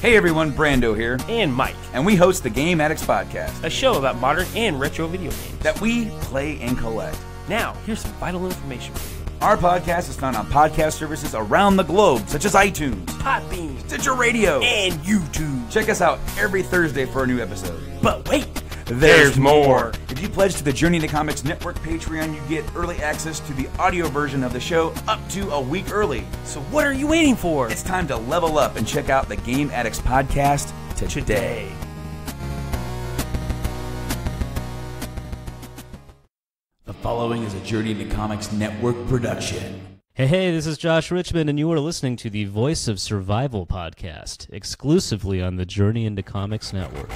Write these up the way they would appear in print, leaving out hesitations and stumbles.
Hey everyone, Brando here. And Mike. And we host the Game Addicts Podcast, A show about modern and retro video games that we play and collect. Now, here's some vital information for you. Our podcast is found on podcast services around the globe, such as iTunes, Podbean, Stitcher Radio, and YouTube. Check us out every Thursday for a new episode. But wait, there's more. If you pledge to the Journey into Comics Network Patreon, you get early access to the audio version of the show up to a week early. So what are you waiting for? It's time to level up and check out the Game Addicts Podcast today. The following is a Journey into Comics Network production. Hey, this is Josh Richmond, and you are listening to the Voice of Survival podcast, exclusively on the Journey into Comics Network.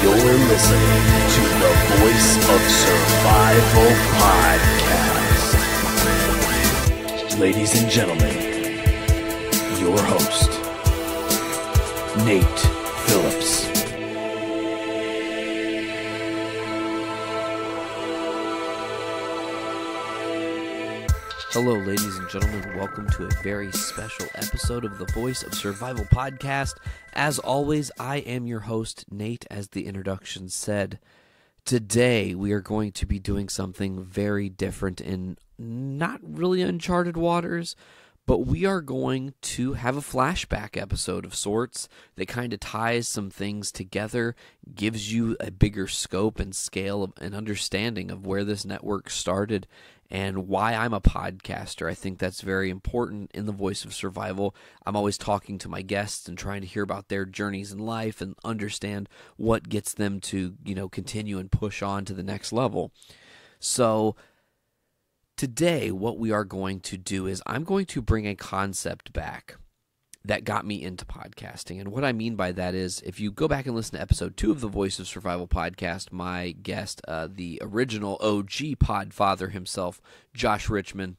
You're listening to the Voice of Survival podcast. Ladies and gentlemen, your host, Nate Phillips. Hello, ladies and gentlemen. Welcome to a very special episode of the Voice of Survival podcast. As always, I am your host, Nate, as the introduction said. Today, we are going to be doing something very different in not really uncharted waters, but we are going to have a flashback episode of sorts that kind of ties some things together, gives you a bigger scope and scale of an understanding of where this network started and why I'm a podcaster. I think that's very important in the Voice of Survival. I'm always talking to my guests and trying to hear about their journeys in life and understand what gets them to, continue and push on to the next level. So today, what we are going to do is I'm going to bring a concept back that got me into podcasting. And what I mean by that is, if you go back and listen to episode 2 of the Voice of Survival podcast, my guest, the original OG podfather himself, Josh Richmond,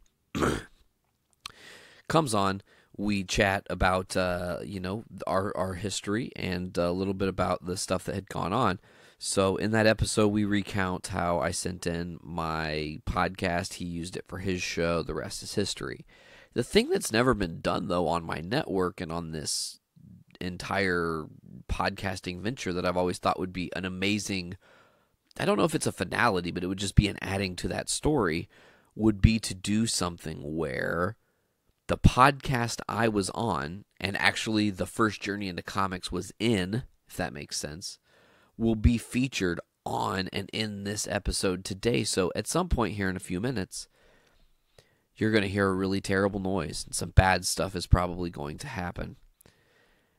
comes on. We chat about, our history and a little bit about the stuff that had gone on. So in that episode, we recount how I sent in my podcast. He used it for his show. The rest is history. The thing that's never been done, though, on my network and on this entire podcasting venture that I've always thought would be an amazing, I don't know if it's a finality, but it would just be an adding to that story, would be to do something where the podcast I was on, and actually the first Journey into Comics was in, if that makes sense, will be featured on and in this episode today. So at some point here in a few minutes, you're going to hear a really terrible noise, and some bad stuff is probably going to happen.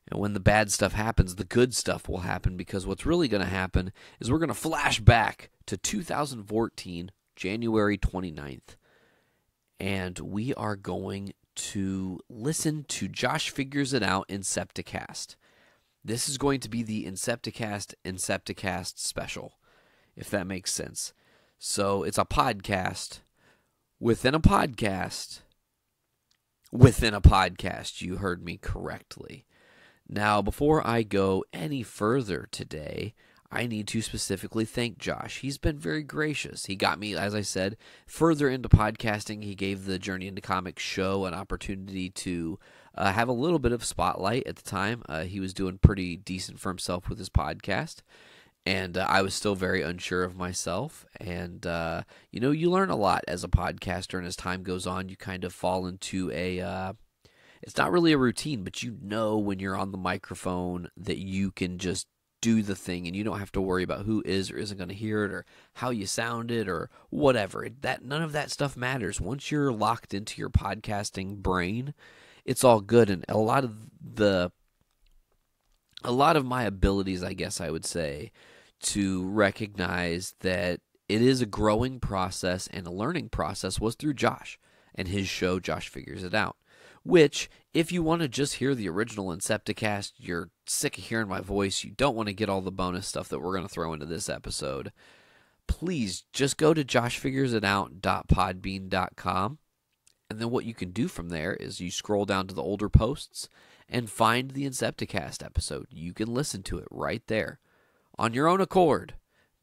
And when the bad stuff happens, the good stuff will happen, because what's really going to happen is we're going to flash back to 2014, January 29th, and we are going to listen to Josh Figures It Out Incepticast. This is going to be the Incepticast special, if that makes sense. So it's a podcast within a podcast within a podcast. You heard me correctly. Now, before I go any further today, I need to specifically thank Josh. He's been very gracious. He got me, as I said, further into podcasting. He gave the Journey into Comics show an opportunity to have a little bit of spotlight at the time. He was doing pretty decent for himself with his podcast. And I was still very unsure of myself. And, you learn a lot as a podcaster. And as time goes on, you kind of fall into it's not really a routine, but when you're on the microphone that you can just do the thing. And you don't have to worry about who is or isn't going to hear it or how you sounded or whatever. None of that stuff matters. Once you're locked into your podcasting brain, it's all good. And a lot of my abilities, I guess I would say, to recognize that it is a growing process and a learning process was through Josh and his show, Josh Figures It Out, which, if you want to just hear the original Incepticast, you're sick of hearing my voice, you don't want to get all the bonus stuff that we're going to throw into this episode, please just go to joshfiguresit.podbean.com And then what you can do from there is you scroll down to the older posts and find the Incepticast episode. You can listen to it right there on your own accord.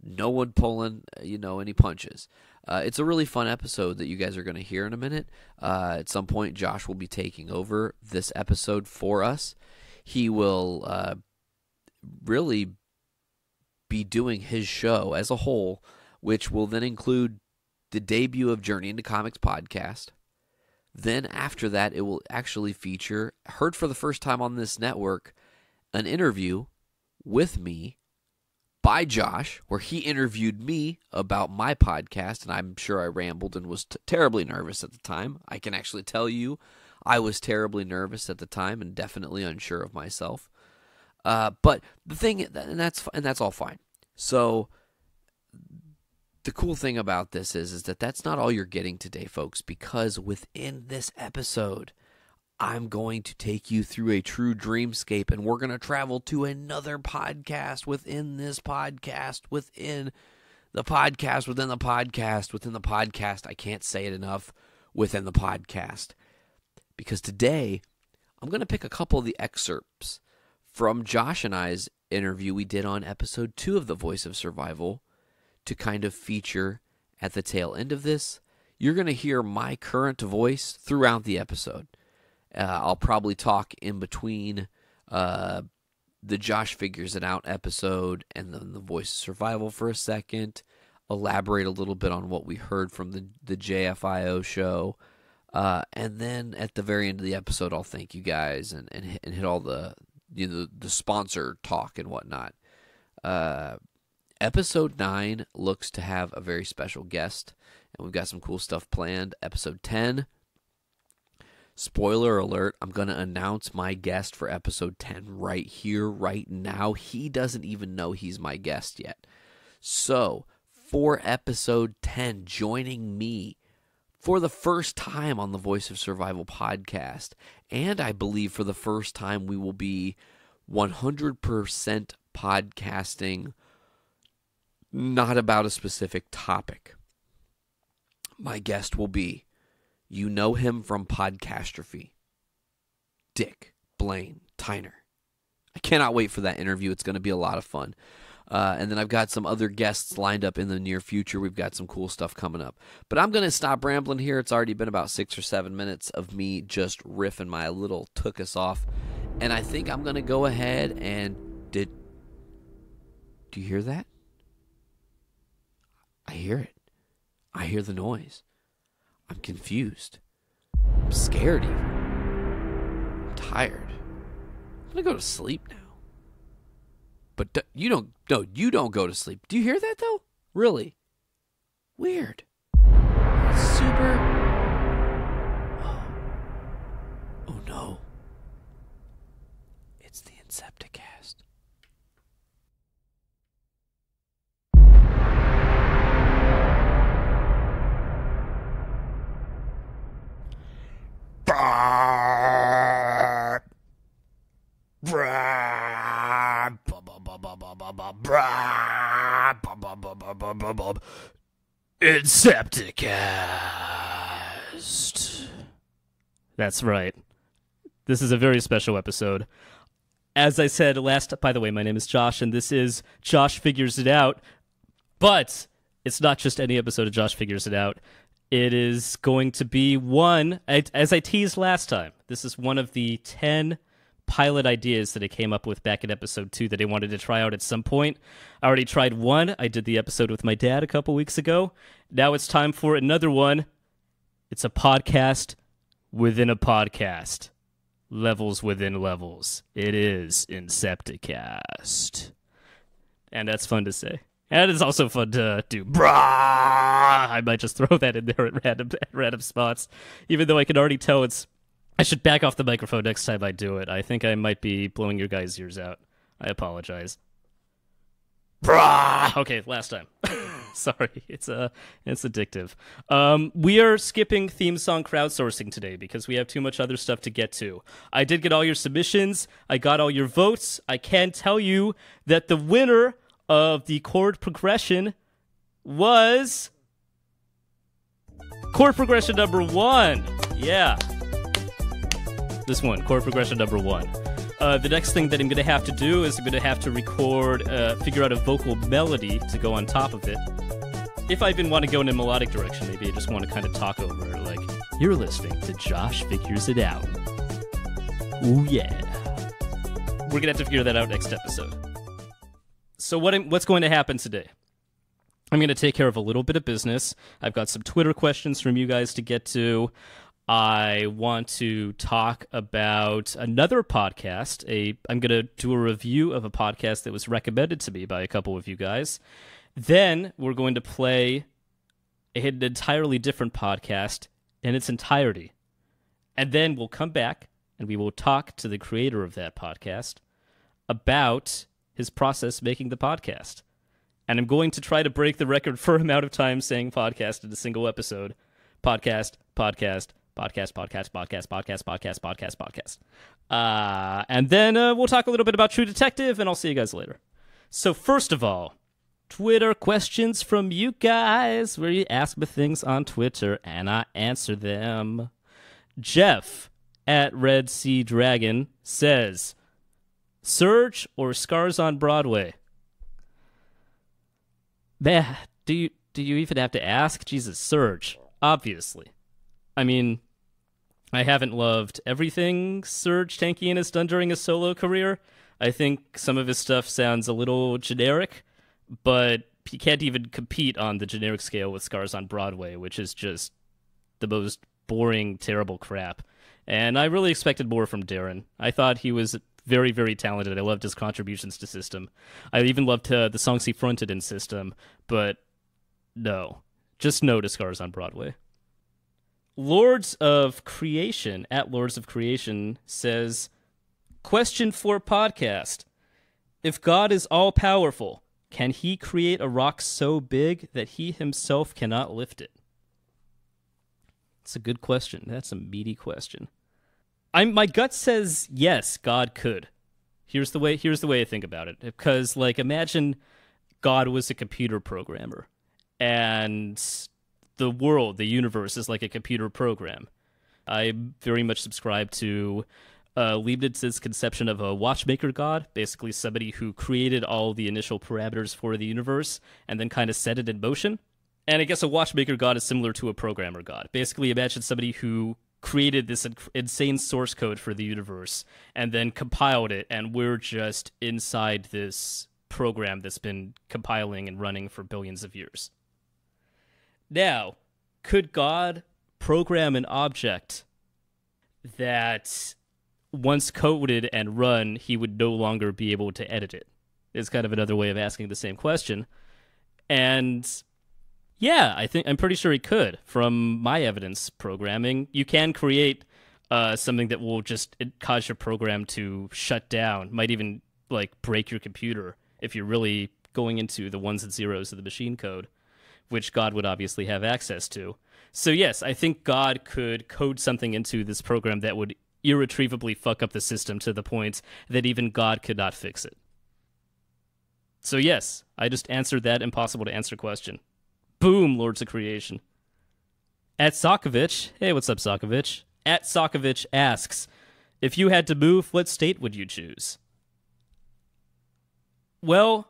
No one pulling, any punches. It's a really fun episode that you guys are going to hear in a minute. At some point, Josh will be taking over this episode for us. He will really be doing his show as a whole, which will then include the debut of Journey into Comics podcast. Then after that, it will actually feature, heard for the first time on this network, an interview with me by Josh, where he interviewed me about my podcast, and I'm sure I rambled and was terribly nervous at the time. I can actually tell you I was terribly nervous at the time and definitely unsure of myself. But the thing, and that's all fine. So the cool thing about this is that that's not all you're getting today, folks, because within this episode, I'm going to take you through a true dreamscape, and we're going to travel to another podcast within this podcast, within the podcast, within the podcast, within the podcast. I can't say it enough, within the podcast. Because today, I'm going to pick a couple of the excerpts from Josh and I's interview we did on episode 2 of The Voice of Survival to kind of feature at the tail end of this. You're going to hear my current voice throughout the episode. I'll probably talk in between the Josh Figures It Out episode and then the Voice of Survival for a second, elaborate a little bit on what we heard from the JFIO show, and then at the very end of the episode, I'll thank you guys and hit all the sponsor talk and whatnot. Episode 9 looks to have a very special guest, and we've got some cool stuff planned. Episode 10, spoiler alert, I'm going to announce my guest for episode 10 right here, right now. He doesn't even know he's my guest yet. So, for episode 10, joining me for the first time on the Voice of Survival podcast, and I believe for the first time we will be 100% podcasting not about a specific topic. My guest will be, you know him from Podcastrophe, Dick Blaine Tyner. I cannot wait for that interview. It's going to be a lot of fun. And then I've got some other guests lined up in the near future. We've got some cool stuff coming up. But I'm going to stop rambling here. It's already been about 6 or 7 minutes of me just riffing my little took us off. And I think I'm going to go ahead and... Do you hear that? I hear it. I hear the noise. I'm confused. I'm scared even. I'm tired. I'm going to go to sleep now. But you don't go to sleep. Do you hear that, though? Really? Weird. It's super... Oh, no. It's the Incepticast. Incepticast. That's right. This is a very special episode. As I said by the way, my name is Josh, and this is Josh Figures It Out. But it's not just any episode of Josh Figures It Out. It is going to be one, as I teased last time, this is one of the 10 pilot ideas that I came up with back in episode 2 that I wanted to try out at some point. I already tried one. I did the episode with my dad a couple weeks ago. Now it's time for another one. It's a podcast within a podcast. Levels within levels. It is Incepticast. And that's fun to say. And it's also fun to do. Brah! I might just throw that in there at random spots. Even though I can already tell I should back off the microphone next time I do it. I think I might be blowing your guys' ears out. I apologize. Brah! Okay, last time. Sorry, it's addictive. We are skipping theme song crowdsourcing today because we have too much other stuff to get to. I did get all your submissions. I got all your votes. I can tell you that the winner of the chord progression was chord progression number 1. Yeah. This one, chord progression number 1. The next thing that I'm going to have to do is I'm going to have to record, figure out a vocal melody to go on top of it. If I even want to go in a melodic direction, maybe I just want to kind of talk over it, like, you're listening to Josh Figures It Out. Ooh, yeah. We're going to have to figure that out next episode. So what's going to happen today? I'm going to take care of a little bit of business. I've got some Twitter questions from you guys to get to. I want to talk about another podcast. I'm going to do a review of a podcast that was recommended to me by a couple of you guys. Then we're going to play an entirely different podcast in its entirety. And then we'll come back and we will talk to the creator of that podcast about his process making the podcast. And I'm going to try to break the record for amount of time saying podcast in a single episode. Podcast. And then we'll talk a little bit about True Detective, and I'll see you guys later. So first of all, Twitter questions from you guys, where you ask me things on Twitter, and I answer them. Jeff, at Red Sea Dragon, says, Surge or Scars on Broadway? Man, do you even have to ask? Jesus, Surge, obviously. I mean, I haven't loved everything Serge Tankian has done during his solo career. I think some of his stuff sounds a little generic, but he can't even compete on the generic scale with Scars on Broadway, which is just the most boring, terrible crap. And I really expected more from Darren. I thought he was very, very talented. I loved his contributions to System. I even loved the songs he fronted in System, but no. Just no to Scars on Broadway. Lords of Creation, at Lords of Creation, says, question for podcast. If God is all-powerful, can he create a rock so big that he himself cannot lift it? That's a good question. That's a meaty question. My gut says yes, God could. Here's the way I think about it. Because, like, imagine God was a computer programmer, and the world, the universe, is like a computer program. I very much subscribe to Leibniz's conception of a watchmaker god, basically somebody who created all the initial parameters for the universe and then kind of set it in motion. And I guess a watchmaker god is similar to a programmer god. Basically, imagine somebody who created this insane source code for the universe and then compiled it, and we're just inside this program that's been compiling and running for billions of years. Now, could God program an object that once coded and run, he would no longer be able to edit it? It's kind of another way of asking the same question. And yeah, I'm pretty sure he could. From my evidence programming, you can create something that will just cause your program to shut down, might even like break your computer if you're really going into the ones and zeros of the machine code, which God would obviously have access to. So yes, I think God could code something into this program that would irretrievably fuck up the system to the point that even God could not fix it. So yes, I just answered that impossible to answer question. Boom, Lords of Creation. At Sokovich, hey, what's up, Sokovich? At Sokovich asks, if you had to move, what state would you choose? Well,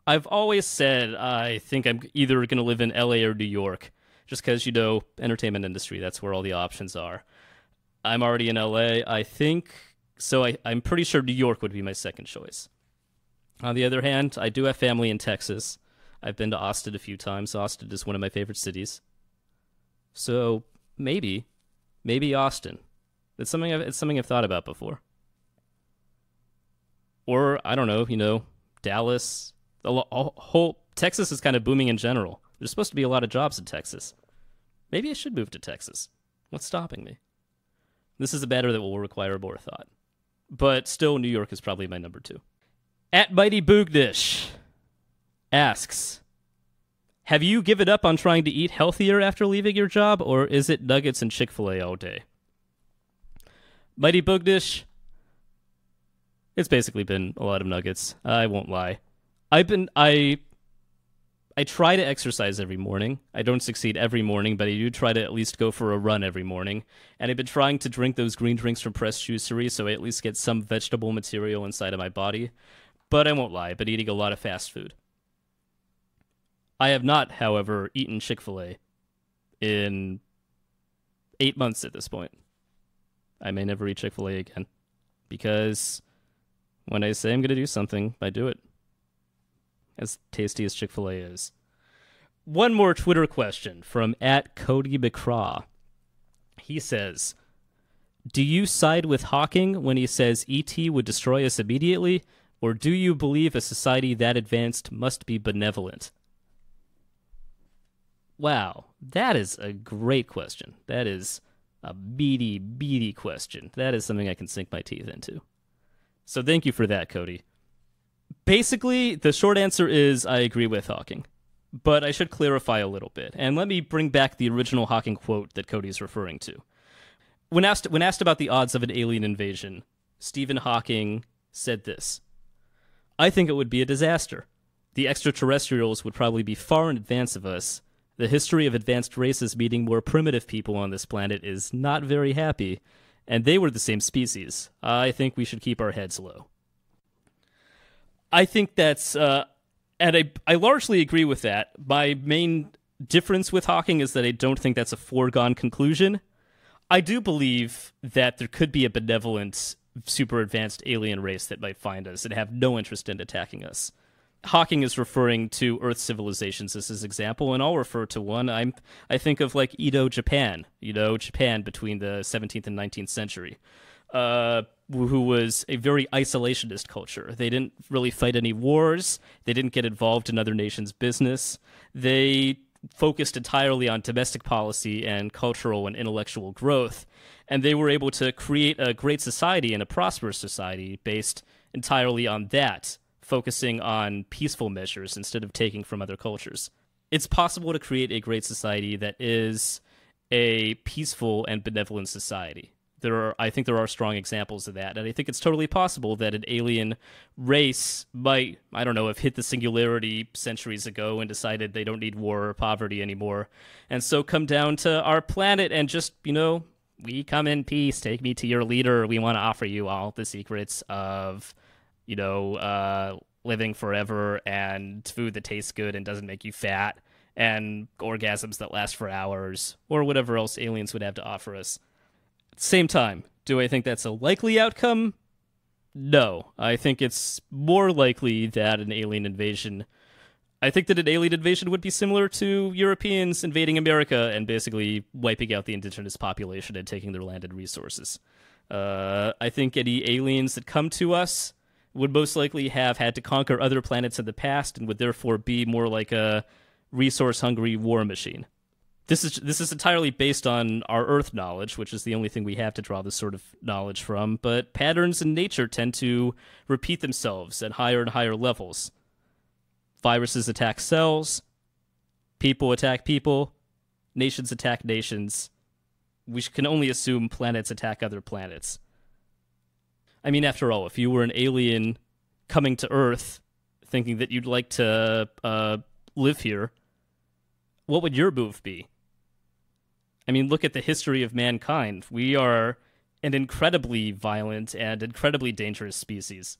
I've always said I think I'm either going to live in LA or New York, just because, you know, entertainment industry, that's where all the options are. I'm already in LA, I think, so I'm pretty sure New York would be my second choice. On the other hand, I do have family in Texas. I've been to Austin a few times. Austin is one of my favorite cities. So maybe Austin. It's something I've thought about before. Or, I don't know, you know, Dallas. Whole Texas is kind of booming in general. There's supposed to be a lot of jobs in Texas. Maybe I should move to Texas. What's stopping me? This is a matter that will require more thought. But still, New York is probably my number 2. At Mighty Boogdish asks, have you given up on trying to eat healthier after leaving your job, or is it nuggets and Chick-fil-A all day? Mighty Boogdish, it's basically been a lot of nuggets. I won't lie. I I try to exercise every morning. I don't succeed every morning, but I do try to at least go for a run every morning. And I've been trying to drink those green drinks from Press Juicery, so I at least get some vegetable material inside of my body. But I won't lie, I've been eating a lot of fast food. I have not, however, eaten Chick-fil-A in 8 months at this point. I may never eat Chick-fil-A again. Because when I say I'm going to do something, I do it. As tasty as Chick-fil-A is. One more Twitter question from @CodyMcCraw. He says, do you side with Hawking when he says E.T. would destroy us immediately, or do you believe a society that advanced must be benevolent? Wow, that is a great question. That is a beady question. That is something I can sink my teeth into. So thank you for that, Cody. Basically, the short answer is I agree with Hawking, but I should clarify a little bit. And let me bring back the original Hawking quote that Cody's referring to. When asked about the odds of an alien invasion, Stephen Hawking said this: I think it would be a disaster. The extraterrestrials would probably be far in advance of us. The history of advanced races meeting more primitive people on this planet is not very happy, and they were the same species. I think we should keep our heads low. I think that's, and I largely agree with that. My main difference with Hawking is that I don't think that's a foregone conclusion. I do believe that there could be a benevolent, super advanced alien race that might find us and have no interest in attacking us. Hawking is referring to Earth civilizations as his example, and I'll refer to one. I think of like Edo, Japan. Japan between the 17th and 19th century. Who was a very isolationist culture. They didn't really fight any wars. They didn't get involved in other nations' business. They focused entirely on domestic policy and cultural and intellectual growth. And they were able to create a great society and a prosperous society based entirely on that, focusing on peaceful measures instead of taking from other cultures. It's possible to create a great society that is a peaceful and benevolent society. I think there are strong examples of that, and I think it's totally possible that an alien race might, I don't know, have hit the singularity centuries ago and decided they don't need war or poverty anymore, and so come down to our planet and just, we come in peace, take me to your leader, we want to offer you all the secrets of, living forever and food that tastes good and doesn't make you fat and orgasms that last for hours or whatever else aliens would have to offer us. At the same time, do I think that's a likely outcome? No. I think it's more likely that an alien invasion... I think that an alien invasion would be similar to Europeans invading America and basically wiping out the indigenous population and taking their land and resources. I think any aliens that come to us would most likely have had to conquer other planets in the past and would therefore be more like a resource-hungry war machine. This is entirely based on our Earth knowledge, which is the only thing we have to draw this sort of knowledge from, but patterns in nature tend to repeat themselves at higher and higher levels. Viruses attack cells, people attack people, nations attack nations. We can only assume planets attack other planets. I mean, after all, if you were an alien coming to Earth thinking that you'd like to live here, what would your move be? I mean, look at the history of mankind. We are an incredibly violent and incredibly dangerous species.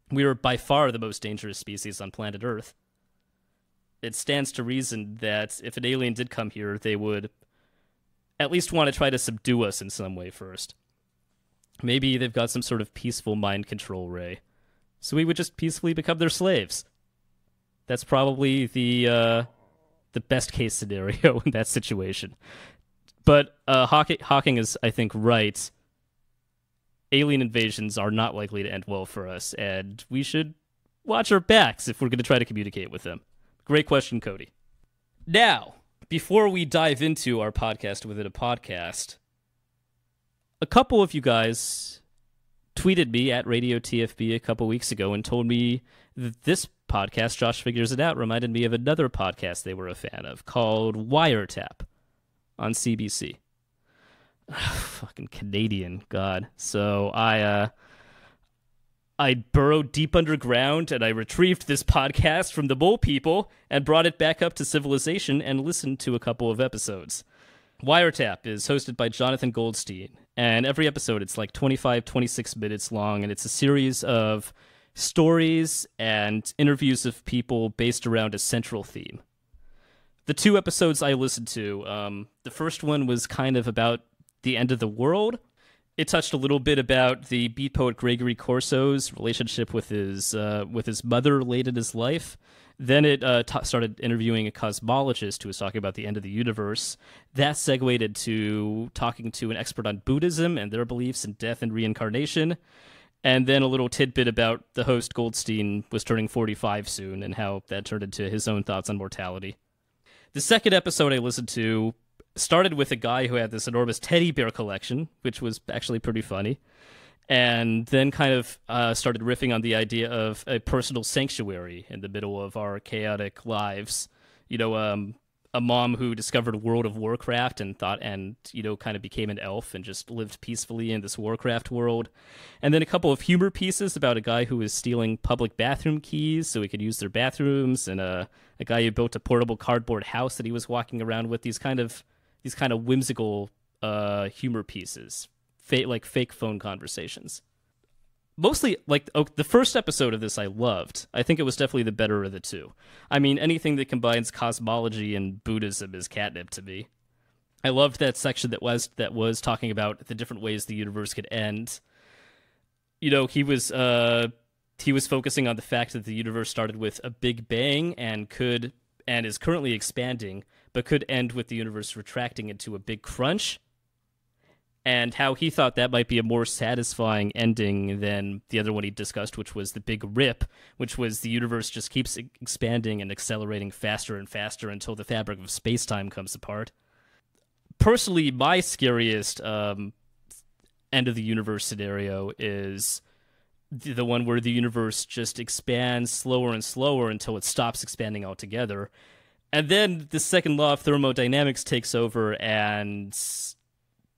We are by far the most dangerous species on planet Earth. It stands to reason that if an alien did come here, they would at least want to try to subdue us in some way first. Maybe they've got some sort of peaceful mind control ray. So we would just peacefully become their slaves. That's probably the best case scenario in that situation. But Hawking is, I think, right. Alien invasions are not likely to end well for us, and we should watch our backs if we're going to try to communicate with them. Great question, Cody. Now, before we dive into our podcast within a podcast, a couple of you guys tweeted me at Radio TFB a couple weeks ago and told me that this podcast, Josh Figures It Out, reminded me of another podcast they were a fan of called Wiretap on CBC. Fucking Canadian, God. So I I burrowed deep underground and I retrieved this podcast from the mole people and brought it back up to civilization and listened to a couple of episodes. Wiretap is hosted by Jonathan Goldstein, and every episode it's like 25, 26 minutes long, and it's a series of stories and interviews of people based around a central theme. The 2 episodes I listened to, the first one was kind of about the end of the world. It touched a little bit about the beat poet Gregory Corso's relationship with his mother late in his life. Then it started interviewing a cosmologist who was talking about the end of the universe. That segued into talking to an expert on Buddhism and their beliefs in death and reincarnation. And then a little tidbit about the host Goldstein was turning 45 soon and how that turned into his own thoughts on mortality. The second episode I listened to started with a guy who had this enormous teddy bear collection, which was actually pretty funny, and then kind of started riffing on the idea of a personal sanctuary in the middle of our chaotic lives. You know, a mom who discovered World of Warcraft and kind of became an elf and just lived peacefully in this Warcraft world. And then a couple of humor pieces about a guy who was stealing public bathroom keys so he could use their bathrooms, and a guy who built a portable cardboard house that he was walking around with. These kind of whimsical humor pieces, like fake phone conversations. Mostly, the first episode of this I loved. I think it was definitely the better of the 2. I mean, anything that combines cosmology and Buddhism is catnip to me. I loved that section that was talking about the different ways the universe could end. You know, he was focusing on the fact that the universe started with a big bang and is currently expanding, but could end with the universe retracting into a big crunch, and how he thought that might be a more satisfying ending than the other one he discussed, which was the big rip, which was the universe just keeps expanding and accelerating faster and faster until the fabric of space-time comes apart. Personally, my scariest end of the universe scenario is the one where the universe just expands slower and slower until it stops expanding altogether. And then the second law of thermodynamics takes over, and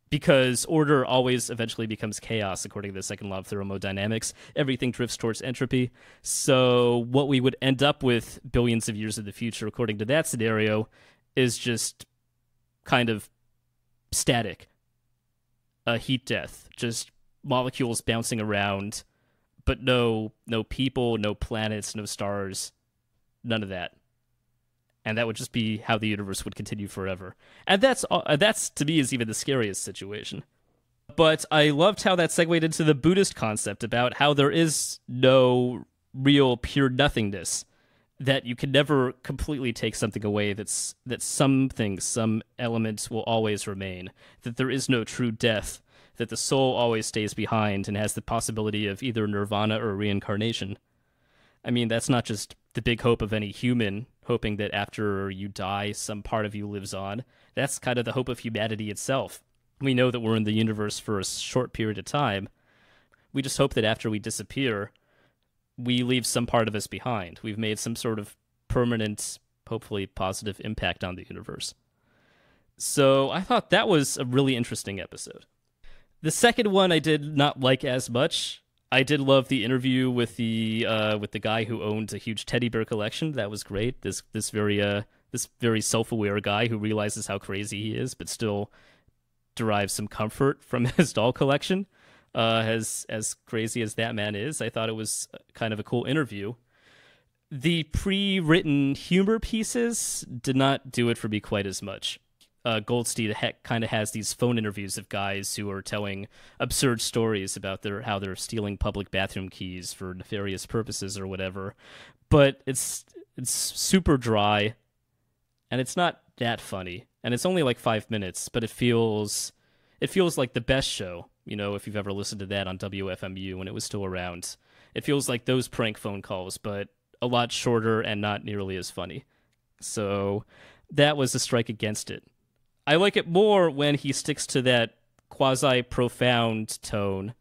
because order always eventually becomes chaos, according to the second law of thermodynamics, everything drifts towards entropy. So what we would end up with billions of years in the future, according to that scenario, is just kind of static. A heat death, just molecules bouncing around, but no people, no planets, no stars, none of that. And that would just be how the universe would continue forever. And that's to me is even the scariest situation. But I loved how that segued into the Buddhist concept about how there is no real pure nothingness, that you can never completely take something away, that some things, some elements will always remain, that there is no true death, that the soul always stays behind and has the possibility of either nirvana or reincarnation. I mean, that's not just the big hope of any human, hoping that after you die, some part of you lives on. That's kind of the hope of humanity itself. We know that we're in the universe for a short period of time. We just hope that after we disappear, we leave some part of us behind. We've made some sort of permanent, hopefully positive impact on the universe. So I thought that was a really interesting episode. The second one I did not like as much. I did love the interview with the guy who owned a huge teddy bear collection. That was great. This very self-aware guy who realizes how crazy he is, but still derives some comfort from his doll collection. As crazy as that man is, I thought it was kind of a cool interview. The pre-written humor pieces did not do it for me quite as much. Goldstein kind of has these phone interviews of guys who are telling absurd stories about how they're stealing public bathroom keys for nefarious purposes or whatever. But it's super dry, and it's not that funny. And it's only like 5 minutes, but it feels like the best show. You know, if you've ever listened to that on WFMU when it was still around, it feels like those prank phone calls, but a lot shorter and not nearly as funny. So that was a strike against it. I like it more when he sticks to that quasi-profound tone.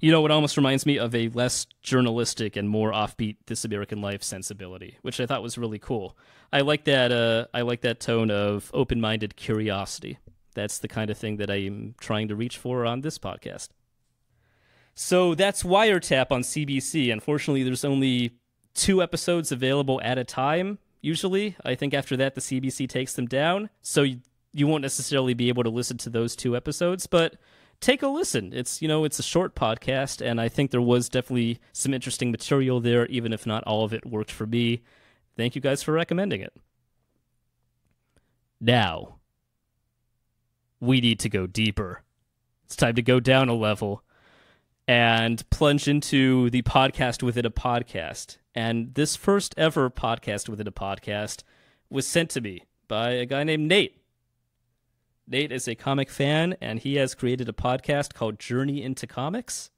You know, it almost reminds me of a less journalistic and more offbeat This American Life sensibility, which I thought was really cool. I like that tone of open-minded curiosity. That's the kind of thing that I'm trying to reach for on this podcast. So that's Wiretap on CBC. Unfortunately, there's only 2 episodes available at a time, usually. I think after that, the CBC takes them down. So you won't necessarily be able to listen to those 2 episodes, but take a listen. It's a short podcast, and I think there was definitely some interesting material there, even if not all of it worked for me. Thank you guys for recommending it. Now, we need to go deeper. It's time to go down a level and plunge into the podcast within a podcast. And this first ever podcast within a podcast was sent to me by a guy named Nate. Nate is a comic fan, and he has created a podcast called Journey into Comics.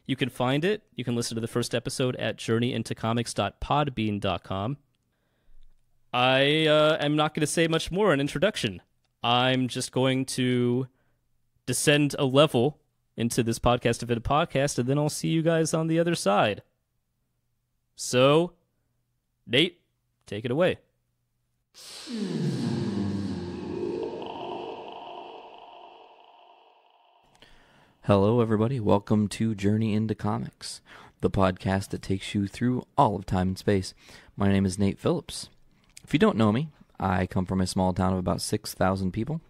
You can find it. You can listen to the first episode at journeyintocomics.podbean.com. I am not going to say much more in introduction. I'm just going to descend a level into this podcast of a podcast, and then I'll see you guys on the other side. So, Nate, take it away. Hello, everybody. Welcome to Journey into Comics, the podcast that takes you through all of time and space. My name is Nate Phillips. If you don't know me, I come from a small town of about 6,000 people.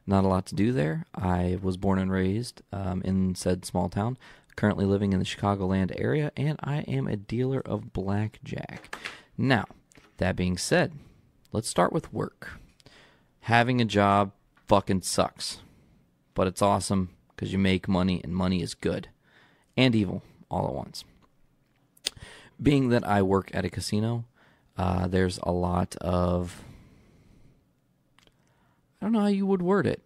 Not a lot to do there. I was born and raised in said small town, currently living in the Chicagoland area, and I am a dealer of blackjack. Now, that being said, let's start with work. Having a job fucking sucks, but it's awesome because you make money, and money is good and evil all at once. Being that I work at a casino, there's a lot of, I don't know how you would word it.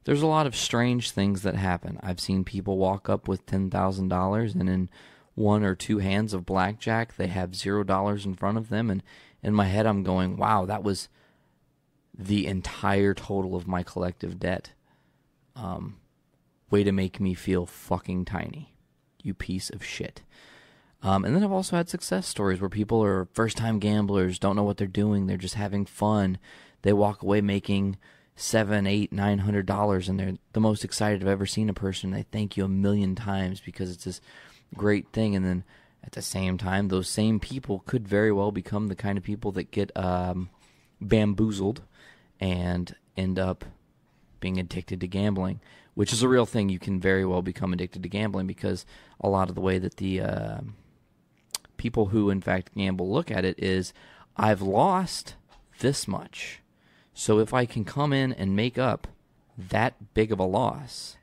There's a lot of strange things that happen. I've seen people walk up with $10,000 and in 1 or 2 hands of blackjack, they have $0 in front of them. And in my head, I'm going, wow, that was the entire total of my collective debt. Way to make me feel fucking tiny, you piece of shit. And then I've also had success stories where people are first-time gamblers, don't know what they're doing, they're just having fun. They walk away making $700, $800, $900, and they're the most excited I've ever seen a person. They thank you a million times because it's this great thing. And then at the same time, those same people could very well become the kind of people that get bamboozled and end up being addicted to gambling, which is a real thing. You can very well become addicted to gambling because a lot of the way that the people who, in fact, gamble look at it is, I've lost this much. So if I can come in and make up that big of a loss,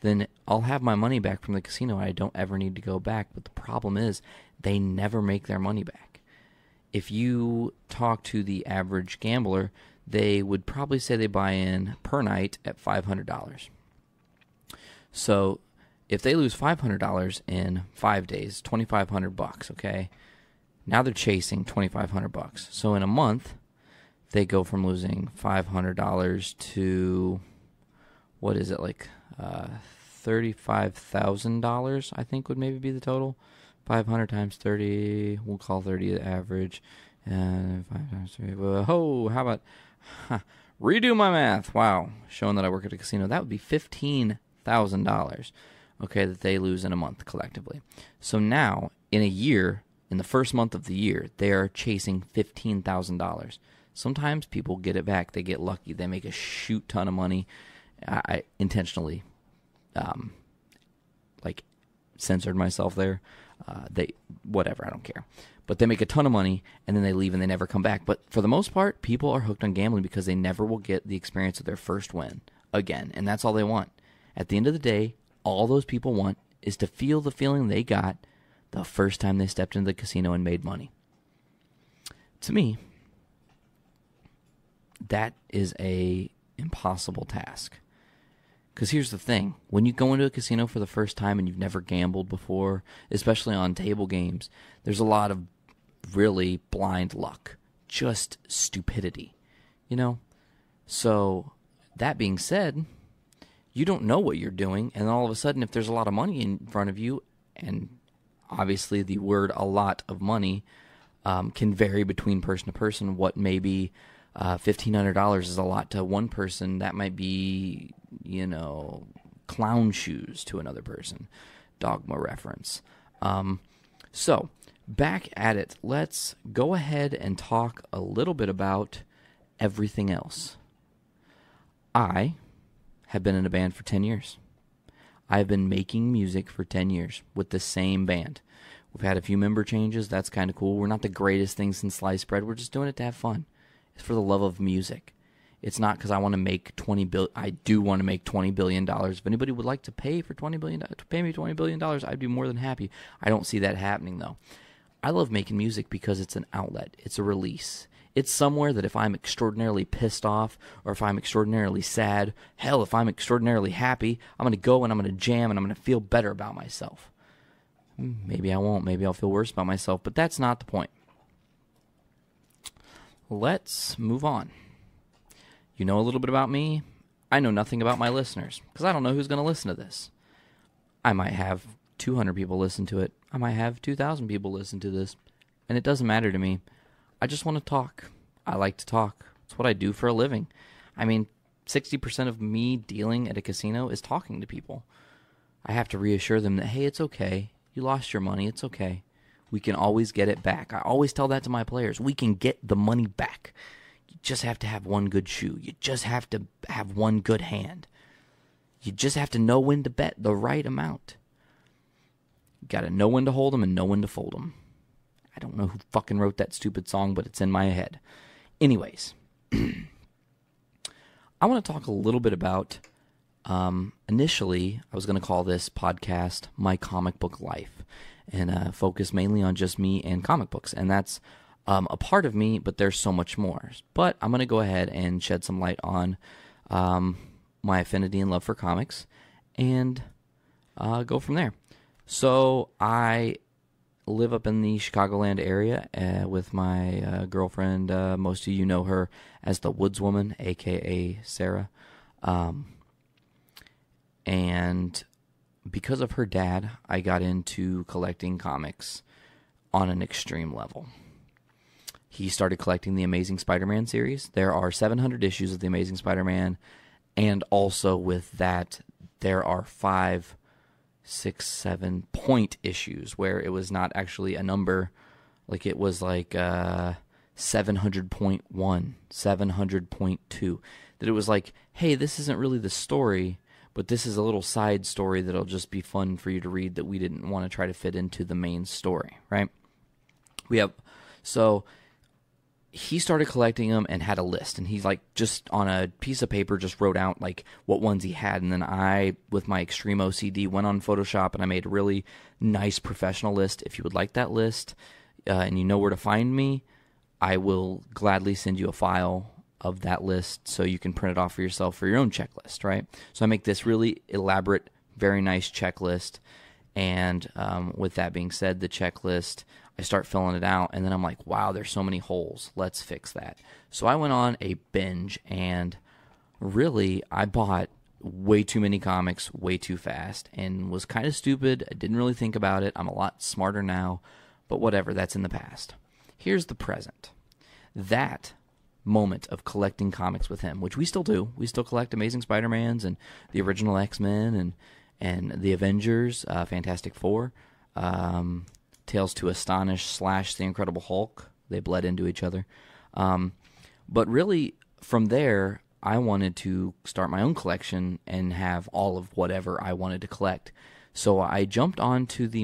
then I'll have my money back from the casino and I don't ever need to go back. But the problem is they never make their money back. If you talk to the average gambler, they would probably say they buy in per night at $500. So if they lose $500 in 5 days, $2,500, okay? Now they're chasing $2,500. So in a month, they go from losing $500 to, what is it, like $35,000, I think would maybe be the total. 500 times 30, we'll call 30 the average. And 5 times 3, how about, redo my math. Wow, showing that I work at a casino. That would be $15,000, okay, that they lose in a month collectively. So now, in a year, in the first month of the year, they are chasing $15,000. Sometimes people get it back. They get lucky. They make a shoot ton of money. I intentionally, censored myself there. Whatever, I don't care. But they make a ton of money, and then they leave, and they never come back. But for the most part, people are hooked on gambling because they never will get the experience of their first win again, and that's all they want. At the end of the day, all those people want is to feel the feeling they got the first time they stepped into the casino and made money. To me, that is a impossible task. Because here's the thing. When you go into a casino for the first time and you've never gambled before, especially on table games, there's a lot of really blind luck. Just stupidity. You know? So, that being said, you don't know what you're doing, and all of a sudden, if there's a lot of money in front of you, and obviously the word a lot of money can vary between person to person. What may be $1,500 is a lot to one person. That might be, clown shoes to another person. Dogma reference. So, back at it. Let's go ahead and talk a little bit about everything else. I have been in a band for 10 years. I've been making music for 10 years with the same band. We've had a few member changes. That's kind of cool. We're not the greatest thing since sliced bread. We're just doing it to have fun. It's for the love of music. It's not because I want to make I do want to make $20 billion. If anybody would like to pay for $20 billion, to pay me $20 billion, I'd be more than happy. I don't see that happening, though. I love making music because it's an outlet. It's a release. It's somewhere that if I'm extraordinarily pissed off or if I'm extraordinarily sad, hell, if I'm extraordinarily happy, I'm going to go and I'm going to jam and I'm going to feel better about myself. Maybe I won't. Maybe I'll feel worse about myself, but that's not the point. Let's move on. You know a little bit about me. I know nothing about my listeners because I don't know who's going to listen to this. I might have 200 people listen to it. I might have 2,000 people listen to this, and it doesn't matter to me. I just want to talk. I like to talk. It's what I do for a living. I mean, 60% of me dealing at a casino is talking to people. I have to reassure them that, hey, it's okay. You lost your money. It's okay. We can always get it back. I always tell that to my players. We can get the money back. You just have to have one good shoe. You just have to have one good hand. You just have to know when to bet the right amount. You got to know when to hold them and know when to fold them. I don't know who fucking wrote that stupid song, but it's in my head. Anyways, I want to talk a little bit about, initially, I was going to call this podcast My Comic Book Life, and focus mainly on just me and comic books. And that's a part of me, but there's so much more. But I'm going to go ahead and shed some light on my affinity and love for comics and go from there. So I live up in the Chicagoland area with my girlfriend. Most of you know her as the Woodswoman, a.k.a. Sarah. And because of her dad, I got into collecting comics on an extreme level. He started collecting the Amazing Spider-Man series. There are 700 issues of the Amazing Spider-Man, and also with that, there are 5, 6, 7 point issues where it was not actually a number, like it was like 700.1, 700.2. That it was like, hey, this isn't really the story, but this is a little side story that'll just be fun for you to read that we didn't want to try to fit into the main story, right? So he started collecting them and had a list, and he's like just on a piece of paper just wrote out like what ones he had, and then I, with my extreme OCD, went on Photoshop and I made a really nice professional list. If you would like that list and you know where to find me, I will gladly send you a file of that list so you can print it off for yourself for your own checklist, right? So I make this really elaborate, very nice checklist, and with that being said, the checklist, I start filling it out, and then I'm like, wow, there's so many holes. Let's fix that. So I went on a binge, and really, I bought way too many comics way too fast and was kind of stupid. I didn't really think about it. I'm a lot smarter now, but whatever, that's in the past. Here's the present. That moment of collecting comics with him, which we still do. We still collect Amazing Spider-Mans and the original X-Men and the Avengers, Fantastic Four, Tales to Astonish / The Incredible Hulk. They bled into each other. But really, from there, I wanted to start my own collection and have all of whatever I wanted to collect. So I jumped onto the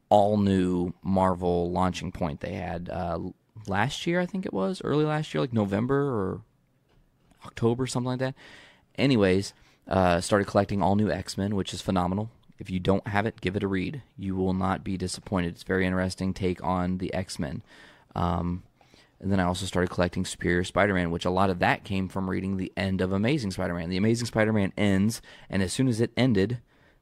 all-new Marvel launching point they had last year, I think it was, early last year, like November or October, something like that. Anyways, started collecting all new X-Men, which is phenomenal. If you don't have it, give it a read. You will not be disappointed. It's a very interesting take on the X-Men. And then I also started collecting Superior Spider-Man, which a lot of that came from reading the end of Amazing Spider-Man. The Amazing Spider-Man ends, and as soon as it ended,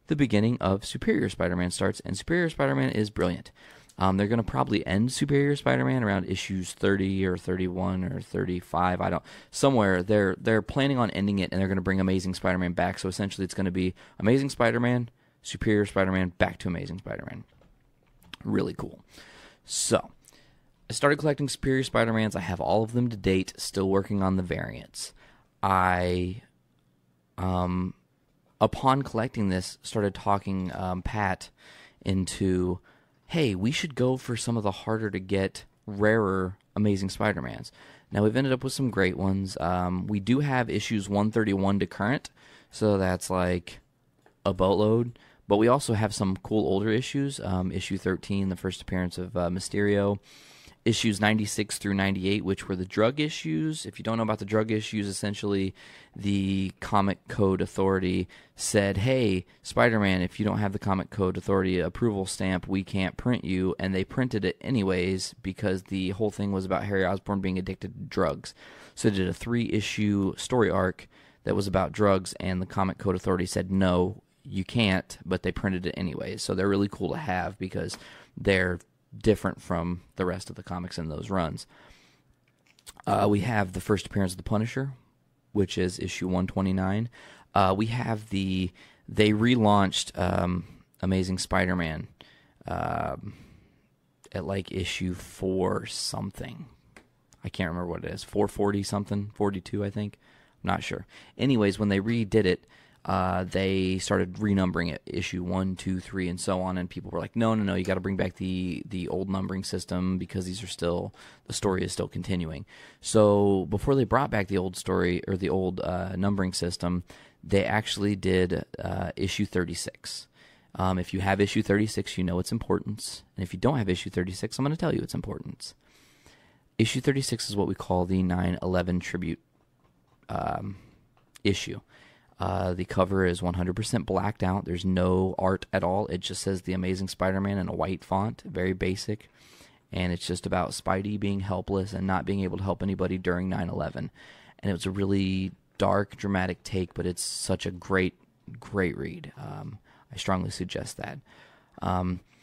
the beginning of Superior Spider-Man starts, and Superior Spider-Man is brilliant. They're going to probably end Superior Spider-Man around issues 30 or 31 or 35. Somewhere they're planning on ending it, and they're going to bring Amazing Spider-Man back. So essentially, it's going to be Amazing Spider-Man, Superior Spider-Man, back to Amazing Spider-Man. Really cool. So I started collecting Superior Spider-Mans. I have all of them to date. Still working on the variants. I upon collecting this, started talking Pat into, hey, we should go for some of the harder to get, rarer Amazing Spider-Mans. Now, we've ended up with some great ones. We do have issues 131 to current, so that's like a boatload. But we also have some cool older issues. Issue 13, the first appearance of Mysterio. Issues 96 through 98, which were the drug issues. If you don't know about the drug issues, essentially the Comic Code Authority said, hey, Spider-Man, if you don't have the Comic Code Authority approval stamp, we can't print you. And they printed it anyways because the whole thing was about Harry Osborn being addicted to drugs. So they did a 3-issue story arc that was about drugs, and the Comic Code Authority said, no, you can't, but they printed it anyways. So they're really cool to have because they're different from the rest of the comics in those runs. We have the first appearance of the Punisher, which is issue 129. We have they relaunched Amazing Spider-Man at like issue 4 something. I can't remember what it is. 440 something, 42 I think. I'm not sure. Anyways, when they redid it, they started renumbering it, issue 1, 2, 3, and so on, and people were like, no, you got to bring back the old numbering system because these are still, the story is still continuing. So before they brought back the old story, or the old numbering system, they actually did issue 36. If you have issue 36, you know its importance, and if you don't have issue 36, I'm going to tell you its importance. Issue 36 is what we call the 9/11 tribute issue. The cover is 100% blacked out. There's no art at all. It just says The Amazing Spider-Man in a white font, very basic. And it's just about Spidey being helpless and not being able to help anybody during 9/11. And it was a really dark, dramatic take, but it's such a great read. I strongly suggest that.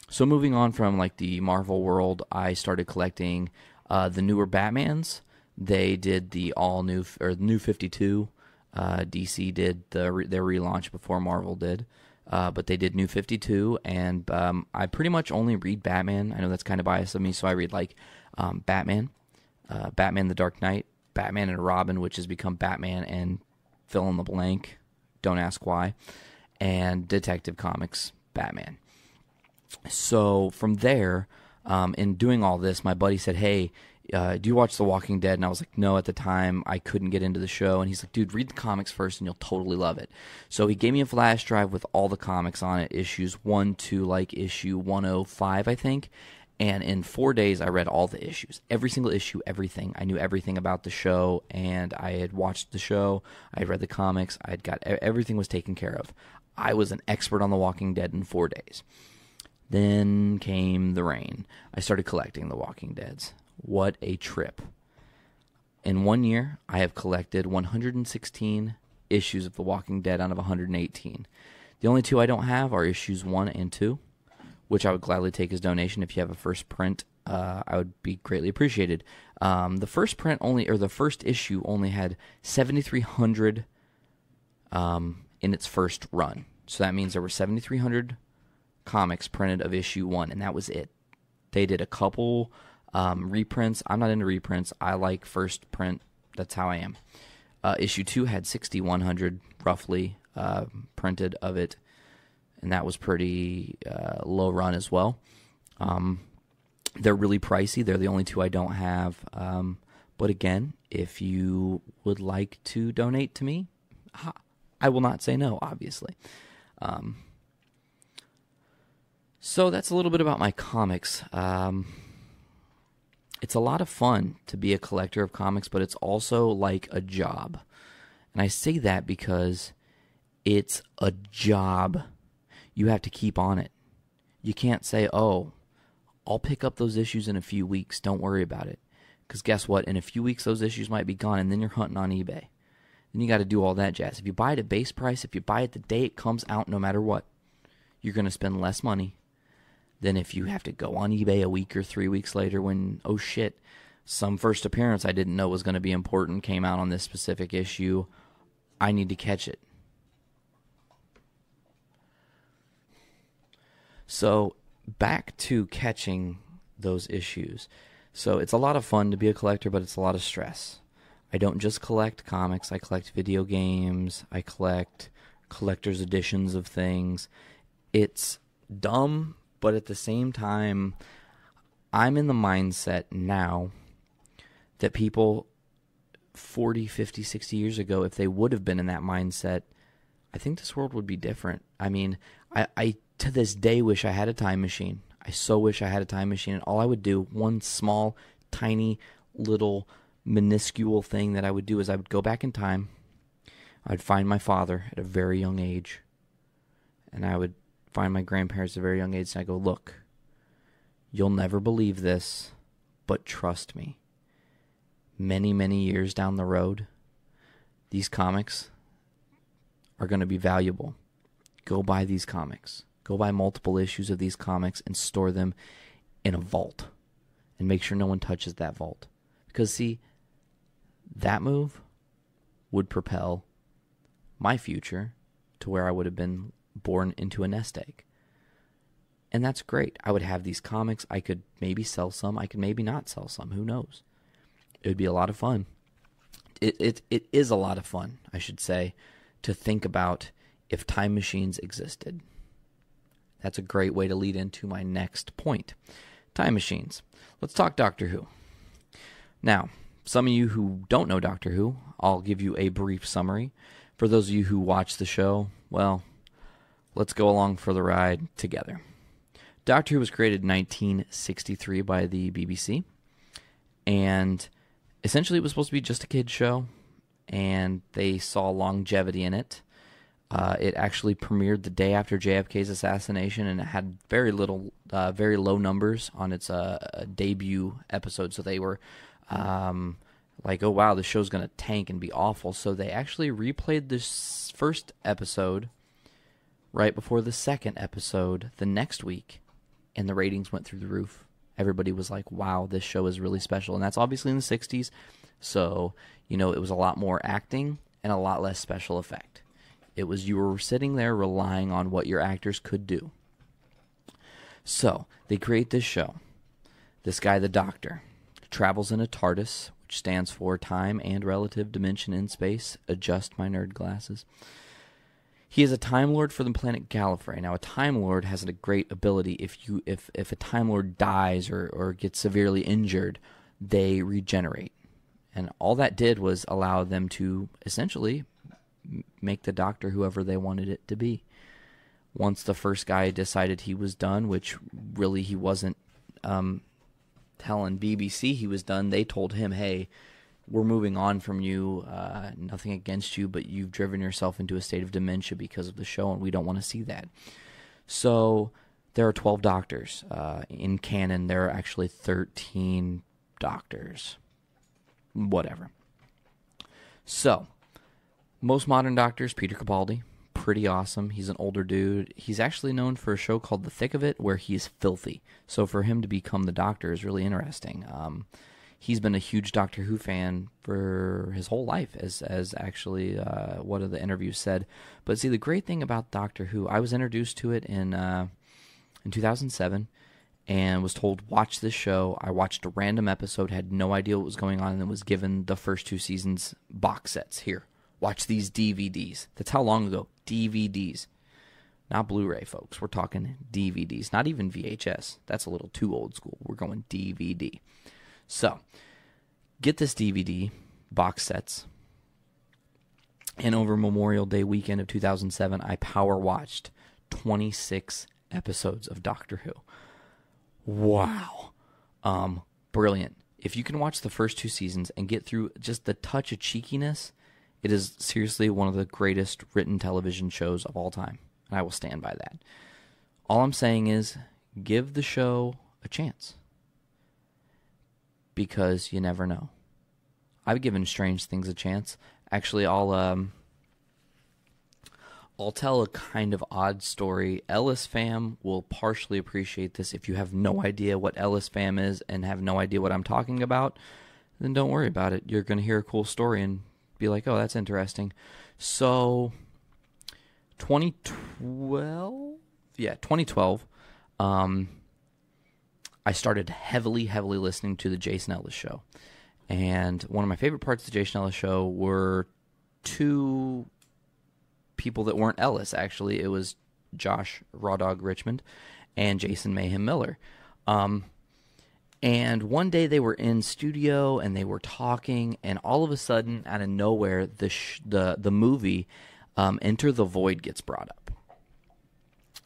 So moving on from like the Marvel world, I started collecting the newer Batmans. They did the new 52. DC did their relaunch before Marvel did, but they did New 52, and I pretty much only read Batman. I know that's kind of biased of me, so I read like Batman, Batman the Dark Knight, Batman and Robin, which has become Batman and fill in the blank, don't ask why, and Detective Comics Batman. So from there, in doing all this, my buddy said, hey, do you watch The Walking Dead? And I was like, no, at the time, I couldn't get into the show. And he's like, dude, read the comics first and you'll totally love it. So he gave me a flash drive with all the comics on it, issues 1 to like issue 105, I think. And in 4 days, I read all the issues. Every single issue, everything. I knew everything about the show, and I had watched the show. I had read the comics. Everything was taken care of. I was an expert on The Walking Dead in 4 days. Then came the rain. I started collecting The Walking Deads. What a trip. In 1 year, I have collected 116 issues of The Walking Dead out of 118. The only two I don't have are issues 1 and 2, which I would gladly take as donation. If you have a first print, I would be greatly appreciated. The first print the first issue only had 7,300 in its first run. So that means there were 7,300 comics printed of issue 1, and that was it. They did a couple reprints. I'm not into reprints. I like first print. That's how I am. Issue 2 had 6,100 roughly printed of it, and that was pretty low run as well. They're really pricey. They're the only two I don't have. But again, if you would like to donate to me, I will not say no, obviously. So that's a little bit about my comics. It's a lot of fun to be a collector of comics, but it's also like a job. And I say that because it's a job. You have to keep on it. You can't say, oh, I'll pick up those issues in a few weeks. Don't worry about it. Because guess what? In a few weeks, those issues might be gone, and then you're hunting on eBay. Then you got to do all that jazz. If you buy it at base price, if you buy it the day it comes out, no matter what, you're going to spend less money than if you have to go on eBay a week or 3 weeks later when, oh shit, some first appearance I didn't know was going to be important came out on this specific issue. I need to catch it. So back to catching those issues. So it's a lot of fun to be a collector, but it's a lot of stress. I don't just collect comics. I collect video games. I collect collector's editions of things. It's dumb, but at the same time, I'm in the mindset now that people 40, 50, 60 years ago, if they would have been in that mindset, I think this world would be different. I mean, I to this day wish I had a time machine. I so wish I had a time machine. And all I would do, one small, tiny, little, minuscule thing that I would do is I would go back in time. I'd find my father at a very young age. And I would find my grandparents at a very young age. And I go, look, you'll never believe this, but trust me. Many, many years down the road, these comics are going to be valuable. Go buy these comics. Go buy multiple issues of these comics and store them in a vault. And make sure no one touches that vault. Because, see, that move would propel my future to where I would have been born into a nest egg. And that's great. I would have these comics. I could maybe sell some. I could maybe not sell some. Who knows? It would be a lot of fun. It is a lot of fun, I should say, to think about if time machines existed. That's a great way to lead into my next point. Time machines. Let's talk Doctor Who. Now, some of you who don't know Doctor Who, I'll give you a brief summary. For those of you who watch the show, well, let's go along for the ride together. Doctor Who was created in 1963 by the BBC, and essentially it was supposed to be just a kid's show, and they saw longevity in it. It actually premiered the day after JFK's assassination, and it had very low numbers on its debut episode. So they were like, oh wow, the show's going to tank and be awful. So they actually replayed this first episode right before the second episode the next week, and the ratings went through the roof. Everybody was like, wow, this show is really special. And that's obviously in the 60s. So, it was a lot more acting and a lot less special effect. It was you were sitting there relying on what your actors could do. So, they create this show. This guy, the Doctor, travels in a TARDIS, which stands for Time and Relative Dimension in Space. Adjust my nerd glasses. He is a Time Lord for the planet Gallifrey. Now, a Time Lord has a great ability. If a Time Lord dies or gets severely injured, they regenerate. And all that did was allow them to essentially make the Doctor whoever they wanted it to be. Once the first guy decided he was done, which really he wasn't telling BBC he was done, they told him, hey, we're moving on from you, nothing against you, but you've driven yourself into a state of dementia because of the show, and we don't want to see that. So there are 12 Doctors. In canon, there are actually 13 Doctors. Whatever. So, most modern Doctors, Peter Capaldi, pretty awesome. He's an older dude. He's actually known for a show called The Thick of It, where he's filthy. So for him to become the Doctor is really interesting. He's been a huge Doctor Who fan for his whole life, as actually one of the interviews said. But see, the great thing about Doctor Who, I was introduced to it in 2007, and was told, watch this show. I watched a random episode, had no idea what was going on, and then was given the first 2 seasons box sets. Here, watch these DVDs. That's how long ago? DVDs. Not Blu-ray, folks. We're talking DVDs. Not even VHS. That's a little too old school. We're going DVD. So, get this DVD, box sets, and over Memorial Day weekend of 2007, I power watched 26 episodes of Doctor Who. Wow. Brilliant. If you can watch the first 2 seasons and get through just the touch of cheekiness, it is seriously one of the greatest written television shows of all time, and I will stand by that. All I'm saying is, give the show a chance, because you never know. I've given Strange Things a chance. Actually, I'll tell a kind of odd story. Ellis fam will partially appreciate this. If you have no idea what Ellis fam is and have no idea what I'm talking about, then don't worry about it. You're going to hear a cool story and be like, oh, that's interesting. So, 2012, I started heavily listening to the Jason Ellis Show. And one of my favorite parts of the Jason Ellis Show were 2 people that weren't Ellis, actually. It was Josh Raw Dog Richmond and Jason Mayhem Miller. And one day they were in studio and they were talking, and all of a sudden, out of nowhere, the movie Enter the Void gets brought up.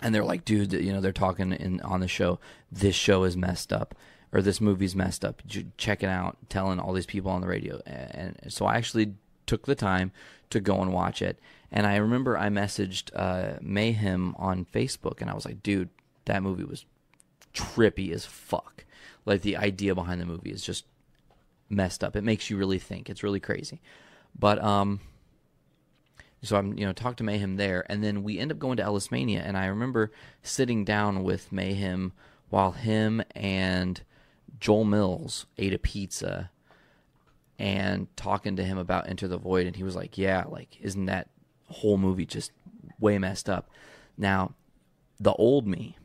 And they're like, dude, they're talking on the show, this show is messed up, or this movie's messed up. Check it out, telling all these people on the radio. And so I actually took the time to go and watch it. And I remember I messaged Mayhem on Facebook, and I was like, dude, that movie was trippy as fuck. Like, the idea behind the movie is just messed up. It makes you really think. It's really crazy. But, so I'm, talked to Mayhem there, and then we end up going to Ellis Mania, and I remember sitting down with Mayhem while him and Joel Mills ate a pizza and talking to him about Enter the Void, and he was like, yeah, like, isn't that whole movie just way messed up? Now, the old me,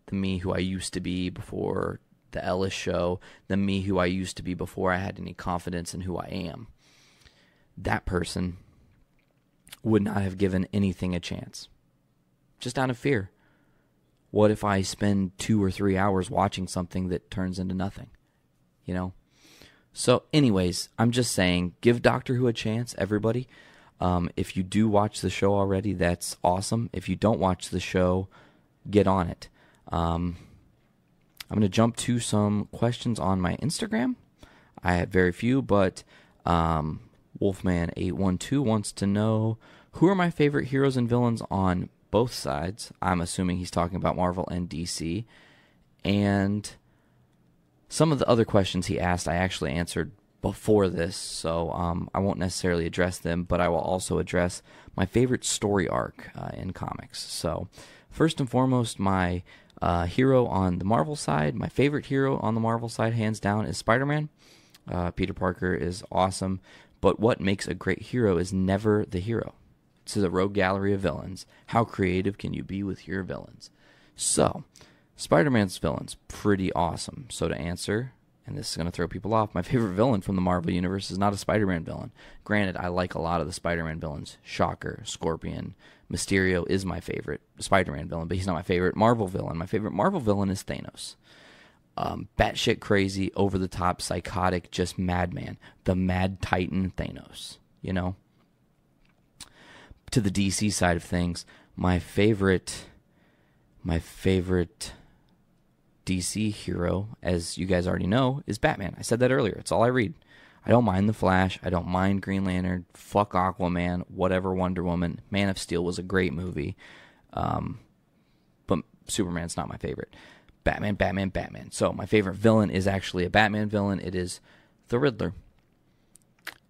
the me who I used to be before the Ellis show, the me who I used to be before I had any confidence in who I am, that person would not have given anything a chance. Just out of fear. What if I spend 2 or 3 hours watching something that turns into nothing? So anyways, I'm just saying, give Doctor Who a chance, everybody. If you do watch the show already, that's awesome. If you don't watch the show, get on it. I'm going to jump to some questions on my Instagram. I have very few, but Wolfman812 wants to know, who are my favorite heroes and villains on both sides? I'm assuming he's talking about Marvel and DC. And some of the other questions he asked, I actually answered before this, so I won't necessarily address them, but I will also address my favorite story arc in comics. So first and foremost, my hero on the Marvel side, my favorite hero on the Marvel side, hands down, is Spider-Man. Peter Parker is awesome, but what makes a great hero is never the hero. It's a rogue gallery of villains. How creative can you be with your villains? So, Spider-Man's villain's pretty awesome. So to answer, and this is going to throw people off, my favorite villain from the Marvel Universe is not a Spider-Man villain. Granted, I like a lot of the Spider-Man villains. Shocker, Scorpion, Mysterio is my favorite Spider-Man villain, but he's not my favorite Marvel villain. My favorite Marvel villain is Thanos. Batshit crazy, over-the-top, psychotic, just madman. The Mad Titan Thanos, To the DC side of things, my favorite DC hero, as you guys already know, is Batman. I said that earlier. It's all I read. I don't mind The Flash. I don't mind Green Lantern. Fuck Aquaman. Whatever, Wonder Woman. Man of Steel was a great movie. But Superman's not my favorite. Batman. So my favorite villain is actually a Batman villain. It is the Riddler.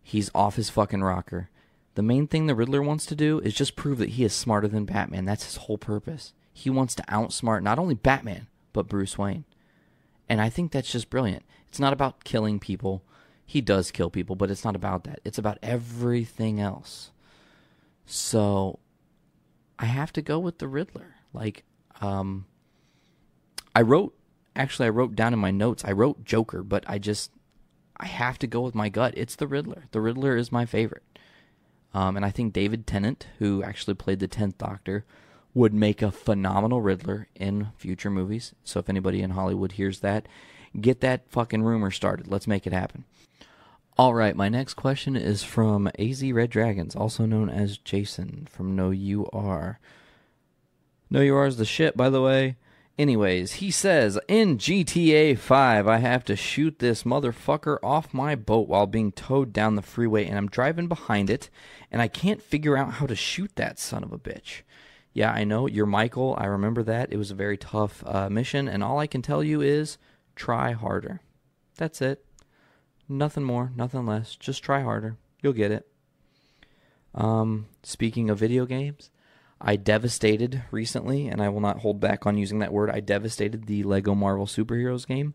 He's off his fucking rocker. The main thing the Riddler wants to do is just prove that he is smarter than Batman. That's his whole purpose. He wants to outsmart not only Batman, but Bruce Wayne. And I think that's just brilliant. It's not about killing people. He does kill people, but it's not about that. It's about everything else. So I have to go with the Riddler. I wrote down in my notes, I wrote Joker, but I have to go with my gut. It's the Riddler. The Riddler is my favorite. And I think David Tennant, who actually played the 10th Doctor, would make a phenomenal Riddler in future movies. So if anybody in Hollywood hears that, get that fucking rumor started. Let's make it happen. All right, my next question is from AZ Red Dragons, also known as Jason from Know You Are. Know You Are is the shit, by the way. Anyways, he says, in GTA 5, I have to shoot this motherfucker off my boat while being towed down the freeway, and I'm driving behind it, and I can't figure out how to shoot that son of a bitch. Yeah, I know, you're Michael, I remember that. It was a very tough mission, and all I can tell you is, try harder. That's it. Nothing more, nothing less. Just try harder. You'll get it. Speaking of video games, I devastated recently, and I will not hold back on using that word. I devastated the Lego Marvel Superheroes game.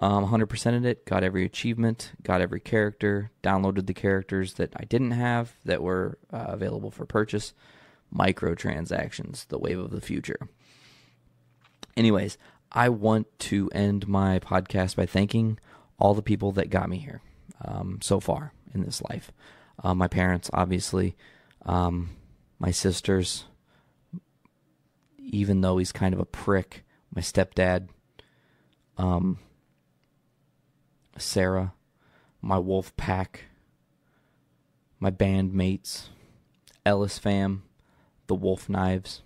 100%ed it, got every achievement, got every character, downloaded the characters that I didn't have that were available for purchase. Microtransactions, the wave of the future. Anyways, I want to end my podcast by thanking all the people that got me here so far in this life. My parents, obviously. my sisters, even though he's kind of a prick, my stepdad, Sarah, my wolf pack, my bandmates, Ellis fam, the Wolf Knives.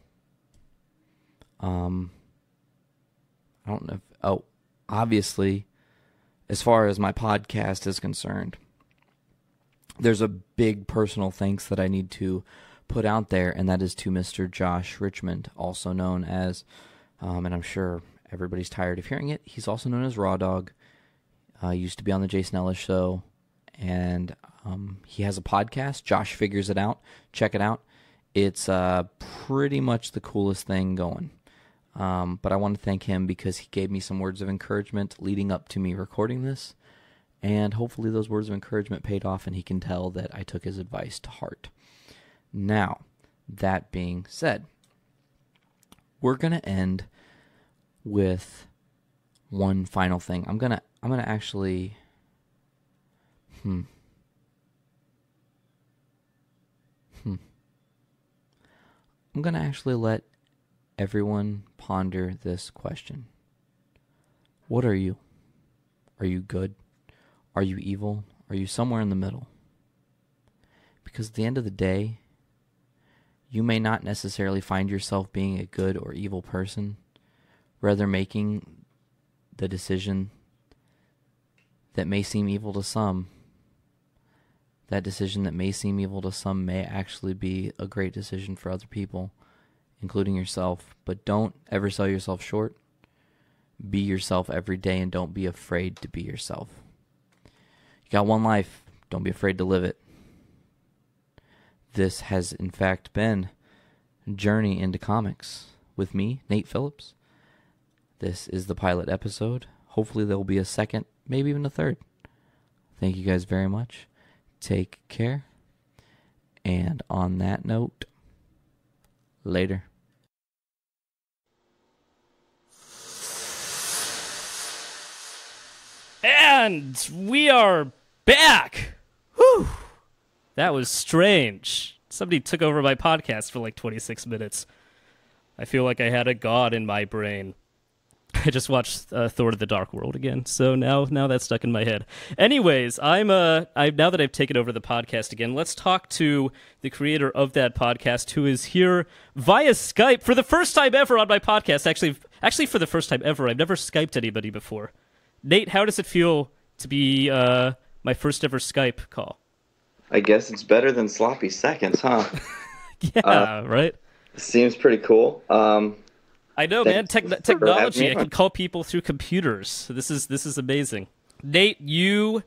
I don't know if, obviously, as far as my podcast is concerned, there's a big personal thanks that I need to put out there, and that is to Mr. Josh Richmond, also known as, and I'm sure everybody's tired of hearing it, he's also known as Raw Dog. Used to be on the Jason Ellis Show, and he has a podcast, Josh Figures It Out. Check it out. It's pretty much the coolest thing going. But I want to thank him because he gave me some words of encouragement leading up to me recording this, and hopefully those words of encouragement paid off, and he can tell that I took his advice to heart. Now, that being said, we're going to end with one final thing. I'm gonna actually I'm gonna actually let everyone ponder this question. What are you? Are you good? Are you evil? Are you somewhere in the middle? Because at the end of the day, you may not necessarily find yourself being a good or evil person, rather making the decision that may seem evil to some. That decision that may seem evil to some may actually be a great decision for other people, including yourself. But don't ever sell yourself short. Be yourself every day, and don't be afraid to be yourself. You got one life. Don't be afraid to live it. This has, in fact, been Journey into Comics with me, Nate Phillips. This is the pilot episode. Hopefully there will be a second, maybe even a third. Thank you guys very much. Take care. And on that note, later. And we are back. Whew. That was strange. Somebody took over my podcast for like 26 minutes. I feel like I had a god in my brain. I just watched Thor: The Dark World again, so now that's stuck in my head. Anyways, now that I've taken over the podcast again, let's talk to the creator of that podcast, who is here via Skype for the first time ever on my podcast. Actually, for the first time ever, I've never Skyped anybody before. Nate, how does it feel to be my first ever Skype call? I guess it's better than sloppy seconds, huh? Yeah, right? Seems pretty cool. I know, man. Technology. I can call people through computers. So this is amazing. Nate, you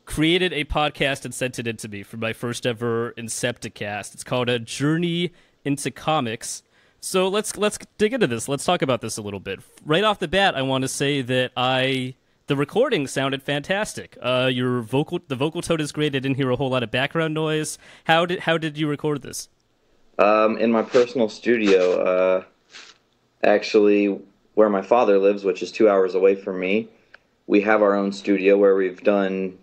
created a podcast and sent it in to me for my first ever Incepticast. It's called A Journey into Comics. So let's dig into this. Let's talk about this a little bit. Right off the bat, I want to say that the recording sounded fantastic. The vocal tone is great. I didn't hear a whole lot of background noise. How did you record this? In my personal studio, actually, where my father lives, which is 2 hours away from me, we have our own studio where we've done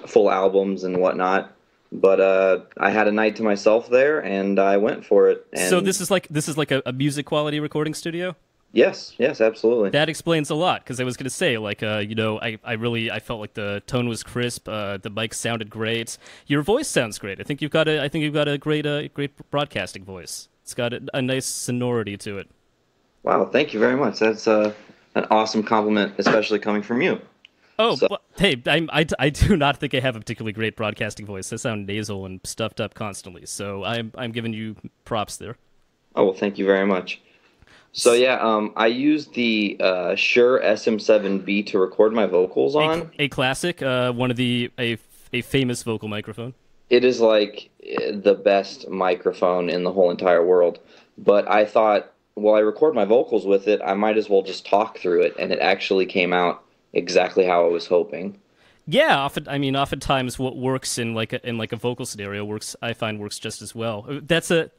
full albums and whatnot. But I had a night to myself there, and I went for it. And so this is like a music quality recording studio? Yes, absolutely. That explains a lot, because I was going to say, like, I felt like the tone was crisp, the mic sounded great. Your voice sounds great. I think you've got a great broadcasting voice. It's got a nice sonority to it. Wow, thank you very much. That's an awesome compliment, especially coming from you. Oh, well, hey, I do not think I have a particularly great broadcasting voice. I sound nasal and stuffed up constantly, so I'm giving you props there. Oh, well, thank you very much. So yeah, I used the Shure SM7B to record my vocals on. A classic, a famous vocal microphone. It is like the best microphone in the whole entire world. But I thought, while I record my vocals with it, I might as well just talk through it, and it actually came out exactly how I was hoping. Yeah, oftentimes what works in like a vocal scenario works just as well. That's a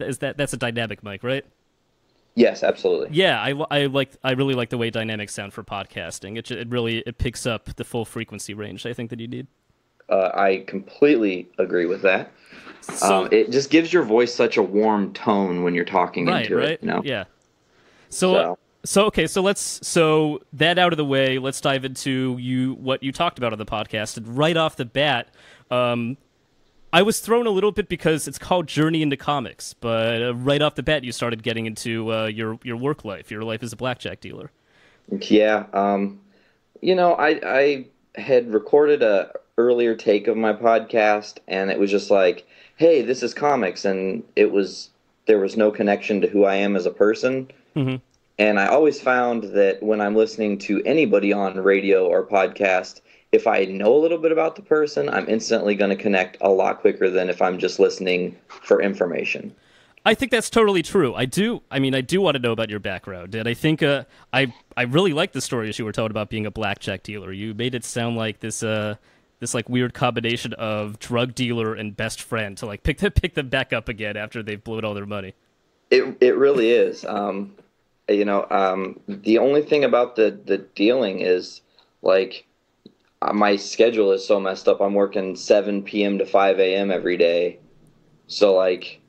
dynamic mic, right? Yes, absolutely. Yeah, I really like the way dynamics sound for podcasting. It picks up the full frequency range I think that you need. I completely agree with that. It just gives your voice such a warm tone when you're talking into it. Yeah. So that out of the way, let's dive into what you talked about on the podcast. And right off the bat, I was thrown a little bit because it's called Journey into Comics, but right off the bat, you started getting into your work life, your life as a blackjack dealer. Yeah. I had recorded a earlier take of my podcast, and it was just like, hey, this is comics, and there was no connection to who I am as a person. Mm-hmm. And I always found that when I'm listening to anybody on radio or podcast, if I know a little bit about the person, I'm instantly going to connect a lot quicker than if I'm just listening for information. I think that's totally true. I do want to know about your background, and I think I really like the stories you were told about being a blackjack dealer. You made it sound like this like weird combination of drug dealer and best friend to like pick them back up again after they've blown all their money. It really is. The only thing about the dealing is like my schedule is so messed up. I'm working 7 p.m. to 5 a.m. every day, so like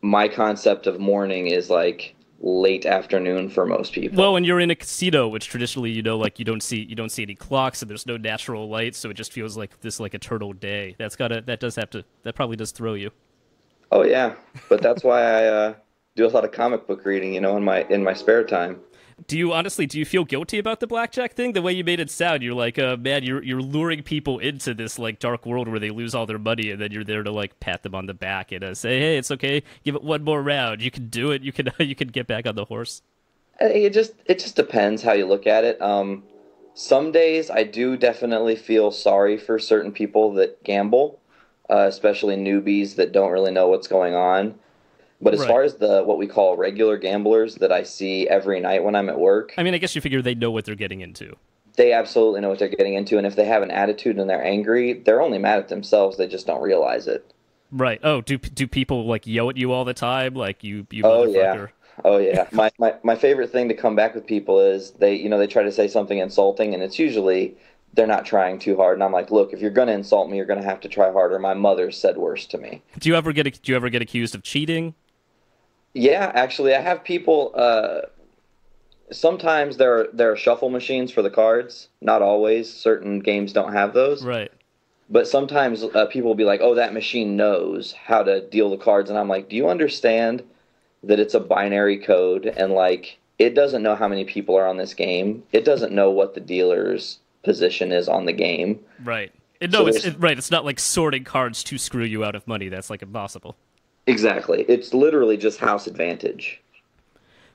my concept of morning is like late afternoon for most people. Well, and you're in a casino, which traditionally, like you don't see any clocks and there's no natural light, so it just feels like this like eternal day. That probably does throw you. Oh yeah, but that's why I do a lot of comic book reading, in my spare time. Do you feel guilty about the blackjack thing? The way you made it sound, you're like, man, you're luring people into this like dark world where they lose all their money, and then you're there to like pat them on the back and say, hey, it's okay, give it one more round, you can do it, you can get back on the horse. It just depends how you look at it. Some days I do definitely feel sorry for certain people that gamble, especially newbies that don't really know what's going on. But as far as what we call regular gamblers that I see every night when I'm at work, I mean, I guess you figure they know what they're getting into. They absolutely know what they're getting into, and if they have an attitude and they're angry, they're only mad at themselves. They just don't realize it. Right. Oh, do people like yell at you all the time, like you oh motherfucker? Oh yeah. My favorite thing to come back with people is they try to say something insulting, and it's usually they're not trying too hard, and I'm like, look, if you're going to insult me, you're going to have to try harder. My mother said worse to me. Do you ever get accused of cheating? Yeah, actually, I have people. Sometimes there are shuffle machines for the cards. Not always. Certain games don't have those. Right. But sometimes people will be like, "Oh, that machine knows how to deal the cards," and I'm like, "Do you understand that it's a binary code and like it doesn't know how many people are on this game? It doesn't know what the dealer's position is on the game." Right. It's not like sorting cards to screw you out of money. That's like impossible. Exactly. It's literally just house advantage.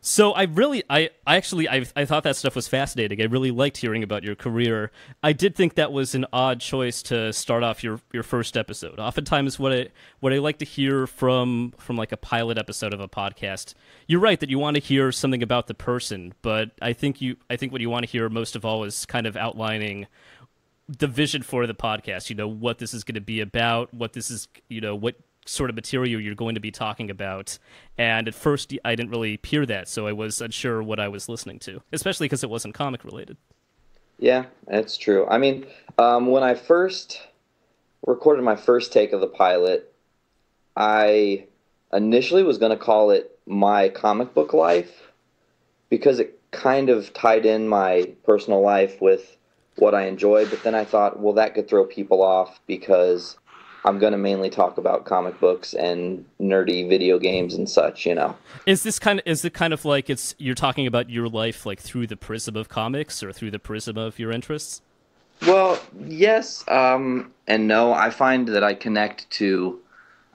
So I thought that stuff was fascinating. I really liked hearing about your career. I did think that was an odd choice to start off your first episode. Oftentimes what I like to hear from like a pilot episode of a podcast, you're right that you want to hear something about the person, but I think what you want to hear most of all is kind of outlining the vision for the podcast, what this is going to be about, what this is, what sort of material you're going to be talking about. And at first I didn't really hear that, so I was unsure what I was listening to, especially because it wasn't comic related. Yeah, that's true. I mean, when I first recorded my first take of the pilot, I initially was going to call it My Comic Book Life because it kind of tied in my personal life with what I enjoy, but then I thought, well, that could throw people off because I'm going to mainly talk about comic books and nerdy video games and such, Is it kind of like you're talking about your life like through the prism of comics or through the prism of your interests? Well, yes, and no. I find that I connect to,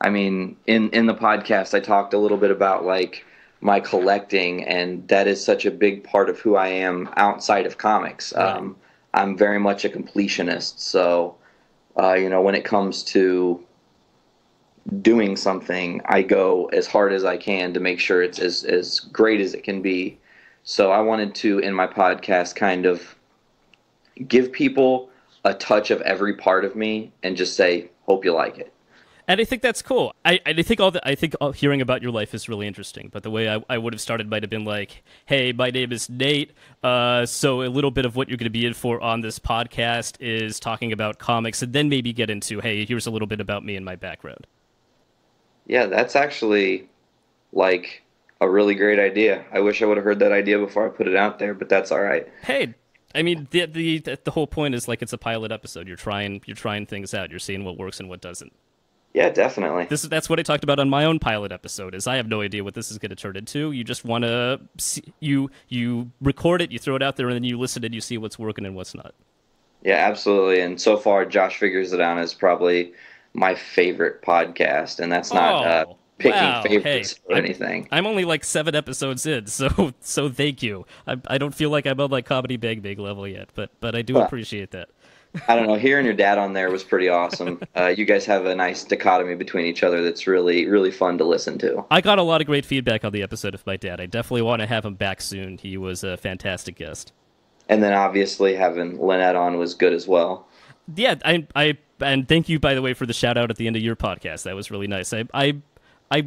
in the podcast I talked a little bit about like my collecting, and that is such a big part of who I am outside of comics. Right. I'm very much a completionist, so when it comes to doing something, I go as hard as I can to make sure it's as great as it can be. So I wanted to, in my podcast, kind of give people a touch of every part of me and just say, hope you like it. And I think that's cool. I think hearing about your life is really interesting. But the way I would have started might have been like, "Hey, my name is Nate. So a little bit of what you're going to be in for on this podcast is talking about comics, and then maybe get into, hey, here's a little bit about me and my background." Yeah, that's actually like a really great idea. I wish I would have heard that idea before I put it out there, but that's all right. Hey, I mean, the whole point is like it's a pilot episode. You're trying things out. You're seeing what works and what doesn't. Yeah, definitely. That's what I talked about on my own pilot episode. Is I have no idea what this is going to turn into. You just want to you record it, you throw it out there, and then you listen and you see what's working and what's not. Yeah, absolutely. And so far, Josh Figures It Out is probably my favorite podcast, and that's not picking favorites or anything. I'm only like 7 episodes in, so thank you. I don't feel like I'm on like comedy big level yet, but I do appreciate that. I don't know. Hearing your dad on there was pretty awesome. You guys have a nice dichotomy between each other that's really, really fun to listen to. I got a lot of great feedback on the episode of my dad. I definitely want to have him back soon. He was a fantastic guest. And then obviously having Lynette on was good as well. Yeah, I and thank you, by the way, for the shout out at the end of your podcast. That was really nice. I'm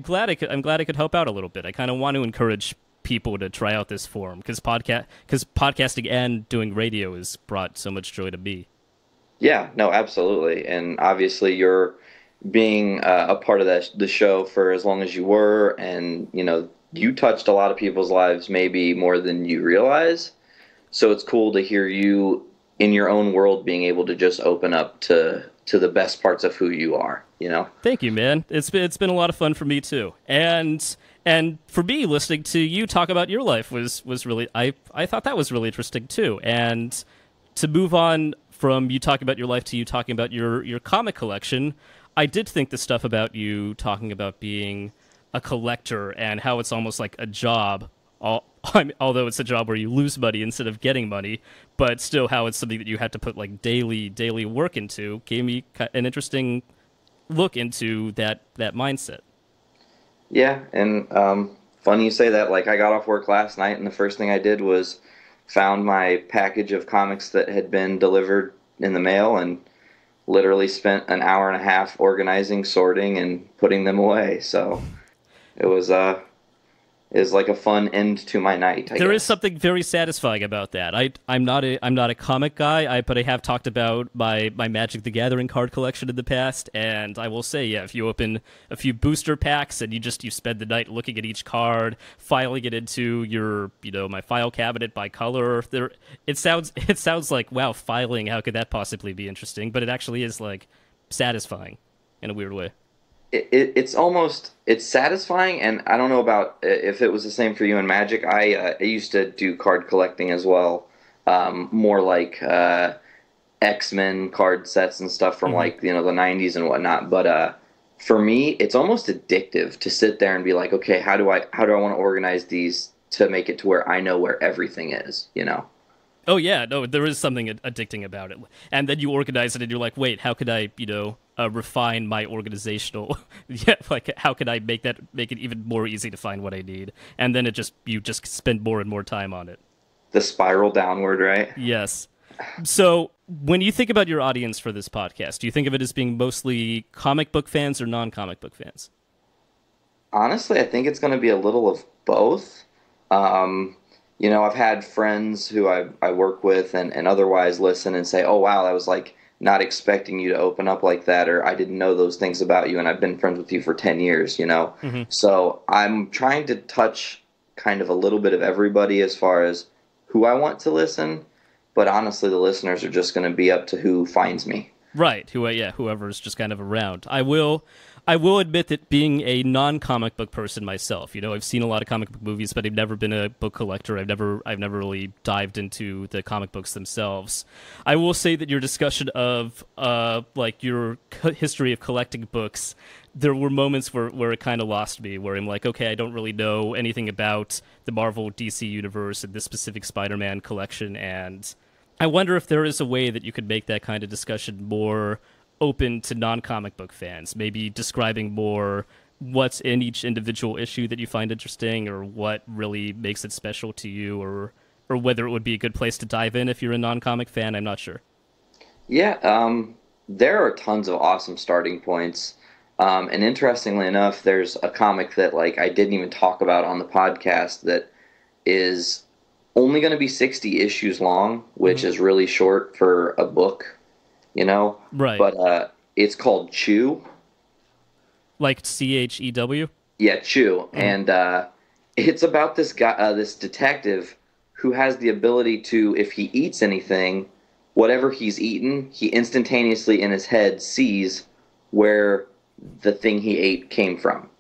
glad I could help out a little bit. I kind of want to encourage people to try out this form because podcasting and doing radio has brought so much joy to me. Yeah, no, absolutely. And obviously you're being a part of the show for as long as you were, and you touched a lot of people's lives maybe more than you realize. So it's cool to hear you in your own world being able to just open up to the best parts of who you are, Thank you, man. It's been a lot of fun for me too. And for me, listening to you talk about your life was really I thought that was really interesting too. And to move on from you talking about your life to you talking about your comic collection, I did think the stuff about you talking about being a collector and how it's almost like a job, although it's a job where you lose money instead of getting money, but still how it's something that you had to put like daily work into, gave me an interesting look into that mindset. Yeah, and funny you say that. Like, I got off work last night, and the first thing I did was found my package of comics that had been delivered in the mail and literally spent an hour and a half organizing, sorting, and putting them away. So it was like a fun end to my night. There is something very satisfying about that. I'm not a comic guy, but I have talked about my Magic the Gathering card collection in the past, and I will say, yeah, if you open a few booster packs and you spend the night looking at each card, filing it into your my file cabinet by color, it sounds like, wow, filing, how could that possibly be interesting? But it actually is like satisfying in a weird way. It's satisfying, and I don't know about if it was the same for you in Magic. I used to do card collecting as well, more like X-Men card sets and stuff from like the 90s and whatnot. But for me, it's almost addictive to sit there and be like, okay, how do I want to organize these to make it to where I know where everything is, Oh yeah, no, there is something addicting about it. And then you organize it, and you're like, wait, how could I, refine my organizational? Yeah, like how could I make it even more easy to find what I need? And then you just spend more and more time on it. The spiral downward, right? Yes. So when you think about your audience for this podcast, do you think of it as being mostly comic book fans or non-comic book fans? Honestly, I think it's going to be a little of both. I've had friends who I work with and otherwise listen and say, oh, wow, I was like not expecting you to open up like that, or I didn't know those things about you, and I've been friends with you for 10 years, Mm-hmm. So I'm trying to touch kind of a little bit of everybody as far as who I want to listen, but honestly, the listeners are just going to be up to who finds me. Right, whoever's just kind of around. I will admit that being a non-comic book person myself, I've seen a lot of comic book movies, but I've never been a book collector. I've never really dived into the comic books themselves. I will say that your discussion of like your history of collecting books, there were moments where it kind of lost me, where I'm like, okay, I don't really know anything about the Marvel DC universe and this specific Spider-Man collection, and I wonder if there is a way that you could make that kind of discussion more open to non-comic book fans, maybe describing more what's in each individual issue that you find interesting, or what really makes it special to you, or whether it would be a good place to dive in if you're a non-comic fan. I'm not sure. Yeah, there are tons of awesome starting points. And interestingly enough, there's a comic that like I didn't even talk about on the podcast that is only going to be 60 issues long, which is really short for a book, Right. But it's called Chew. Like CHEW? Yeah, Chew. And it's about this guy, this detective who has the ability to, if he eats anything, whatever he's eaten, he instantaneously in his head sees where the thing he ate came from.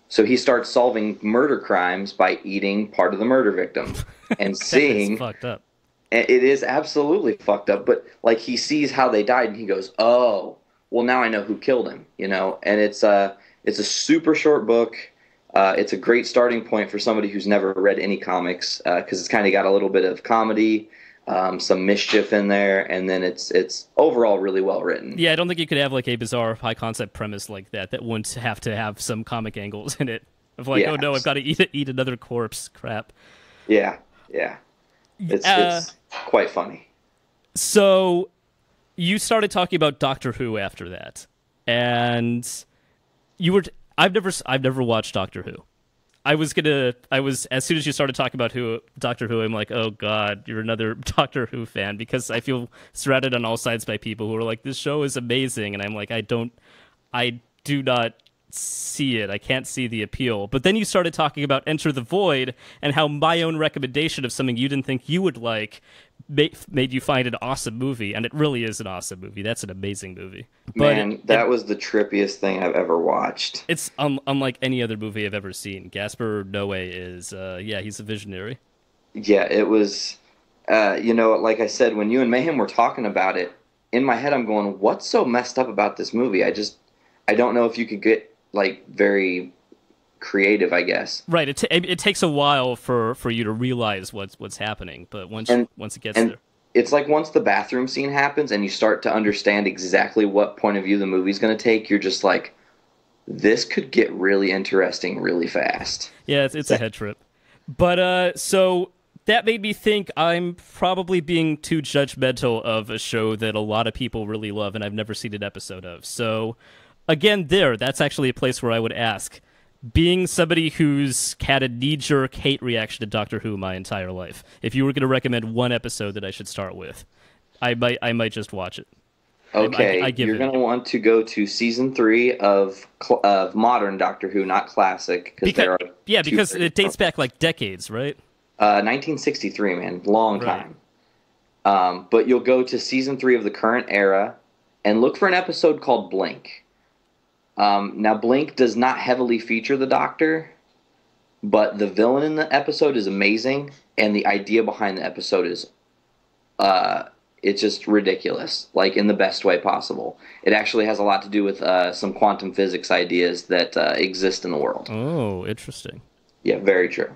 So he starts solving murder crimes by eating part of the murder victim and seeing. That's fucked up. It is absolutely fucked up, but like he sees how they died and he goes, "Oh, well now I know who killed him," you know. And it's a super short book. It's a great starting point for somebody who's never read any comics because it's kind of got a little bit of comedy, some mischief in there, and then it's overall really well written. Yeah, I don't think you could have like a bizarre high concept premise like that wouldn't have to have some comic angles in it. Of like, oh no, I've got to eat another corpse. Crap. Yeah. It's quite funny. So you started talking about Doctor Who after that, and you were. I've never watched Doctor Who. I was as soon as you started talking about Doctor Who, I'm like, oh god, you're another Doctor Who fan, because I feel surrounded on all sides by people who are like, this show is amazing, and I'm like, I do not see it. I can't see the appeal. But then you started talking about Enter the Void and how my own recommendation of something you didn't think you would like made you find an awesome movie, and it really is an awesome movie. That's an amazing movie. Man, that was the trippiest thing I've ever watched. It's unlike any other movie I've ever seen. Gaspar Noé is, he's a visionary. Yeah, it was, like I said, when you and Mayhem were talking about it, in my head I'm going, what's so messed up about this movie? I don't know if you could get, like, very creative, I guess. Right. It takes a while for you to realize what's happening, but once it gets there. It's like once the bathroom scene happens and you start to understand exactly what point of view the movie's going to take, you're just like, this could get really interesting really fast. Yeah, it's a head trip. But so that made me think I'm probably being too judgmental of a show that a lot of people really love and I've never seen an episode of. So again, that's actually a place where I would ask, being somebody who's had a knee-jerk hate reaction to Doctor Who my entire life, if you were going to recommend one episode that I should start with, I might just watch it. Okay, you're going to want to go to season 3 of modern Doctor Who, not classic, because it dates back like decades, right? 1963, man, long time. But you'll go to season 3 of the current era and look for an episode called Blink. Now, Blink does not heavily feature the Doctor, but the villain in the episode is amazing, and the idea behind the episode is, it's just ridiculous, like in the best way possible. It actually has a lot to do with some quantum physics ideas that exist in the world. Oh, interesting. Yeah, very true.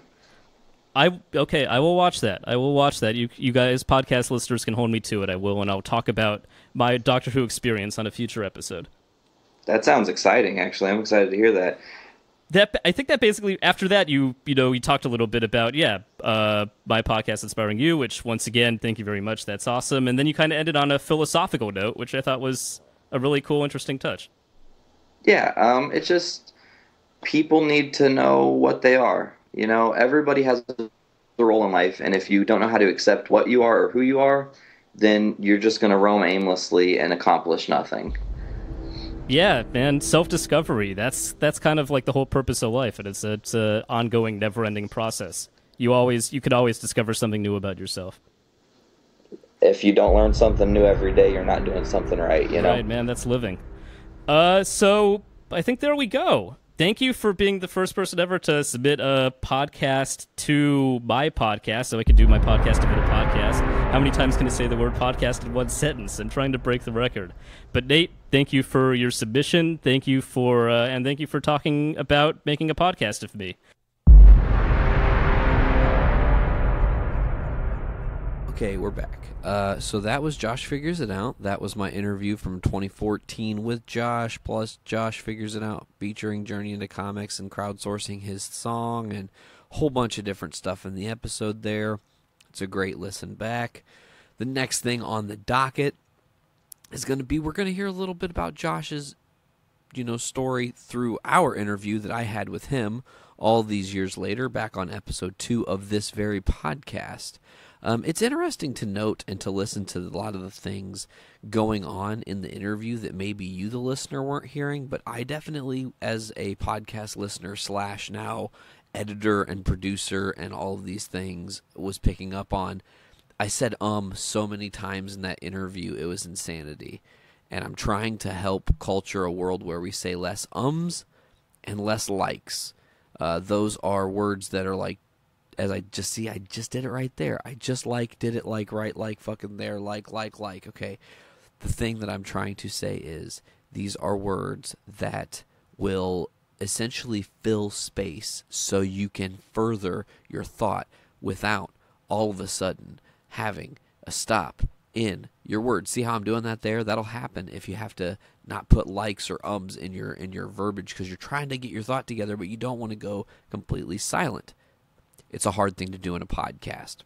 I will watch that. You guys, podcast listeners, can hold me to it. I will, and I'll talk about my Doctor Who experience on a future episode. That sounds exciting, actually. I'm excited to hear that. I think that basically, after that, you talked a little bit about, my podcast Inspiring You, which, once again, thank you very much. That's awesome. And then you kind of ended on a philosophical note, which I thought was a really cool, interesting touch. Yeah, it's just people need to know what they are. You know, everybody has a role in life, and if you don't know how to accept what you are or who you are, then you're just going to roam aimlessly and accomplish nothing. Yeah, man, self-discovery. That's kind of like the whole purpose of life, and it's an ongoing, never-ending process. You could always discover something new about yourself. If you don't learn something new every day, you're not doing something right, you know? Right, man, that's living. So I think there we go. Thank you for being the first person ever to submit a podcast to my podcast so I can do my podcast to be a podcast. How many times can I say the word podcast in one sentence? I'm trying to break the record. But Nate, thank you for your submission. Thank you for talking about making a podcast of me. Okay, we're back. So that was Josh Figures It Out. That was my interview from 2014 with Josh, plus Josh Figures It Out, featuring Journey into Comics and crowdsourcing his song and a whole bunch of different stuff in the episode there. It's a great listen back. The next thing on the docket is going to be, we're going to hear a little bit about Josh's, story through our interview that I had with him all these years later, back on episode 2 of this very podcast. It's interesting to note and to listen to a lot of the things going on in the interview that maybe you, the listener, weren't hearing, but I definitely, as a podcast listener / now editor and producer and all of these things, was picking up on. I said so many times in that interview, it was insanity. And I'm trying to help culture a world where we say less ums and less likes. Those are words that are like, as I just did it right there. I just did it like, right, like, fucking there, like. Okay. The thing that I'm trying to say is these are words that will essentially fill space so you can further your thought without all of a sudden having a stop in your words. See how I'm doing that there? That'll happen if you have to not put likes or ums in your verbiage because you're trying to get your thought together, but you don't want to go completely silent. It's a hard thing to do in a podcast.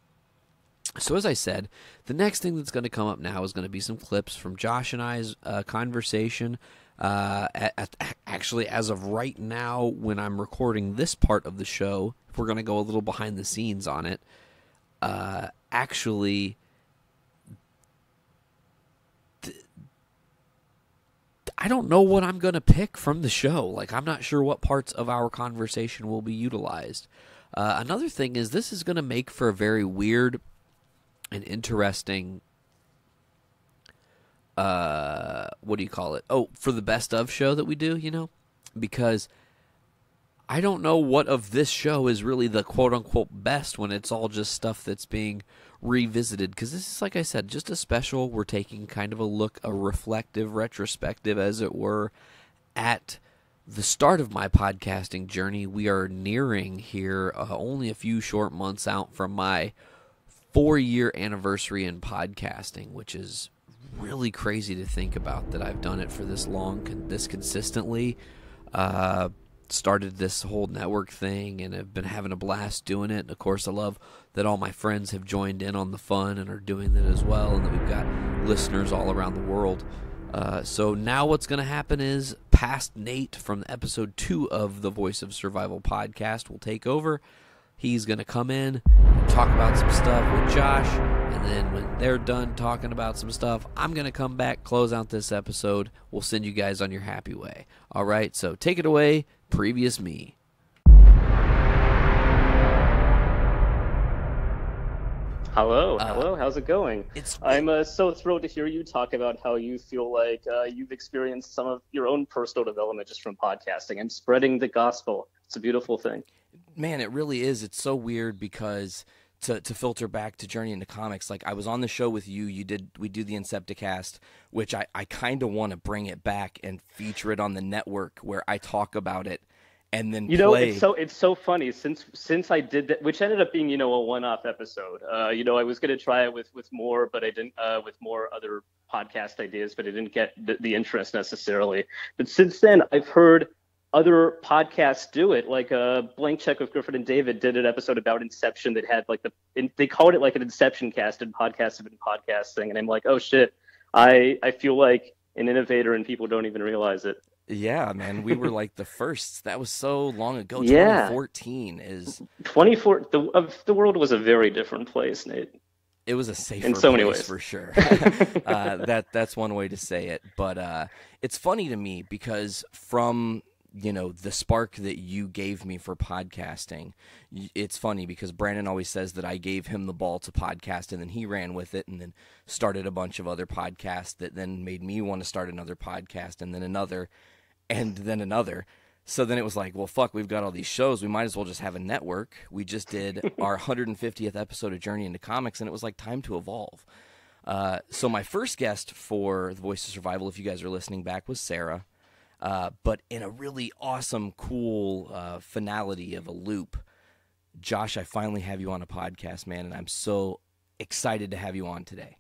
So as I said, the next thing that's going to come up now is going to be some clips from Josh and I's conversation. Actually, as of right now, when I'm recording this part of the show, if we're going to go a little behind the scenes on it, actually, I don't know what I'm going to pick from the show. Like, I'm not sure what parts of our conversation will be utilized. Another thing is this is going to make for a very weird and interesting, what do you call it? Oh, for the best of show that we do, because I don't know what of this show is really the quote-unquote best when it's all just stuff that's being revisited. Because this is, like I said, just a special. We're taking kind of a look, a reflective, retrospective, as it were, at the start of my podcasting journey. We are nearing here only a few short months out from my 4-year anniversary in podcasting, which is really crazy to think about that I've done it for this long, this consistently. Started this whole network thing and have been having a blast doing it. And of course, I love that all my friends have joined in on the fun and are doing that as well, and that we've got listeners all around the world. So now what's going to happen is past Nate from episode 2 of the Voice of Survival podcast will take over. He's going to come in and talk about some stuff with Josh, and then when they're done talking about some stuff, I'm going to come back, close out this episode. We'll send you guys on your happy way. All right, so take it away, previous me. Hello, how's it going? I'm so thrilled to hear you talk about how you feel like you've experienced some of your own personal development just from podcasting and spreading the gospel. It's a beautiful thing. Man, it really is. It's so weird because to filter back to Journey into Comics, like I was on the show with you. We do the Incepticast, which I kind of want to bring it back and feature it on the network where I talk about it. And then it's so funny since I did that, which ended up being a one-off episode. I was going to try it with more, but I didn't with more other podcast ideas, but I didn't get the interest necessarily. But since then, I've heard other podcasts do it. Like Blank Check with Griffin and David did an episode about Inception that had they called it like an Inception cast and podcasts have been podcasting, and I'm like, oh shit, I feel like an innovator and people don't even realize it. Yeah, man, we were like the first. That was so long ago. Yeah. 2014 is... The world was a very different place, Nate. It was a safer in so many place ways. for sure. That's one way to say it. But it's funny to me because from the spark that you gave me for podcasting, it's funny because Brandon always says that I gave him the ball to podcast and then he ran with it and then started a bunch of other podcasts that then made me want to start another podcast and then another and then another. So then it was like, well, fuck, we've got all these shows. We might as well just have a network. We just did our 150th episode of Journey into Comics, and it was like time to evolve. So my first guest for The Voice of Survival, if you guys are listening back, was Sarah. But in a really awesome, cool finality of a loop, Josh, I finally have you on a podcast, man, and I'm so excited to have you on today.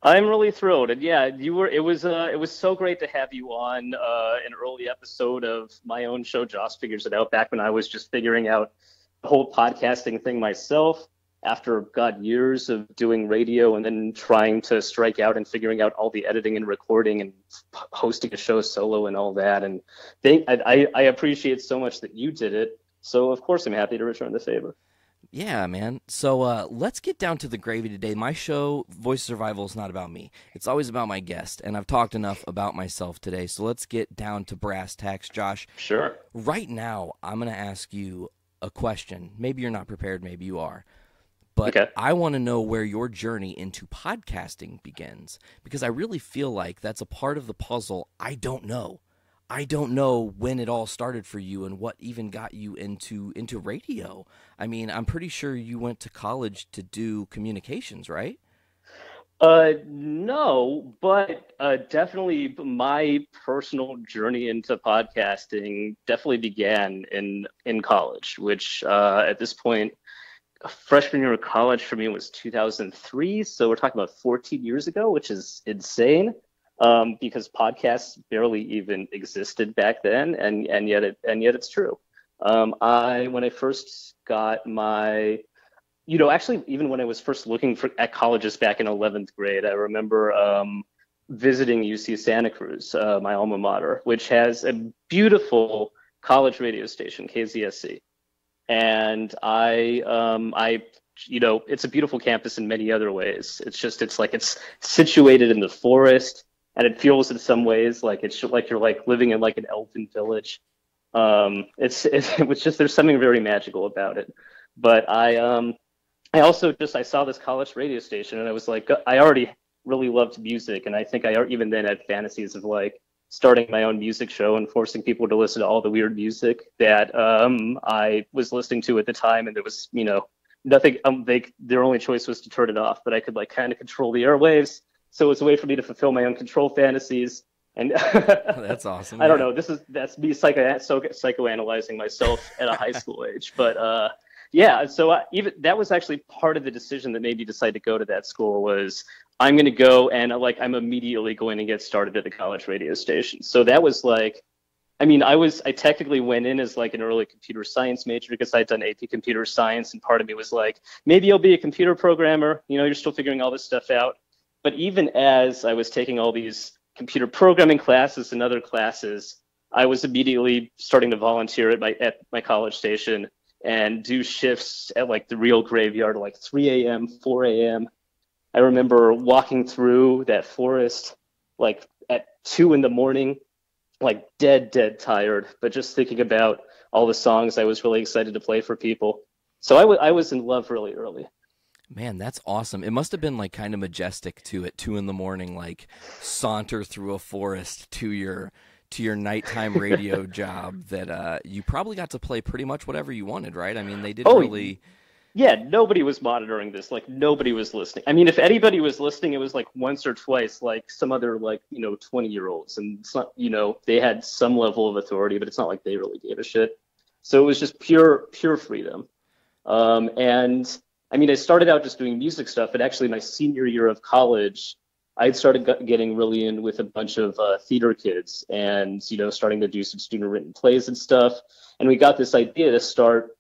I'm really thrilled, and yeah, it was so great to have you on an early episode of my own show, Josh Figures It Out, back when I was just figuring out the whole podcasting thing myself. After years of doing radio and then trying to strike out and figuring out all the editing and recording and hosting a show solo and all that, and I appreciate so much that you did it. So of course I'm happy to return the favor. Yeah, man. So let's get down to the gravy today. My show, Voice of Survival, is not about me. It's always about my guest, and I've talked enough about myself today. So let's get down to brass tacks, Josh. Sure. Right now, I'm going to ask you a question. Maybe you're not prepared, maybe you are. But Okay. I want to know where your journey into podcasting begins, because I really feel like that's a part of the puzzle I don't know. I don't know when it all started for you and what even got you into radio. I mean, I'm pretty sure you went to college to do communications, right? No, but definitely my personal journey into podcasting definitely began in college, which at this point, freshman year of college for me was 2003. So we're talking about 14 years ago, which is insane. Because podcasts barely even existed back then, and yet it's true. When I first got my, actually even when I was first looking at colleges back in 11th grade, I remember visiting UC Santa Cruz, my alma mater, which has a beautiful college radio station, KZSC, and it's a beautiful campus in many other ways. It's situated in the forest. And it feels in some ways like you're like living in like an elfin village. It was just, there's something very magical about it. But I also I saw this college radio station, and I was like, I already really loved music, and I think I even then had fantasies of like starting my own music show and forcing people to listen to all the weird music that I was listening to at the time, and there was nothing. Their only choice was to turn it off, but I could like kind of control the airwaves. So it's a way for me to fulfill my own control fantasies. And that's awesome. I don't know. That's me psychoanalyzing myself at a high school age. But yeah, so even that was actually part of the decision that made me decide to go to that school was I'm going to go and I'm immediately going to get started at the college radio station. So that was like, I technically went in as like an early computer science major because I'd done AP computer science. And part of me was like, maybe I'll be a computer programmer. You're still figuring all this stuff out. But even as I was taking all these computer programming classes and other classes, I was immediately starting to volunteer at my college station and do shifts at like the real graveyard, like 3 a.m., 4 a.m. I remember walking through that forest like at 2 a.m, like dead tired, but just thinking about all the songs I was really excited to play for people. So I was in love really early. Man, that's awesome. It must have been like kind of majestic too at 2 a.m, like saunter through a forest to your nighttime radio job that you probably got to play pretty much whatever you wanted, right? I mean, they didn't really... Yeah, nobody was monitoring this. Like, nobody was listening. I mean, if anybody was listening, it was like once or twice, like some other 20-year-olds. And it's not, they had some level of authority, but it's not like they really gave a shit. So it was just pure freedom. And I started out just doing music stuff, but actually my senior year of college, I'd started getting really in with a bunch of theater kids and, starting to do some student-written plays and stuff. And we got this idea to start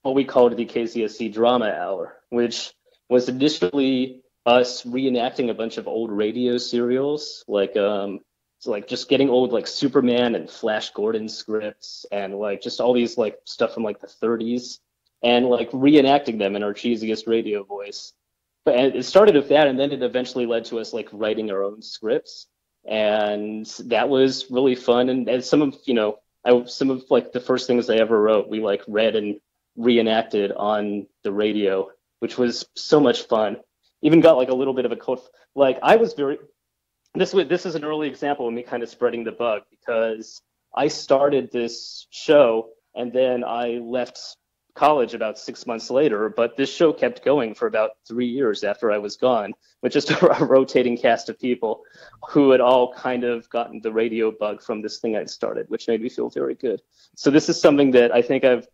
what we called the KZSC Drama Hour, which was initially us reenacting a bunch of old radio serials, like just getting old like Superman and Flash Gordon scripts and like just all these like stuff from like the 30s. And like reenacting them in our cheesiest radio voice. But it started with that, and then it eventually led to us like writing our own scripts, and that was really fun. And some of like the first things I ever wrote, we like read and reenacted on the radio, which was so much fun. Even got like a little bit of a code. Like I was very. This is an early example of me kind of spreading the bug because I started this show and then I left college about 6 months later, but this show kept going for about 3 years after I was gone, with just a rotating cast of people who had all kind of gotten the radio bug from this thing I'd started, which made me feel very good. So this is something that I think I've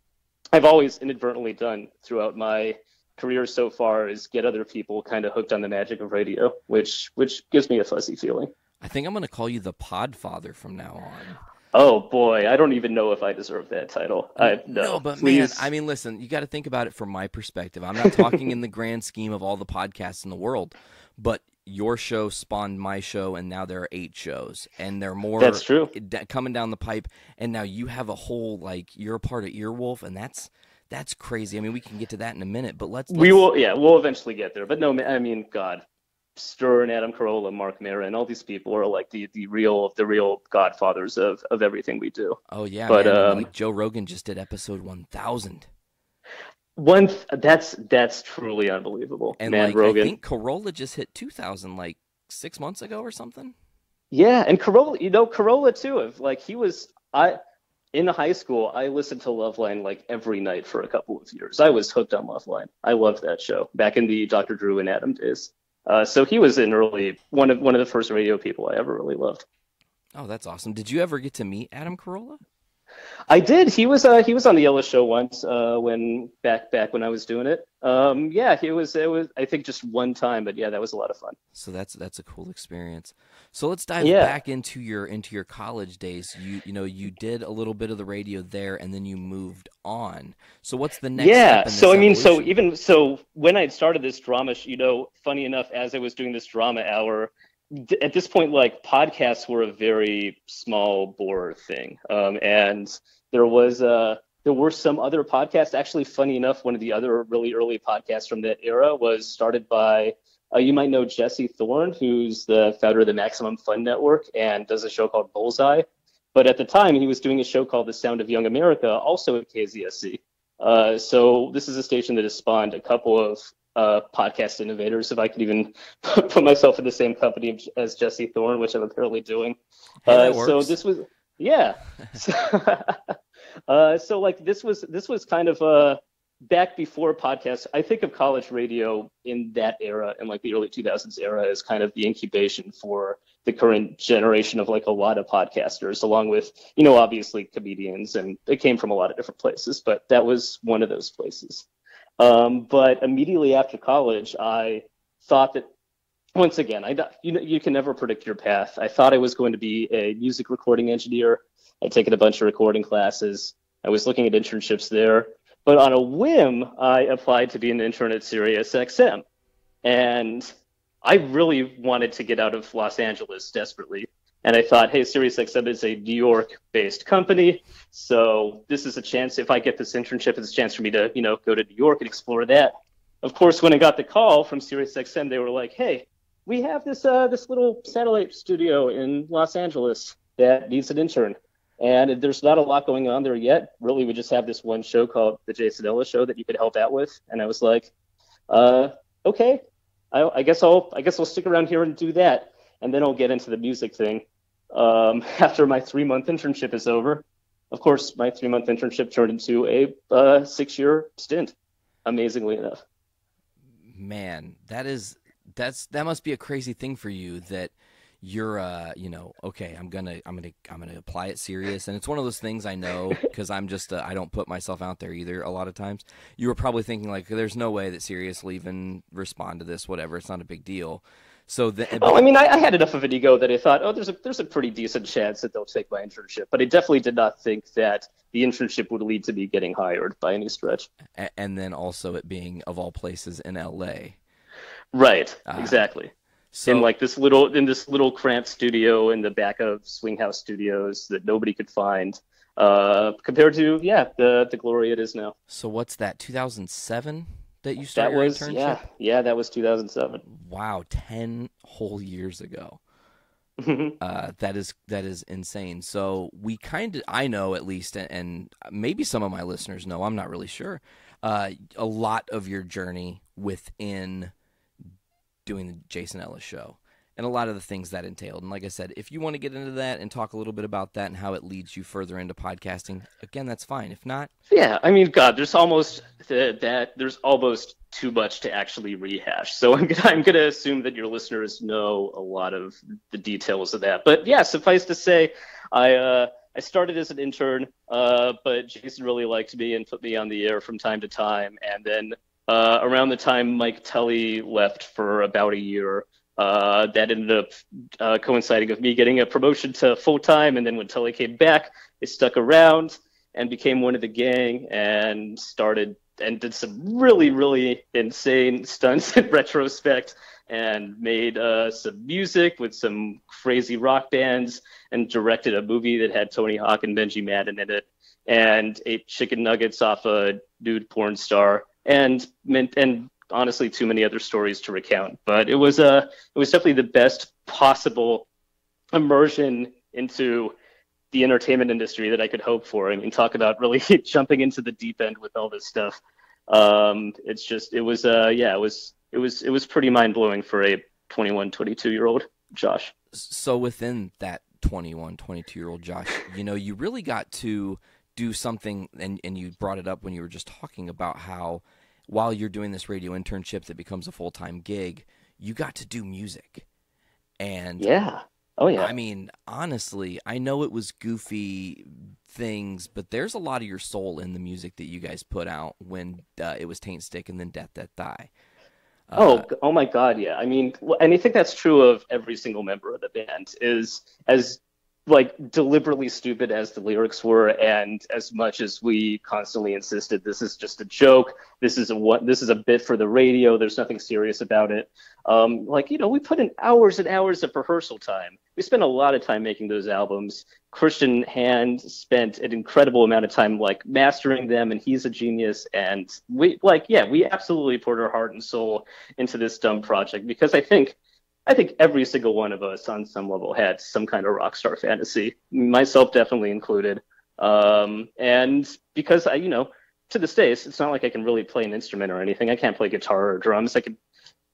always inadvertently done throughout my career so far, is get other people kind of hooked on the magic of radio, which gives me a fuzzy feeling. I think I'm going to call you the Podfather from now on. Oh boy, I don't even know if I deserve that title. No, but please. man, listen, you got to think about it from my perspective. I'm not talking in the grand scheme of all the podcasts in the world, but your show spawned my show, and now there are 8 shows, and there are more. That's true. Coming down the pipe, and now you have a whole, like, you're a part of Earwolf, and that's That's crazy. I mean, we can get to that in a minute, but let's we'll eventually get there. But no, I mean, God, Stern, Adam Carolla, Mark Maron, all these people are like the real godfathers of everything we do. Oh yeah, but man. And, like Joe Rogan just did episode 1000. That's truly unbelievable. And man, like Rogan. I think Carolla just hit 2000 like 6 months ago or something. Yeah, and Carolla too. In high school, I listened to Loveline like every night for a couple of years. I was hooked on Loveline. I loved that show back in the Dr. Drew and Adam days. So he was one of the first radio people I ever really loved. Oh, that's awesome. Did you ever get to meet Adam Carolla? I did. He was on the Yellow Show once when back when I was doing it. Yeah, it was I think just one time, but yeah, that was a lot of fun. So that's a cool experience. So let's dive back into your college days. You did a little bit of the radio there, and then you moved on. So what's the next step in this evolution? So when I started this drama, funny enough, as I was doing this drama hour, at this point, like podcasts were a very small bore thing, and there were some other podcasts. Actually, funny enough, one of the other really early podcasts from that era was started by you might know Jesse Thorne, who's the founder of the Maximum Fun Network and does a show called Bullseye. But at the time, he was doing a show called The Sound of Young America, also at KZSC. So this is a station that has spawned a couple of podcast innovators, if I could even put myself in the same company as Jesse Thorne, which I'm apparently doing. So this was, yeah. So like this was kind of back before podcasts. I think of college radio in that era, in like the early 2000s era, as kind of the incubation for the current generation of like a lot of podcasters, along with, obviously comedians, and it came from a lot of different places, but that was one of those places. But immediately after college, I thought that, once again, you can never predict your path. I thought I was going to be a music recording engineer. I'd taken a bunch of recording classes. I was looking at internships there. But on a whim, I applied to be an intern at SiriusXM. And I really wanted to get out of Los Angeles desperately. And I thought, hey, SiriusXM is a New York-based company, so this is a chance. If I get this internship, it's a chance for me to, go to New York and explore that. Of course, when I got the call from SiriusXM, they were like, hey, we have this little satellite studio in Los Angeles that needs an intern. And there's not a lot going on there yet. Really, we just have this one show called The Jason Ellis Show that you could help out with. And I was like, okay, I guess I'll stick around here and do that. And then I'll get into the music thing. After my 3-month internship is over. Of course, my 3-month internship turned into a 6-year stint, amazingly enough. Man, that must be a crazy thing for you, that you're okay, I'm gonna apply at Sirius. And it's one of those things, I know, because I'm just I don't put myself out there either a lot of times. You were probably thinking like, there's no way that Sirius will even respond to this, whatever, it's not a big deal. So I had enough of an ego that I thought, there's a pretty decent chance that they'll take my internship. But I definitely did not think that the internship would lead to me getting hired by any stretch. And then also it being, of all places, in LA. Right, exactly. So in this little cramped studio in the back of Swinghouse Studios that nobody could find, compared to the glory it is now. So what's that? 2007 that you started your internship? Yeah, that was 2007. Wow, 10 whole years ago. That is insane. So I know at least, and maybe some of my listeners know, I'm not really sure, a lot of your journey within doing the Jason Ellis Show and a lot of the things that entailed. And like I said, if you want to get into that and talk a little bit about that and how it leads you further into podcasting, again, that's fine. If not, yeah, I mean, God, there's almost too much to actually rehash. So I'm gonna assume that your listeners know a lot of the details of that. But yeah, suffice to say, I started as an intern, but Jason really liked me and put me on the air from time to time. And then around the time Mike Tully left for about a year, that ended up coinciding with me getting a promotion to full-time. And then when Tully came back, I stuck around and became one of the gang and started and did some really, really insane stunts in retrospect and made some music with some crazy rock bands and directed a movie that had Tony Hawk and Benji Madden in it and ate chicken nuggets off a nude porn star, and honestly too many other stories to recount. But it was definitely the best possible immersion into the entertainment industry that I could hope for. I mean, talk about really jumping into the deep end with all this stuff. It was pretty mind blowing for a 21, 22-year-old Josh. So within that 21, 22-year-old Josh, you really got to do something, and you brought it up when you were just talking about how while you're doing this radio internship that becomes a full-time gig, you got to do music. And yeah. Oh, yeah. I mean, honestly, I know it was goofy things, but there's a lot of your soul in the music that you guys put out when it was Taint Stick and then Death, Death, Die. Oh my God, yeah. I mean, and I think that's true of every single member of the band, is as deliberately stupid as the lyrics were, and as much as we constantly insisted this is just a joke, this is a bit for the radio, there's nothing serious about it. We put in hours and hours of rehearsal time. We spent a lot of time making those albums. Christian Hand spent an incredible amount of time mastering them, and he's a genius. And we absolutely poured our heart and soul into this dumb project, because I think every single one of us on some level had some kind of rock star fantasy, myself definitely included. And because to this day, it's not like I can really play an instrument or anything. I can't play guitar or drums. I could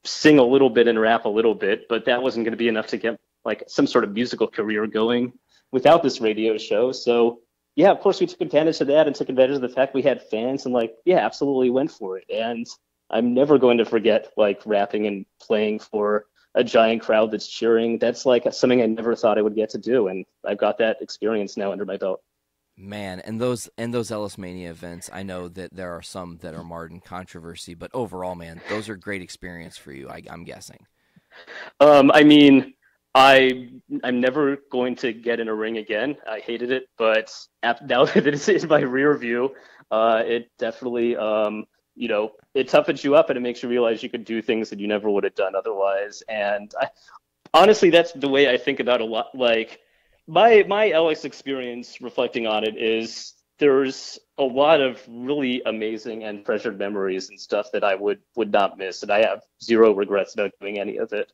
sing a little bit and rap a little bit, but that wasn't going to be enough to get some sort of musical career going without this radio show. So yeah, of course we took advantage of that, and took advantage of the fact we had fans, and absolutely went for it. And I'm never going to forget rapping and playing for a giant crowd that's cheering. That's something I never thought I would get to do, and I've got that experience now under my belt. Man, and those Ellis Mania events, I know that there are some that are marred in controversy, but overall, man, those are great experience for you, I'm guessing. I mean, I'm never going to get in a ring again. I hated it, but now that it's in my rear view, it definitely, it toughens you up, and it makes you realize you could do things that you never would have done otherwise. And honestly, that's the way I think about a lot. My Ellis experience, reflecting on it, is there's a lot of really amazing and treasured memories and stuff that I would not miss, and I have zero regrets about doing any of it.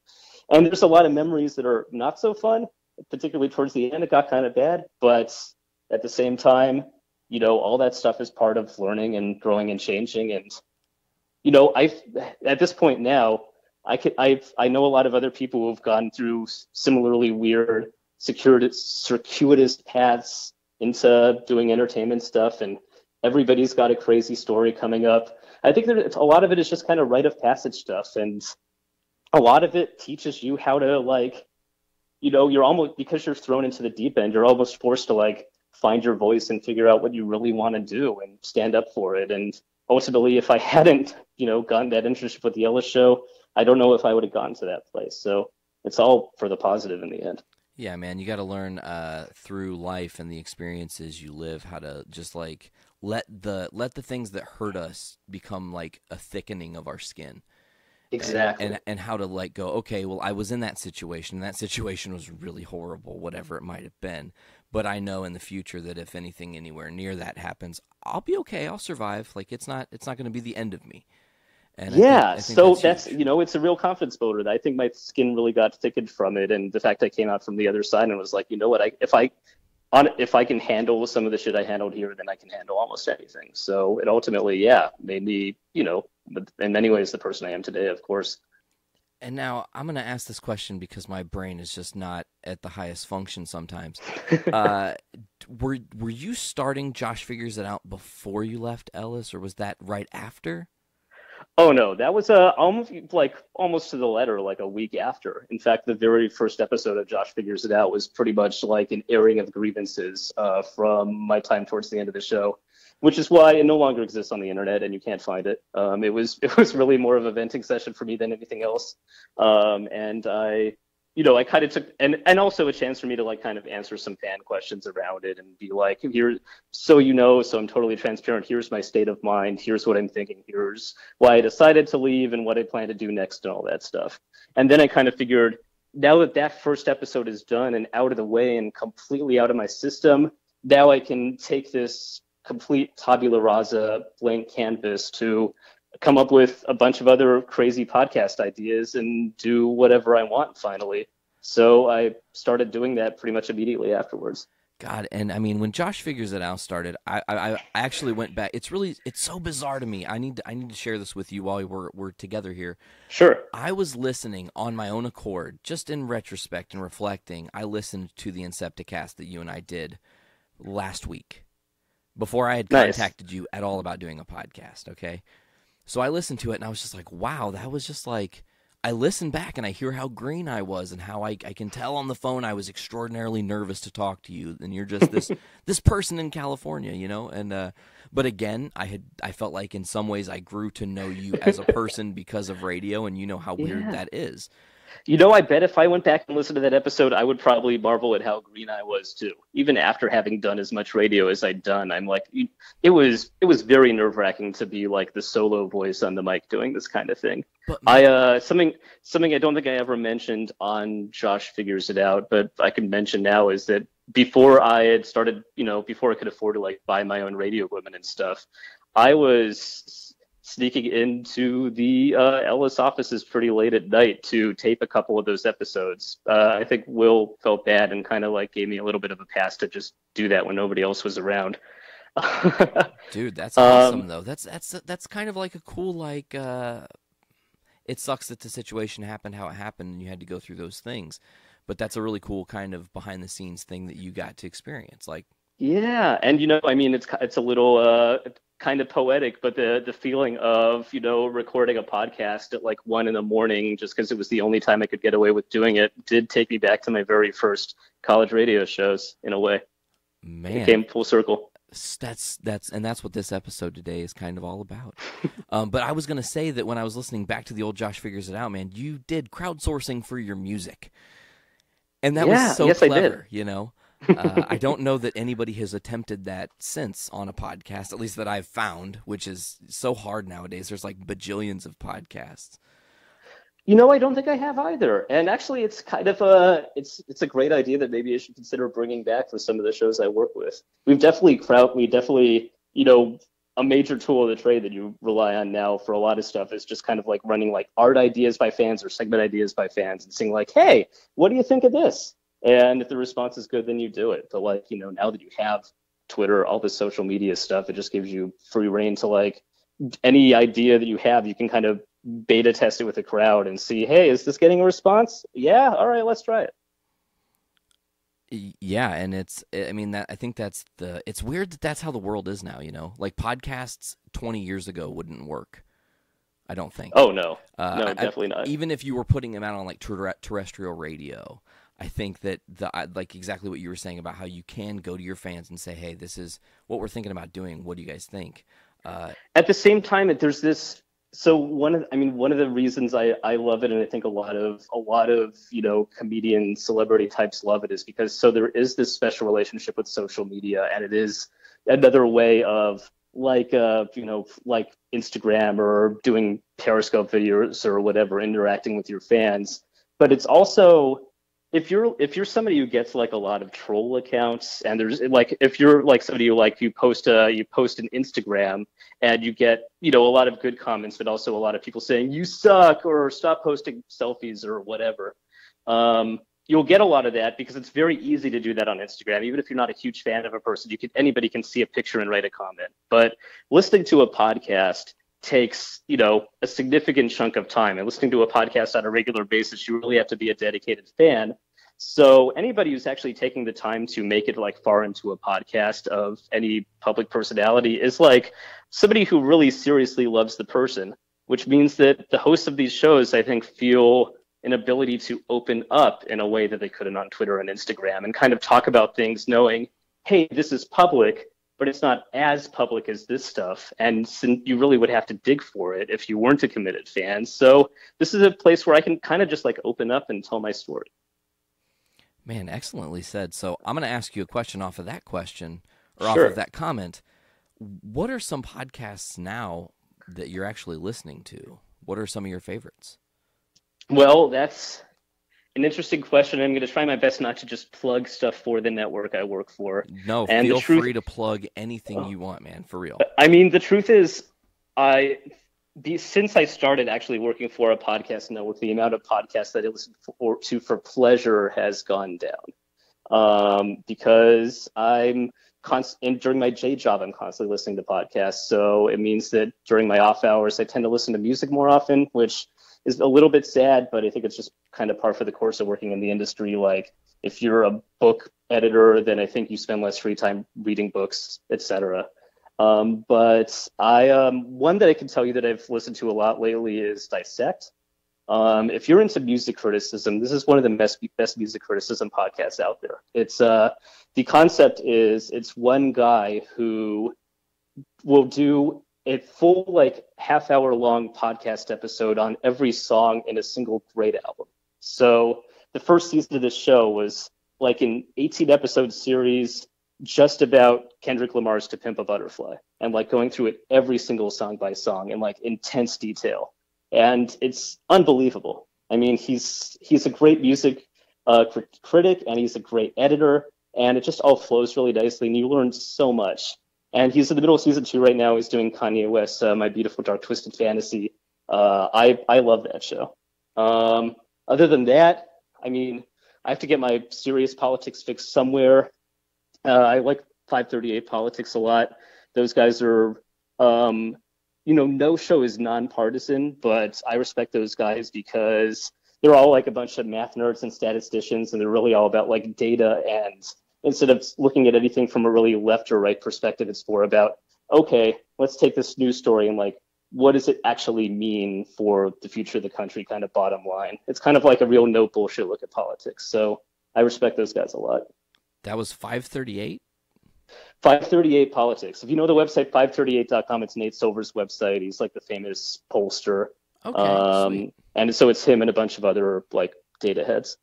And there's a lot of memories that are not so fun, particularly towards the end. It got kind of bad, but at the same time, all that stuff is part of learning and growing and changing. And at this point now, I know a lot of other people who have gone through similarly weird, circuitous paths into doing entertainment stuff, and everybody's got a crazy story coming up. I think that a lot of it is just kind of rite of passage stuff, and a lot of it teaches you how to you're almost, because you're thrown into the deep end, you're almost forced to find your voice and figure out what you really want to do and stand up for it. And ultimately, if I hadn't gotten that internship with the Ellis show, I don't know if I would have gotten to that place. So it's all for the positive in the end. Yeah, man, you got to learn through life and the experiences you live how to just let the things that hurt us become a thickening of our skin. Exactly. And how to go, okay, well, I was in that situation, and that situation was really horrible, whatever it might have been. But I know in the future that if anything anywhere near that happens, I'll be okay. I'll survive. It's not going to be the end of me. And yeah, I think so that's it's a real confidence builder. I think my skin really got thickened from it, and the fact I came out from the other side and was like, you know what, if I can handle some of the shit I handled here, then I can handle almost anything. So it ultimately, made me, in many ways, the person I am today, of course. And now I'm going to ask this question because my brain is just not at the highest function sometimes. Were you starting Josh Figures It Out before you left Ellis, or was that right after? Oh no, that was almost to the letter, a week after. In fact, the very first episode of Josh Figures It Out was pretty much an airing of grievances from my time towards the end of the show, which is why it no longer exists on the internet and you can't find it. It was really more of a venting session for me than anything else. And I kind of took, and also a chance for me to kind of answer some fan questions around it and be here, so I'm totally transparent. Here's my state of mind. Here's what I'm thinking. Here's why I decided to leave and what I plan to do next and all that stuff. And then I kind of figured, now that first episode is done and out of the way and completely out of my system, now I can take this complete tabula rasa, blank canvas to come up with a bunch of other crazy podcast ideas and do whatever I want finally. So I started doing that pretty much immediately afterwards. God, and I mean, when Josh Figures It Out started, I actually went back. It's so bizarre to me. I need to share this with you while we're together here. Sure. I was listening on my own accord, just in retrospect and reflecting. I listened to the Incepticast that you and I did last week before I had contacted you at all about doing a podcast. Okay, so I listened to it and I was just like, wow, that was just like. I listen back and I hear how green I was and how I can tell on the phone I was extraordinarily nervous to talk to you, and you're just this person in California, you know. And but again, I felt like in some ways I grew to know you as a person because of radio, and you know how weird that is. You know, I bet if I went back and listened to that episode, I would probably marvel at how green I was too. Even after having done as much radio as I'd done, I'm like, it was very nerve-wracking to be like the solo voice on the mic doing this kind of thing. But something I don't think I ever mentioned on Josh Figures It Out, but I can mention now is that before I had started, before I could afford to like buy my own radio equipment and stuff, I was sneaking into the Ellis offices pretty late at night to tape a couple of those episodes. I think Will felt bad and kind of like gave me a little bit of a pass to just do that when nobody else was around. Dude, that's awesome though. That's kind of like a cool like. It sucks that the situation happened how it happened and you had to go through those things, but that's a really cool kind of behind the scenes thing that you got to experience. Like, yeah, and I mean, it's a little kind of poetic, but the feeling of recording a podcast at like 1 a.m. just because it was the only time I could get away with doing it did take me back to my very first college radio shows in a way. Man, it came full circle. That's what this episode today is kind of all about. But I was gonna say that when I was listening back to the old Josh Figures It Out, man, you did crowdsourcing for your music, and that was so clever. I did. I don't know that anybody has attempted that since on a podcast, at least that I've found, which is so hard nowadays. There's like bajillions of podcasts. I don't think I have either. And actually, it's kind of it's a great idea that maybe I should consider bringing back for some of the shows I work with. We definitely, a major tool of the trade that you rely on now for a lot of stuff is just kind of like running like art ideas by fans or segment ideas by fans and saying like, hey, what do you think of this? And if the response is good, then you do it. But like, now that you have Twitter, all this social media stuff, it just gives you free reign to like any idea that you have, you can kind of beta test it with a crowd and see, hey, is this getting a response? Yeah, all right, let's try it. Yeah, and it's weird that that's how the world is now, like podcasts 20 years ago wouldn't work, I don't think. Oh no, definitely not. Even if you were putting them out on like terrestrial radio, I think that like exactly what you were saying about how you can go to your fans and say, hey, this is what we're thinking about doing, what do you guys think? At the same time, there's this. So one of the reasons I love it, and I think a lot of comedian celebrity types love it, is because there is this special relationship with social media, and it is another way of like Instagram or doing Periscope videos or whatever, interacting with your fans. But it's also if you're somebody who gets like a lot of troll accounts, and there's like if you're like somebody who like you post an Instagram and you get a lot of good comments, but also a lot of people saying you suck or stop posting selfies or whatever. You'll get a lot of that because it's very easy to do that on Instagram. Even if you're not a huge fan of a person, anybody can see a picture and write a comment. But listening to a podcast takes a significant chunk of time, and listening to a podcast on a regular basis, you really have to be a dedicated fan. So anybody who's actually taking the time to make it like far into a podcast of any public personality is like somebody who really seriously loves the person, which means that the hosts of these shows, I think, feel an ability to open up in a way that they couldn't on Twitter and Instagram, and kind of talk about things knowing, hey, this is public, but it's not as public as this stuff. And you really would have to dig for it if you weren't a committed fan. So this is a place where I can kind of just like open up and tell my story. Man, excellently said. So I'm going to ask you a question off of that question, or Sure. off of that comment. What are some podcasts now that you're actually listening to? What are some of your favorites? Well, that's an interesting question. I'm going to try my best not to just plug stuff for the network I work for. No, And feel free to plug anything you want, man, for real. I mean, the truth is, since I started actually working for a podcast network, the amount of podcasts that I listen to for pleasure has gone down. Because and during my day job, I'm constantly listening to podcasts. So it means that during my off hours, I tend to listen to music more often, which is a little bit sad, but I think it's just kind of par for the course of working in the industry. Like, if you're a book editor, then I think you spend less free time reading books, etc. But one that I can tell you that I've listened to a lot lately is Dissect. If you're into music criticism, this is one of the best music criticism podcasts out there. It's the concept is it's one guy who will do a full half-hour long podcast episode on every song in a single great album. So the first season of this show was like an 18-episode series just about Kendrick Lamar's To Pimp a Butterfly, and going through it every single song by song in intense detail. And it's unbelievable. I mean, he's a great music critic, and he's a great editor, and it just all flows really nicely, and you learn so much. And he's in the middle of season 2 right now. He's doing Kanye West's My Beautiful Dark Twisted Fantasy. I love that show. Other than that, I mean, I have to get my serious politics fix somewhere. I like 538 Politics a lot. Those guys are, no show is nonpartisan, but I respect those guys because they're all a bunch of math nerds and statisticians, and they're really all about data. And instead of looking at anything from a really left or right perspective, it's more about, okay, let's take this news story and what does it actually mean for the future of the country, kind of bottom line. It's kind of like a real no bullshit look at politics. So I respect those guys a lot. That was 538? 538 Politics. If you know the website 538.com, it's Nate Silver's website. He's the famous pollster. Okay, and so it's him and a bunch of other data heads.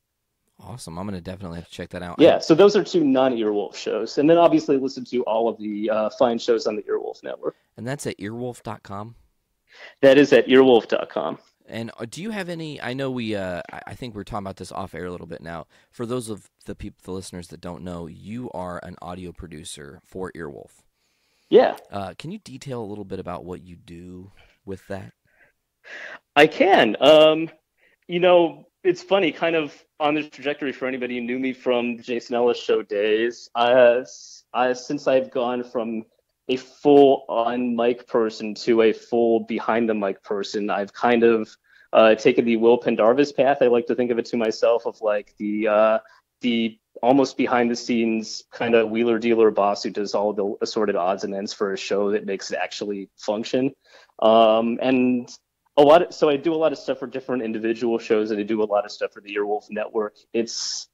Awesome. I'm going to definitely have to check that out. Yeah, so those are 2 non-Earwolf shows. And then obviously listen to all of the fine shows on the Earwolf Network. And that's at earwolf.com? That is at earwolf.com. And do you have any? I know I think we're talking about this off air a little bit now. For those of the listeners that don't know, you are an audio producer for Earwolf. Yeah. Can you detail a little bit about what you do with that? I can. It's funny, kind of on this trajectory for anybody who knew me from the Jason Ellis show days. Since I've gone from a full on mic person to a full behind the mic person, I've kind of taken the Will Pendarvis path. I like to think of it to myself of the almost behind the scenes kind of wheeler dealer boss who does all the assorted odds and ends for a show that makes it actually function. And so I do a lot of stuff for different individual shows, and I do a lot of stuff for the Earwolf Network. It's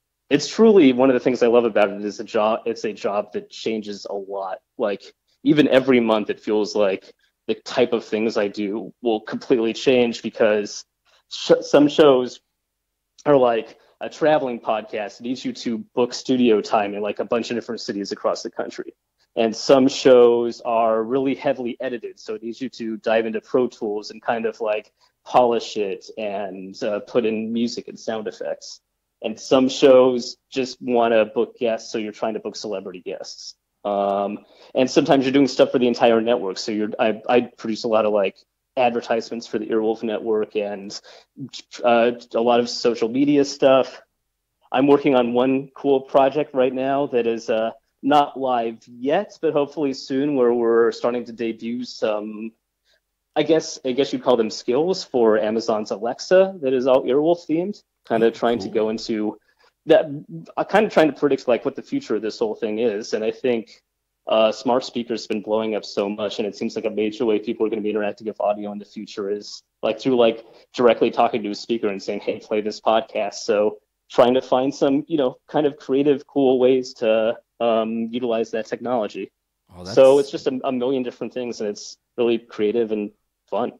truly one of the things I love about it is a job. It's a job that changes a lot. Even every month, it feels like the type of things I do will completely change because some shows are like a traveling podcast. It needs you to book studio time in a bunch of different cities across the country. And some shows are really heavily edited, so it needs you to dive into Pro Tools and kind of polish it and put in music and sound effects. And some shows just want to book guests, so you're trying to book celebrity guests. And sometimes you're doing stuff for the entire network. So I produce a lot of advertisements for the Earwolf Network and a lot of social media stuff. I'm working on one cool project right now that is not live yet, but hopefully soon, where we're starting to debut some, I guess you'd call them skills for Amazon's Alexa that is all Earwolf themed, kind of trying to go into that, kind of trying to predict what the future of this whole thing is. And I think smart speakers have been blowing up so much, and it seems like a major way people are going to be interacting with audio in the future is through directly talking to a speaker and saying, hey, play this podcast. So trying to find some, kind of creative, cool ways to utilize that technology. So it's just a million different things, and it's really creative and fun.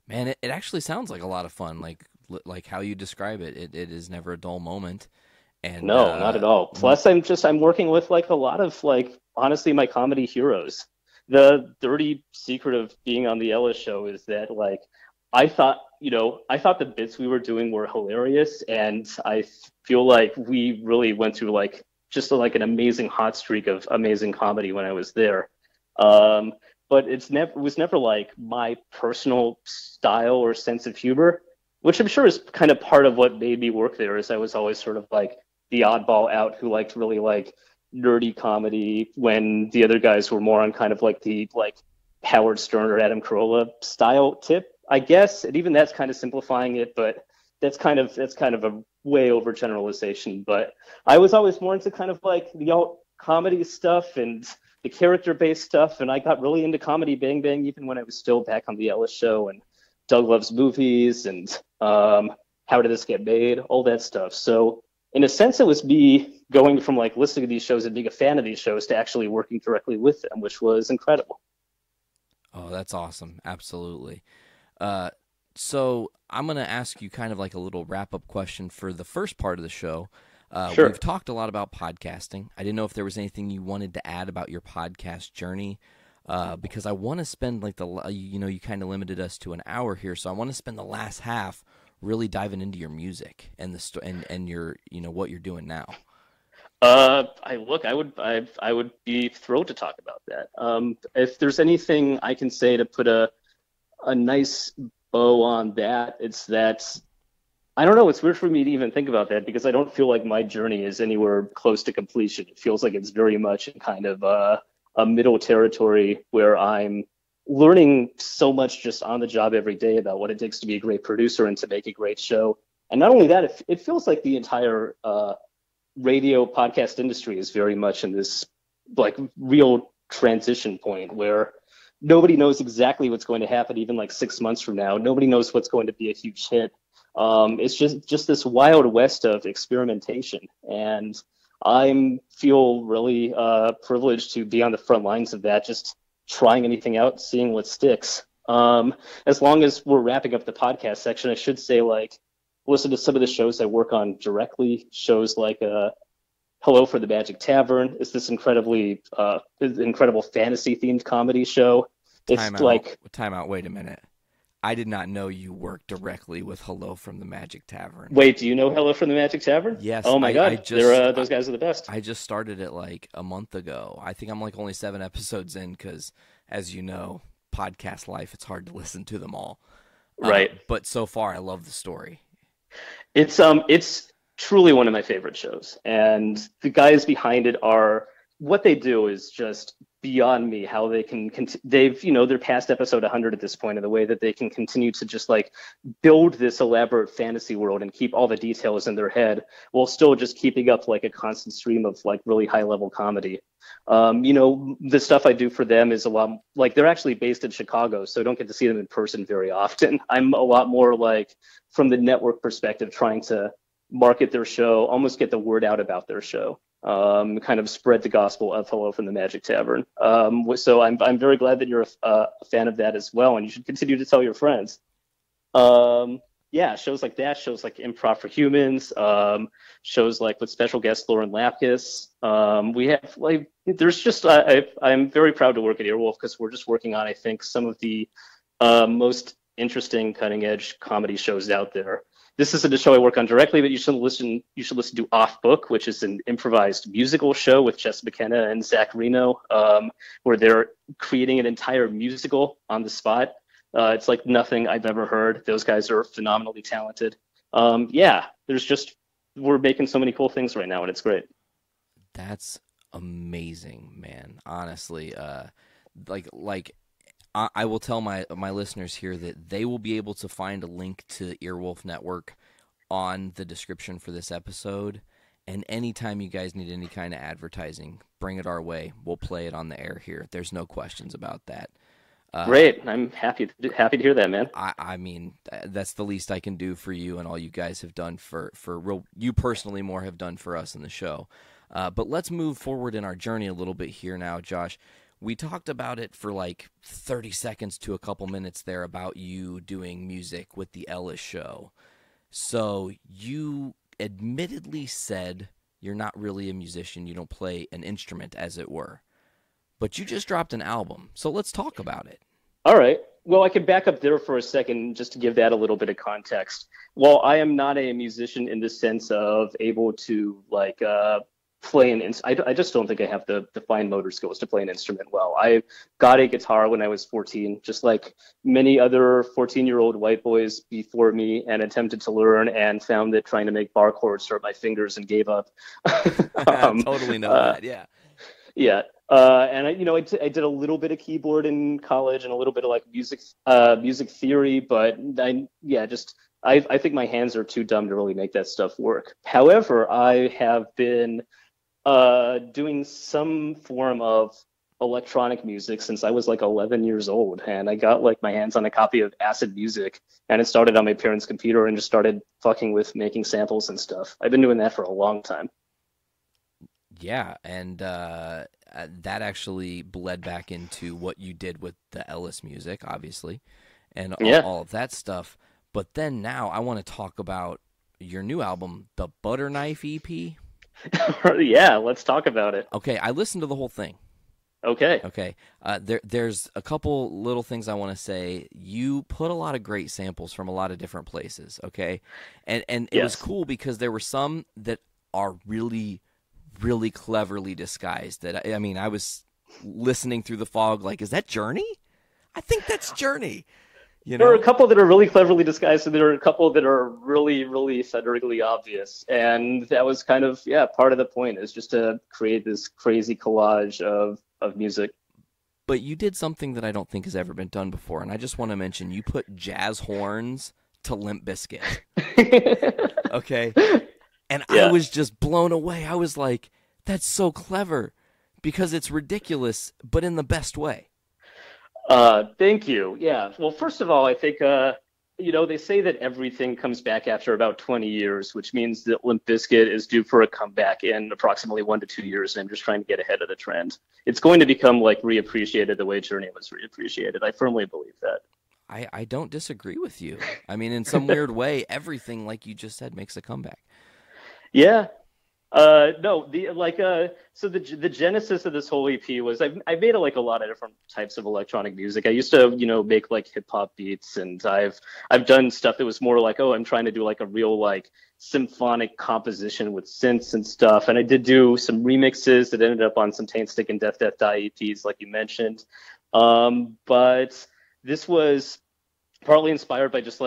Man, it actually sounds like a lot of fun. Like how you describe it, it is never a dull moment. And no, not at all. Plus, I'm working with a lot of honestly my comedy heroes. The dirty secret of being on the Ellis show is that I thought I thought the bits we were doing were hilarious, and I feel like we really went through like just like an amazing hot streak of amazing comedy when I was there. But it was never like my personal style or sense of humor, which I'm sure is kind of part of what made me work there. Is I was always sort of like the oddball out who liked really like nerdy comedy when the other guys were more on kind of like the like Howard Stern or Adam Carolla style tip, I guess. And even that's kind of simplifying it, but that's kind of a way overgeneralization. But I was always more into kind of like the alt comedy stuff and the character-based stuff, and I got really into comedy Bang Bang even when I was still back on the Ellis Show and Doug Loves Movies and How Did This Get Made, all that stuff. So in a sense, it was me going from like listening to these shows and being a fan of these shows to actually working directly with them, which was incredible. Oh, that's awesome. Absolutely. So I'm going to ask you kind of like a little wrap-up question for the first part of the show. Sure. We've talked a lot about podcasting. I didn't know if there was anything you wanted to add about your podcast journey, because I want to spend like you kind of limited us to an hour here, so I want to spend the last half really diving into your music and and your what you're doing now. I would be thrilled to talk about that. If there's anything I can say to put a nice bow on that, it's that I don't know. It's weird for me to even think about that because I don't feel like my journey is anywhere close to completion. It feels like it's very much in kind of a middle territory where I'm learning so much just on the job every day about what it takes to be a great producer and to make a great show. And not only that, it feels like the entire radio podcast industry is very much in this like real transition point where nobody knows exactly what's going to happen even like 6 months from now. Nobody knows what's going to be a huge hit. It's just this wild west of experimentation, and I feel really privileged to be on the front lines of that, just trying anything out, seeing what sticks. As long as we're wrapping up the podcast section, I should say, like, listen to some of the shows I work on directly, shows like Hello for the Magic Tavern. It's this incredible fantasy-themed comedy show. Time out, wait a minute. I did not know you worked directly with Hello from the Magic Tavern. Wait, do you know Hello from the Magic Tavern? Yes. Oh my God, those guys are the best. I just started it like a month ago. I think I'm like only 7 episodes in because, as you know, podcast life, it's hard to listen to them all. Right. But so far, I love the story. It's truly one of my favorite shows, and the guys behind it are what they do is just beyond me. How they can they're past episode 100 at this point, and the way that they can continue to just like build this elaborate fantasy world and keep all the details in their head while still just keeping up like a constant stream of like really high level comedy. The stuff I do for them is a lot like they're actually based in Chicago, so I don't get to see them in person very often. I'm a lot more like from the network perspective, trying to market their show, almost get the word out about their show. Kind of spread the gospel of Hello from the Magic Tavern. So I'm very glad that you're a fan of that as well, and you should continue to tell your friends. Shows like that, shows like Improv for Humans, shows like with special guest Lauren Lapkus. We have like there's just I'm very proud to work at Earwolf because we're just working on I think some of the most interesting cutting edge comedy shows out there. This isn't a show I work on directly, but you should listen to Off Book, which is an improvised musical show with Jess McKenna and Zach Reno, where they're creating an entire musical on the spot. It's like nothing I've ever heard. Those guys are phenomenally talented. We're making so many cool things right now, and it's great. That's amazing, man. Honestly, I will tell my listeners here that they will be able to find a link to Earwolf Network on the description for this episode. And anytime you guys need any kind of advertising, bring it our way. We'll play it on the air here. There's no questions about that. Great. I'm happy to hear that, man. I mean, that's the least I can do for you and all you guys have done for you personally more have done for us in the show. But let's move forward in our journey a little bit here now, Josh. We talked about it for like 30 seconds to a couple minutes there about you doing music with the Ellis Show. So you admittedly said you're not really a musician. You don't play an instrument, as it were. But you just dropped an album. So let's talk about it. All right. Well, I could back up there for a second just to give that a little bit of context. While I am not a musician in the sense of able to play I just don't think I have the fine motor skills to play an instrument well. I got a guitar when I was 14, just like many other 14-year-old white boys before me, and attempted to learn and found that trying to make bar chords hurt my fingers and gave up. Totally know that, yeah. Yeah. And I did a little bit of keyboard in college and a little bit of like music theory, but I think my hands are too dumb to really make that stuff work. However, I have been doing some form of electronic music since I was like 11 years old, and I got like my hands on a copy of Acid Music, and it started on my parents' computer and just started fucking with making samples and stuff. I've been doing that for a long time. Yeah, and that actually bled back into what you did with the Ellis music, obviously, and all of that stuff. But then now I want to talk about your new album, the Butter Knife EP. Yeah, let's talk about it. Okay, I listened to the whole thing. Okay. There's a couple little things I want to say. You put a lot of great samples from a lot of different places, okay? And it was cool because there were some that are really, really cleverly disguised. That I mean, I was listening through the fog like, is that Journey? I think that's Journey. You know? There are a couple that are really cleverly disguised, and there are a couple that are really, really federally obvious. And that was kind of, part of the point, is just to create this crazy collage of music. But you did something that I don't think has ever been done before, and I just want to mention, you put jazz horns to Limp Bizkit. Okay? And I was just blown away. I was like, that's so clever, because it's ridiculous, but in the best way. Thank you. Yeah. Well, first of all, I think, they say that everything comes back after about 20 years, which means that Limp Bizkit is due for a comeback in approximately 1 to 2 years. And I'm just trying to get ahead of the trend. It's going to become like reappreciated the way Journey was reappreciated. I firmly believe that. I don't disagree with you. I mean, in some weird way, everything, like you just said, makes a comeback. Yeah. No, so the genesis of this whole EP was I made a lot of different types of electronic music. I used to, make like hip hop beats, and I've done stuff that was more like, I'm trying to do like a real like symphonic composition with synths and stuff. And I did do some remixes that ended up on some Taint Stick and Death Death Die EPs, like you mentioned. But this was partly inspired by just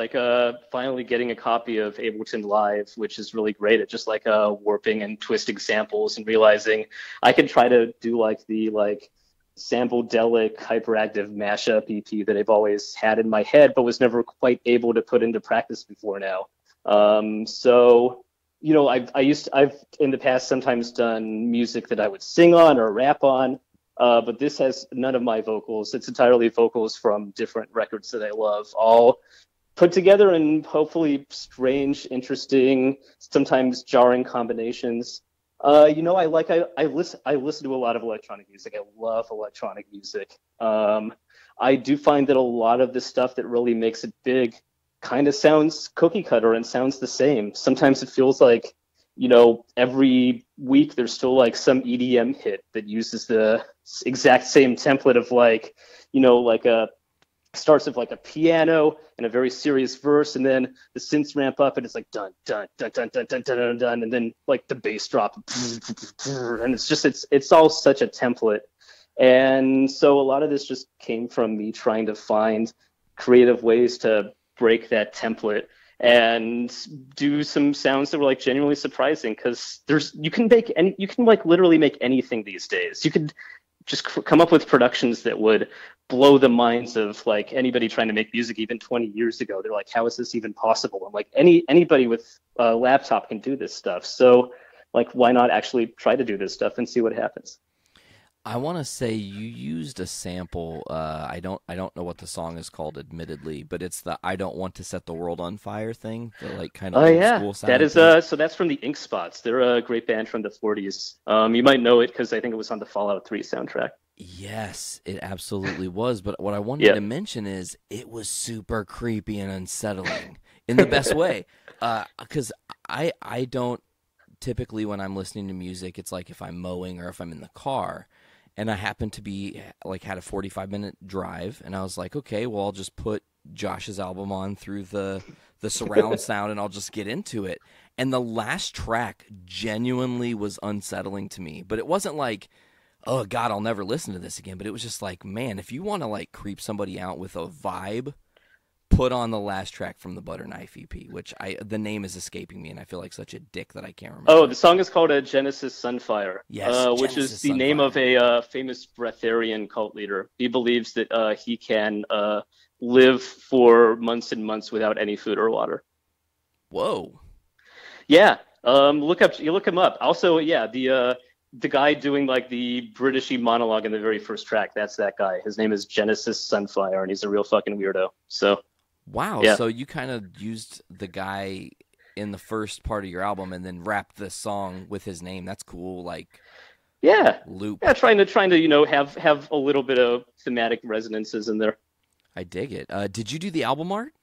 finally getting a copy of Ableton Live, which is really great at just warping and twisting samples, and realizing I could try to do the sample-delic hyperactive mashup EP that I've always had in my head, but was never quite able to put into practice before now. I've in the past sometimes done music that I would sing on or rap on. But this has none of my vocals. It's entirely vocals from different records that I love, all put together in hopefully strange, interesting, sometimes jarring combinations. I listen to a lot of electronic music. I love electronic music. I do find that a lot of the stuff that really makes it big kind of sounds cookie cutter and sounds the same. Sometimes it feels like, every week there's still some EDM hit that uses the exact same template of starts with a piano and a very serious verse, and then the synths ramp up and it's like dun dun dun dun dun dun dun dun, and then the bass drop, and it's all such a template. And so a lot of this just came from me trying to find creative ways to break that template and do some sounds that were genuinely surprising, because you can literally make anything these days. You could just come up with productions that would blow the minds of anybody trying to make music even 20 years ago. They're like, how is this even possible? And anybody with a laptop can do this stuff. So why not actually try to do this stuff and see what happens? I want to say you used a sample. I don't know what the song is called, admittedly, but it's the "I Don't Want to Set the World on Fire" thing. The kind of old school sound. That is so that's from the Ink Spots. They're a great band from the 40s. You might know it because I think it was on the Fallout 3 soundtrack. Yes, it absolutely was. But what I wanted to mention is it was super creepy and unsettling in the best way. Because I don't typically, when I'm listening to music, it's like if I'm mowing or if I'm in the car. and I happened to be like had a 45-minute drive, and I was like, okay, well, I'll just put Josh's album on through the surround sound, and I'll just get into it. And the last track genuinely was unsettling to me, but it wasn't like, oh God, I'll never listen to this again. But it was just like, man, if you want to like creep somebody out with a vibe, put on the last track from the Butterknife EP, which the name is escaping me, and I feel like such a dick that I can't remember. Oh, the song is called Genesis Sunfire, yes, which Genesis is the Sunfire. name of a famous breatharian cult leader. He believes that he can live for months and months without any food or water. Whoa. Yeah, look him up. Also, yeah, the guy doing like the Britishy monologue in the very first track, that's that guy. His name is Genesis Sunfire, and he's a real fucking weirdo. So, wow. Yeah. So you kind of used the guy in the first part of your album and then wrapped the song with his name. That's cool. Like, yeah, loop. Yeah, trying to have a little bit of thematic resonances in there. I dig it. Did you do the album art?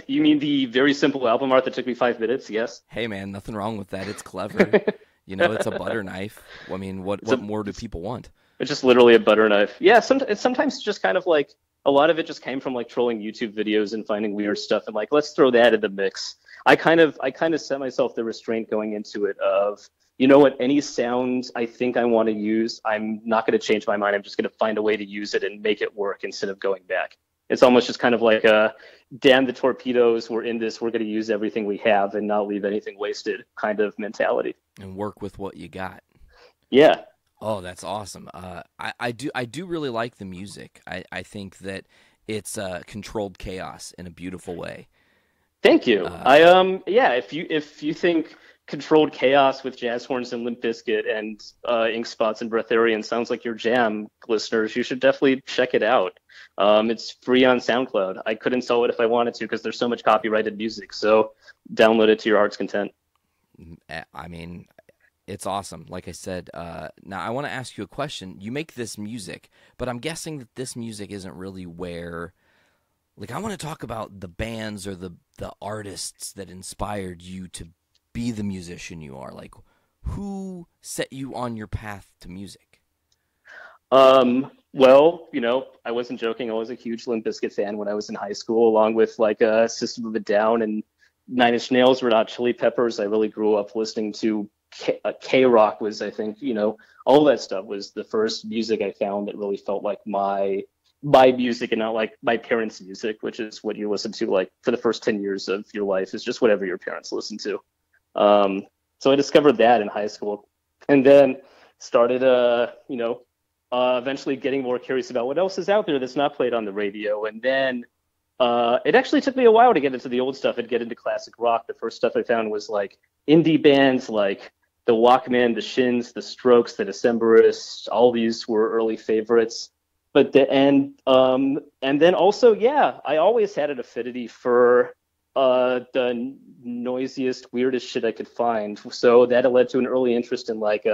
You mean the very simple album art that took me 5 minutes? Yes. Hey man, nothing wrong with that. It's clever. It's a butter knife. I mean, what more do people want? It's just literally a butter knife. Yeah, sometimes it's just kind of like a lot of it just came from like trolling YouTube videos and finding weird stuff and like, let's throw that in the mix. I kind of set myself the restraint going into it of, you know what, any sound I think I want to use, I'm not going to change my mind. I'm just going to find a way to use it and make it work instead of going back. It's almost just kind of like a, damn the torpedoes, we're in this, we're going to use everything we have and not leave anything wasted kind of mentality. And work with what you got. Yeah. Oh, that's awesome. I do really like the music. I think that it's controlled chaos in a beautiful way. Thank you. If you think controlled chaos with jazz horns and Limp Bizkit and ink spots and breatharian sounds like your jam, listeners, you should definitely check it out. It's free on SoundCloud. I could install it if I wanted to because there's so much copyrighted music. So download it to your heart's content. I mean, it's awesome. Like I said, now I want to ask you a question. You make this music, but I'm guessing that this music isn't really where... Like, I want to talk about the bands or the artists that inspired you to be the musician you are. Like, who set you on your path to music? Well, I wasn't joking. I was a huge Limp Bizkit fan when I was in high school, along with like System of a Down and Nine Inch Nails, Red Hot Chili Peppers. I really grew up listening to K-Rock was, I think, all that stuff was the first music I found that really felt like my music and not like my parents' music, which is what you listen to like for the first 10 years of your life is just whatever your parents listen to. So I discovered that in high school and then started, eventually getting more curious about what else is out there that's not played on the radio. And then it actually took me a while to get into the old stuff and get into classic rock. The first stuff I found was like indie bands like the Walkmen, the Shins, the Strokes, the Decemberists. All these were early favorites. But and then also, yeah, I always had an affinity for the noisiest, weirdest shit I could find. So that led to an early interest in like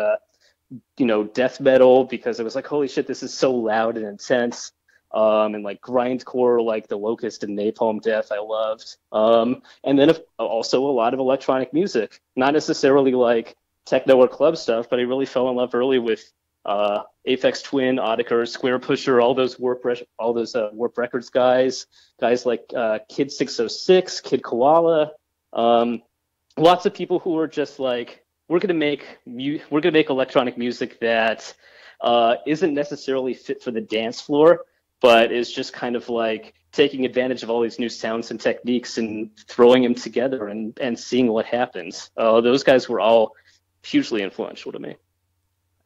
death metal because I was like, holy shit, this is so loud and intense. And like grindcore, like the Locust and Napalm Death, I loved. And then also a lot of electronic music, not necessarily like techno or club stuff, but I really fell in love early with Aphex Twin, Autechre, Square Pusher, all those Warp Records guys like Kid 606, Kid Koala, lots of people who are just like, we're gonna make electronic music that isn't necessarily fit for the dance floor, but is just kind of like taking advantage of all these new sounds and techniques and throwing them together and seeing what happens. Those guys were all hugely influential to me.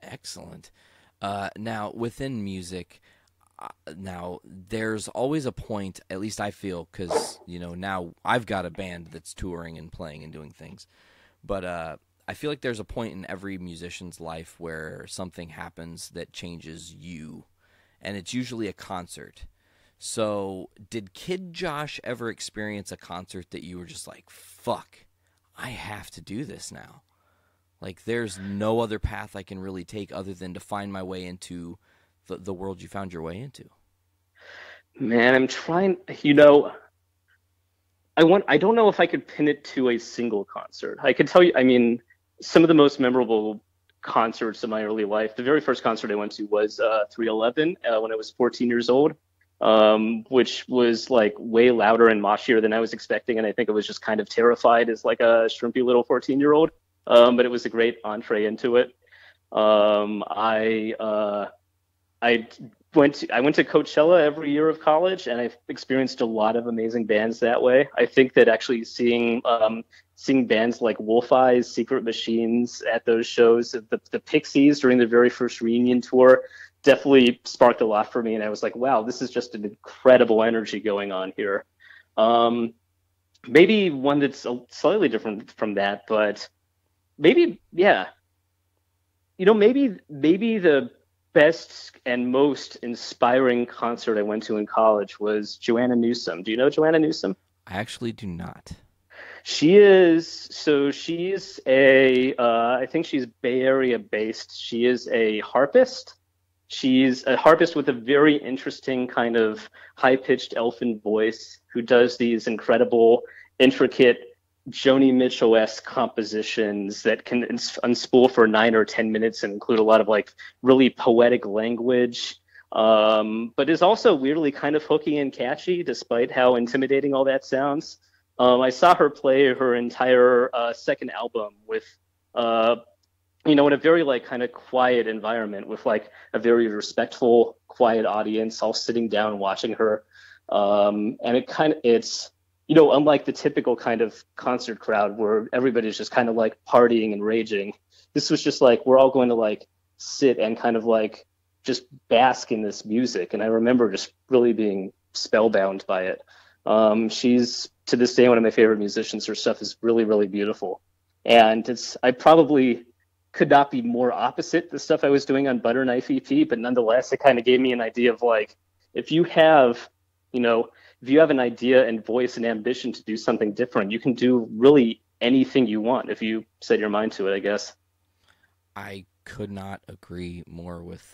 Excellent. Now, within music, now there's always a point, at least I feel, because, now I've got a band that's touring and playing and doing things. But I feel like there's a point in every musician's life where something happens that changes you, and it's usually a concert. So did Kid Josh ever experience a concert that you were just like, fuck, I have to do this now? Like, there's no other path I can really take other than to find my way into the world you found your way into. Man, I'm trying, I don't know if I could pin it to a single concert. I could tell you, some of the most memorable concerts in my early life. The very first concert I went to was 311 when I was 14 years old, which was like way louder and moshier than I was expecting, and I think I was just kind of terrified as like a shrimpy little 14-year-old. But it was a great entree into it. I went to Coachella every year of college, and I've experienced a lot of amazing bands that way. I think that actually seeing bands like Wolf Eyes, Secret Machines at those shows, the Pixies during their very first reunion tour, definitely sparked a lot for me. And I was like, wow, this is just an incredible energy going on here. Maybe one that's slightly different from that, but maybe, yeah. Maybe the best and most inspiring concert I went to in college was Joanna Newsom. Do you know Joanna Newsom? I actually do not. She's I think she's Bay Area based. She is a harpist. She's a harpist with a very interesting kind of high-pitched elfin voice who does these incredible, intricate Joni Mitchell-esque compositions that can unspool for 9 or 10 minutes and include a lot of like really poetic language, but is also weirdly kind of hooky and catchy despite how intimidating all that sounds. I saw her play her entire second album with, in a very like kind of quiet environment with like a very respectful, quiet audience all sitting down watching her. And it's, unlike the typical kind of concert crowd where everybody's just kind of like partying and raging, this was just like, we're all going to like sit and kind of like just bask in this music. And I remember just really being spellbound by it. She's to this day one of my favorite musicians. Her stuff is really, really beautiful. And I probably could not be more opposite the stuff I was doing on Butter Knife EP, but nonetheless, it kind of gave me an idea of like, if you have an idea and voice and ambition to do something different, you can do really anything you want if you set your mind to it, I guess. I could not agree more with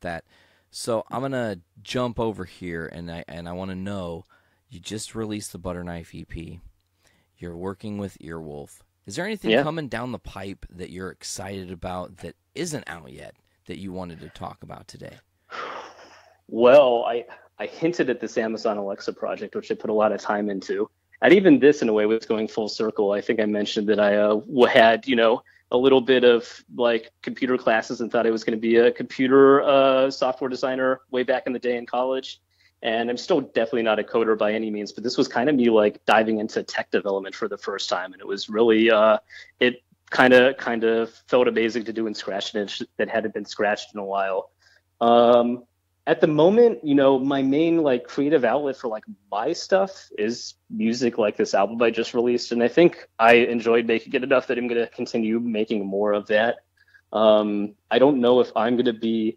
that. So I'm gonna jump over here, and I want to know, you just released the Butter Knife EP. You're working with Earwolf. Is there anything coming down the pipe that you're excited about that isn't out yet that you wanted to talk about today? Well, I hinted at this Amazon Alexa project, which I put a lot of time into. And even this, in a way, was going full circle. I think I mentioned that I had, a little bit of like computer classes and thought I was going to be a computer software designer way back in the day in college. And I'm still definitely not a coder by any means, but this was kind of me like diving into tech development for the first time. And it was really, it kind of felt amazing to do in Scratch that hadn't been scratched in a while. At the moment, my main like creative outlet for like my stuff is music, like this album I just released. And I think I enjoyed making it enough that I'm going to continue making more of that. I don't know if I'm going to be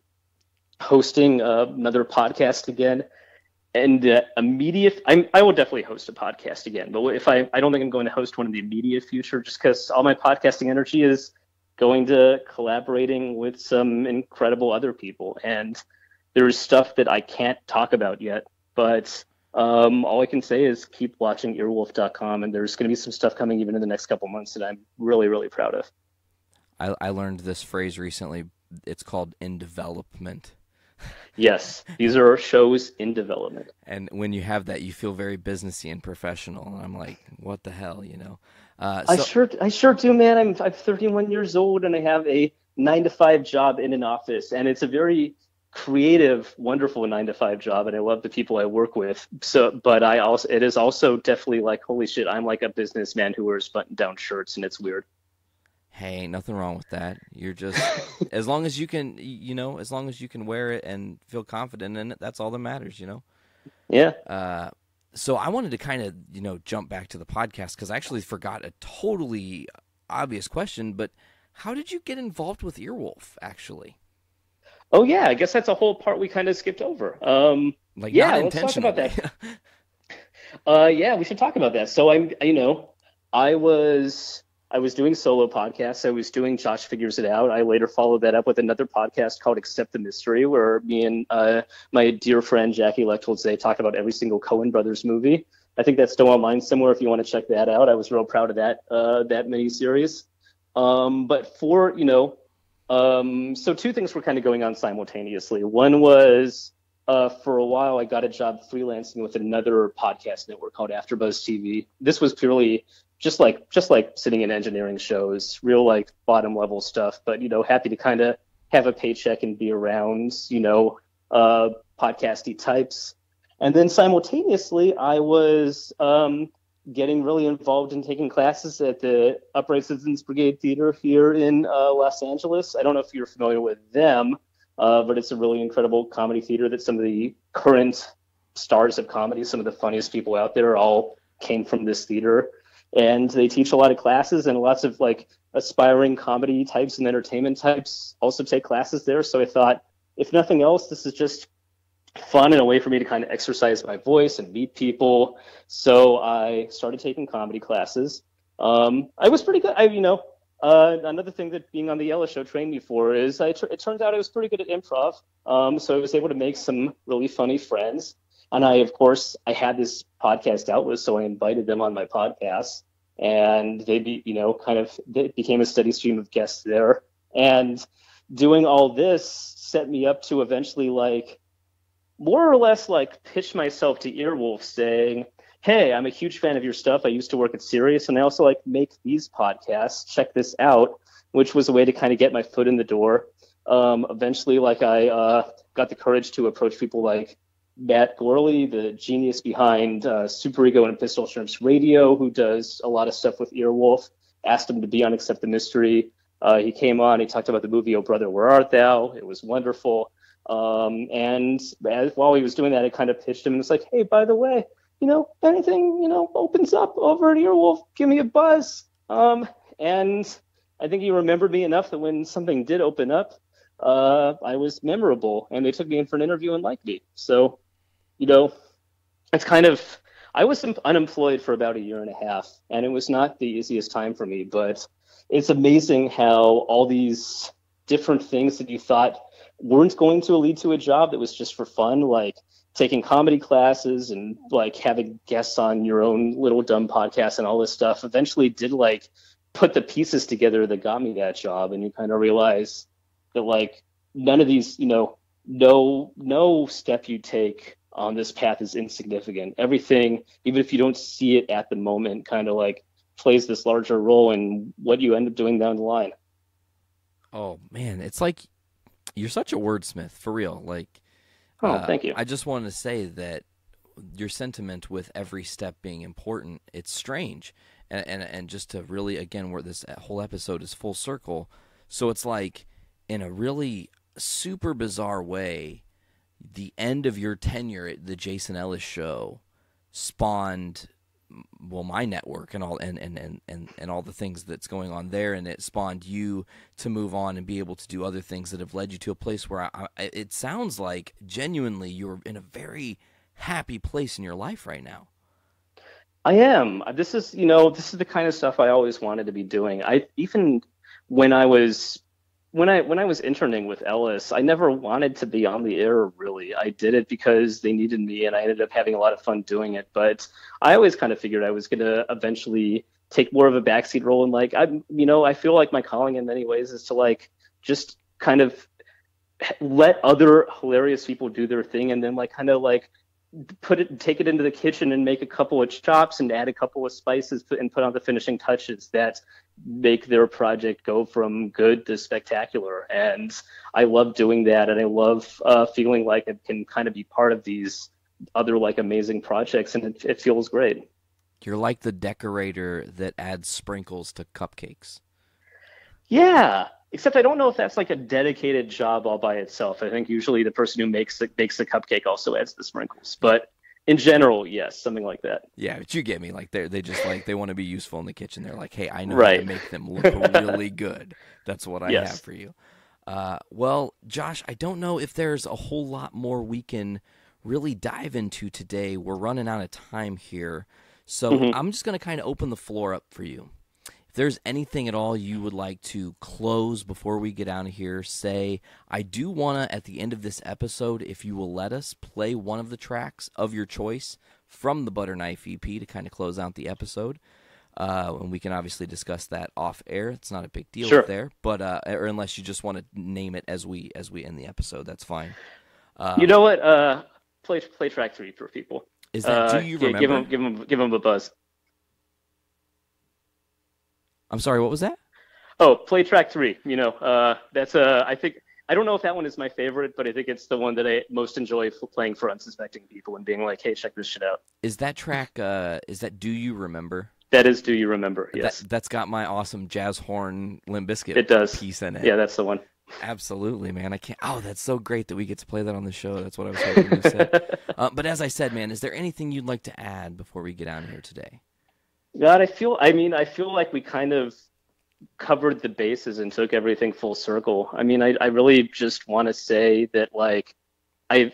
hosting another podcast again. And I will definitely host a podcast again. But I don't think I'm going to host one in the immediate future, just because all my podcasting energy is going to collaborating with some incredible other people. And there's stuff that I can't talk about yet, but all I can say is keep watching earwolf.com, and there's going to be some stuff coming even in the next couple months that I'm really, really proud of. I learned this phrase recently. It's called in development. Yes, these are shows in development. And when you have that, you feel very businessy and professional. And I'm like, what the hell, I sure do, man. I'm 31 years old, and I have a 9-to-5 job in an office, and it's a very creative, wonderful 9-to-5 job, and I love the people I work with. But it is also definitely like, holy shit, I'm like a businessman who wears button-down shirts, and it's weird. Hey, ain't nothing wrong with that. You're just as long as you can, as long as you can wear it and feel confident in it, that's all that matters, Yeah. So I wanted to kind of, jump back to the podcast because I actually forgot a totally obvious question, but how did you get involved with Earwolf, actually? Oh, yeah, I guess that's a whole part we kind of skipped over. Not let's talk about that. Yeah, we should talk about that. So I was doing solo podcasts. I was doing Josh Figures It Out. I later followed that up with another podcast called Accept the Mystery, where me and my dear friend Jackie Lechtolze talked about every single Coen Brothers movie. I think that's still online somewhere if you want to check that out. I was real proud of that miniseries. But for So two things were kind of going on simultaneously. One was for a while I got a job freelancing with another podcast network called AfterBuzz TV. This was purely just like sitting in engineering shows, real like bottom level stuff. But happy to kind of have a paycheck and be around podcasty types. And then simultaneously, I was getting really involved in taking classes at the Upright Citizens Brigade Theater here in Los Angeles. I don't know if you're familiar with them, but it's a really incredible comedy theater that some of the current stars of comedy, some of the funniest people out there, all came from this theater. And they teach a lot of classes, and lots of like aspiring comedy types and entertainment types also take classes there. So I thought, if nothing else, this is just fun and a way for me to kind of exercise my voice and meet people. So I started taking comedy classes. I was pretty good. Another thing that being on the Yellow Show trained me for is it turns out I was pretty good at improv. So I was able to make some really funny friends. And I had this podcast outlet, so I invited them on my podcast, and they became a steady stream of guests there. And doing all this set me up to eventually more or less pitch myself to Earwolf saying, hey, I'm a huge fan of your stuff. I used to work at Sirius, and I also make these podcasts. Check this out, which was a way to kind of get my foot in the door. Eventually, I got the courage to approach people like Matt Gorley, the genius behind Super Ego and Pistol Shrimps Radio, who does a lot of stuff with Earwolf. Asked him to be on Accept the Mystery. He came on. He talked about the movie Oh Brother, Where Art Thou? It was wonderful. And while he was doing that, I kind of pitched him and was like, hey, by the way, anything, opens up over at Earwolf, give me a buzz. And I think he remembered me enough that when something did open up, I was memorable, and they took me in for an interview and liked me. So, it's I was unemployed for about a year and a half, and it was not the easiest time for me, but it's amazing how all these different things that you thought weren't going to lead to a job that was just for fun, like taking comedy classes and having guests on your own little dumb podcast and all this stuff, eventually did put the pieces together that got me that job. And you kind of realize that none of these, no step you take on this path is insignificant. Everything, even if you don't see it at the moment, kind of plays this larger role in what you end up doing down the line. Oh man, it's you're such a wordsmith, for real. Thank you. I just wanted to say that your sentiment with every step being important, it's strange. And just to really, again, where this whole episode is full circle. So it's in a really super bizarre way, the end of your tenure at the Jason Ellis Show spawned, my network and all and all the things that's going on there, and it spawned you to move on and be able to do other things that have led you to a place where it sounds like genuinely you're in a very happy place in your life right now. I am. This is the kind of stuff I always wanted to be doing. When I was interning with Ellis, I never wanted to be on the air, really. I did it because they needed me, and I ended up having a lot of fun doing it. But I always kind of figured I was going to eventually take more of a backseat role. And I feel like my calling in many ways is to just kind of let other hilarious people do their thing, and then take it into the kitchen and make a couple of chops and add a couple of spices and put on the finishing touches that make their project go from good to spectacular. And I love doing that, and I love feeling like it can kind of be part of these other amazing projects, and it feels great. You're like the decorator that adds sprinkles to cupcakes. Yeah, except I don't know if that's a dedicated job all by itself. I think usually the person who makes the cupcake also adds the sprinkles. But in general, yes, something like that. Yeah, but you get me. They just they want to be useful in the kitchen. They're hey, I know how to make them look really good. That's what I have for you. Well, Josh, I don't know if there's a whole lot more we can really dive into today. We're running out of time here. So I'm just going to kind of open the floor up for you. If there's anything at all you would like to close before we get out of here, say, I do want to, at the end of this episode, if you will let us, play one of the tracks of your choice from the Butter Knife EP to kind of close out the episode. And we can obviously discuss that off air. It's not a big deal Sure. there, but or unless you just want to name it as we end the episode, that's fine. You know what? Play track 3 for people. Is that do you remember? Give them a buzz. I'm sorry, what was that? Oh, play track 3. You know, that's I think I don't know if that one is my favorite, but I think it's the one that I most enjoy playing for unsuspecting people and being like, "Hey, check this shit out." Is that track? Is that Do You Remember? That is Do You Remember? Yes. That's got my awesome jazz horn Limp Bizkit It does. piece in it. Yeah, that's the one. Absolutely, man. I can't. Oh, that's so great that we get to play that on the show. That's what I was hoping you said. But as I said, man, is there anything you'd like to add before we get out of here today? God, I feel like we kind of covered the bases and took everything full circle. I mean, I really just want to say that, like, I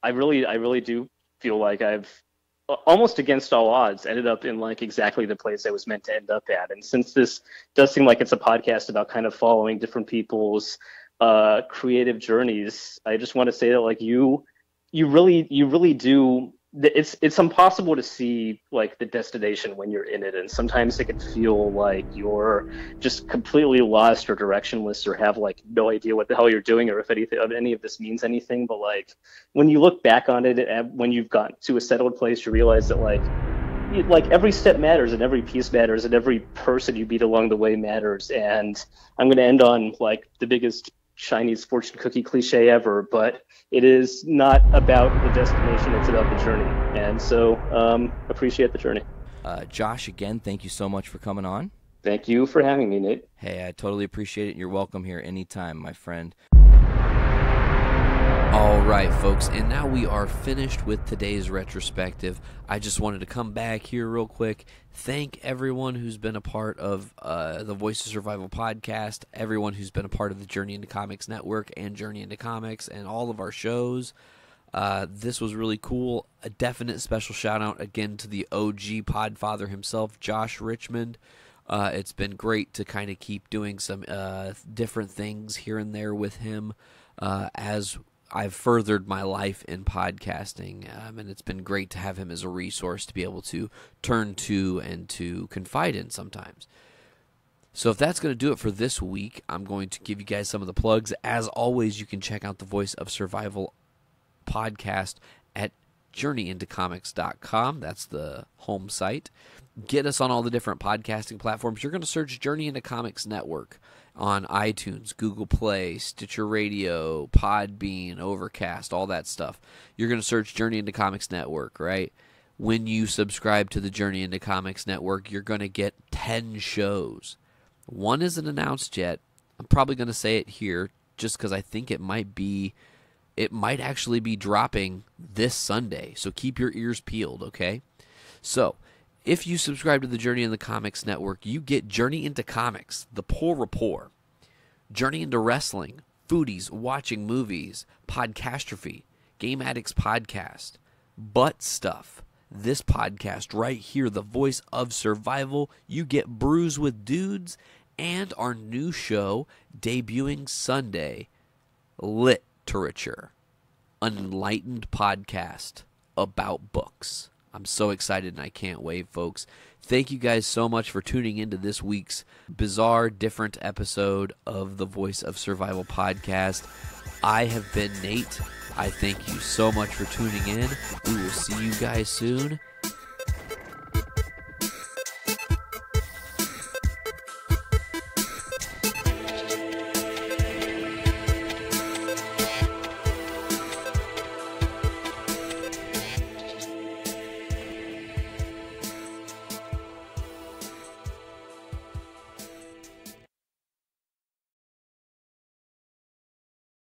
really do feel like I've almost against all odds ended up in like exactly the place I was meant to end up at. And since this does seem like it's a podcast about kind of following different people's creative journeys, I just want to say that, like, you really do. It's impossible to see like the destination when you're in it, and sometimes it can feel like you're just completely lost or directionless or have like no idea what the hell you're doing or if any of this means anything. But like when you look back on it, when you've gotten to a settled place, you realize that like every step matters and every piece matters and every person you meet along the way matters. And I'm going to end on like the biggest Chinese fortune cookie cliche ever, but it is not about the destination, it's about the journey. And so appreciate the journey. Josh, again, thank you so much for coming on. Thank you for having me, Nate. Hey, I totally appreciate it. You're welcome here anytime, my friend. All right, folks, and now we are finished with today's retrospective. I just wanted to come back here real quick, thank everyone who's been a part of the Voice of Survival podcast, everyone who's been a part of the Journey into Comics Network and Journey into Comics and all of our shows. This was really cool. A definite special shout-out again to the OG podfather himself, Josh Richmond. It's been great to kind of keep doing some different things here and there with him as I've furthered my life in podcasting, and it's been great to have him as a resource to be able to turn to and to confide in sometimes. So if that's going to do it for this week, I'm going to give you guys some of the plugs. As always, you can check out the Voice of Survival podcast at journeyintocomics.com. That's the home site. Get us on all the different podcasting platforms. You're going to search Journey into Comics Network on iTunes, Google Play, Stitcher Radio, Podbean, Overcast, all that stuff. You're going to search Journey into Comics Network, right? When you subscribe to the Journey into Comics Network, you're going to get 10 shows. One isn't announced yet. I'm probably going to say it here just because I think it might actually be dropping this Sunday. So keep your ears peeled, okay? So if you subscribe to the Journey into Comics Network, you get Journey into Comics, the Poor Rapport, Journey into Wrestling, Foodies, Watching Movies, Podcastrophe, Game Addicts Podcast, Butt Stuff, this podcast right here, the Voice of Survival. You get Brews with Dudes, and our new show debuting Sunday, Literature, an enlightened podcast about books. I'm so excited and I can't wait, folks. Thank you guys so much for tuning into this week's bizarre, different episode of the Voice of Survival podcast. I have been Nate. I thank you so much for tuning in. We will see you guys soon.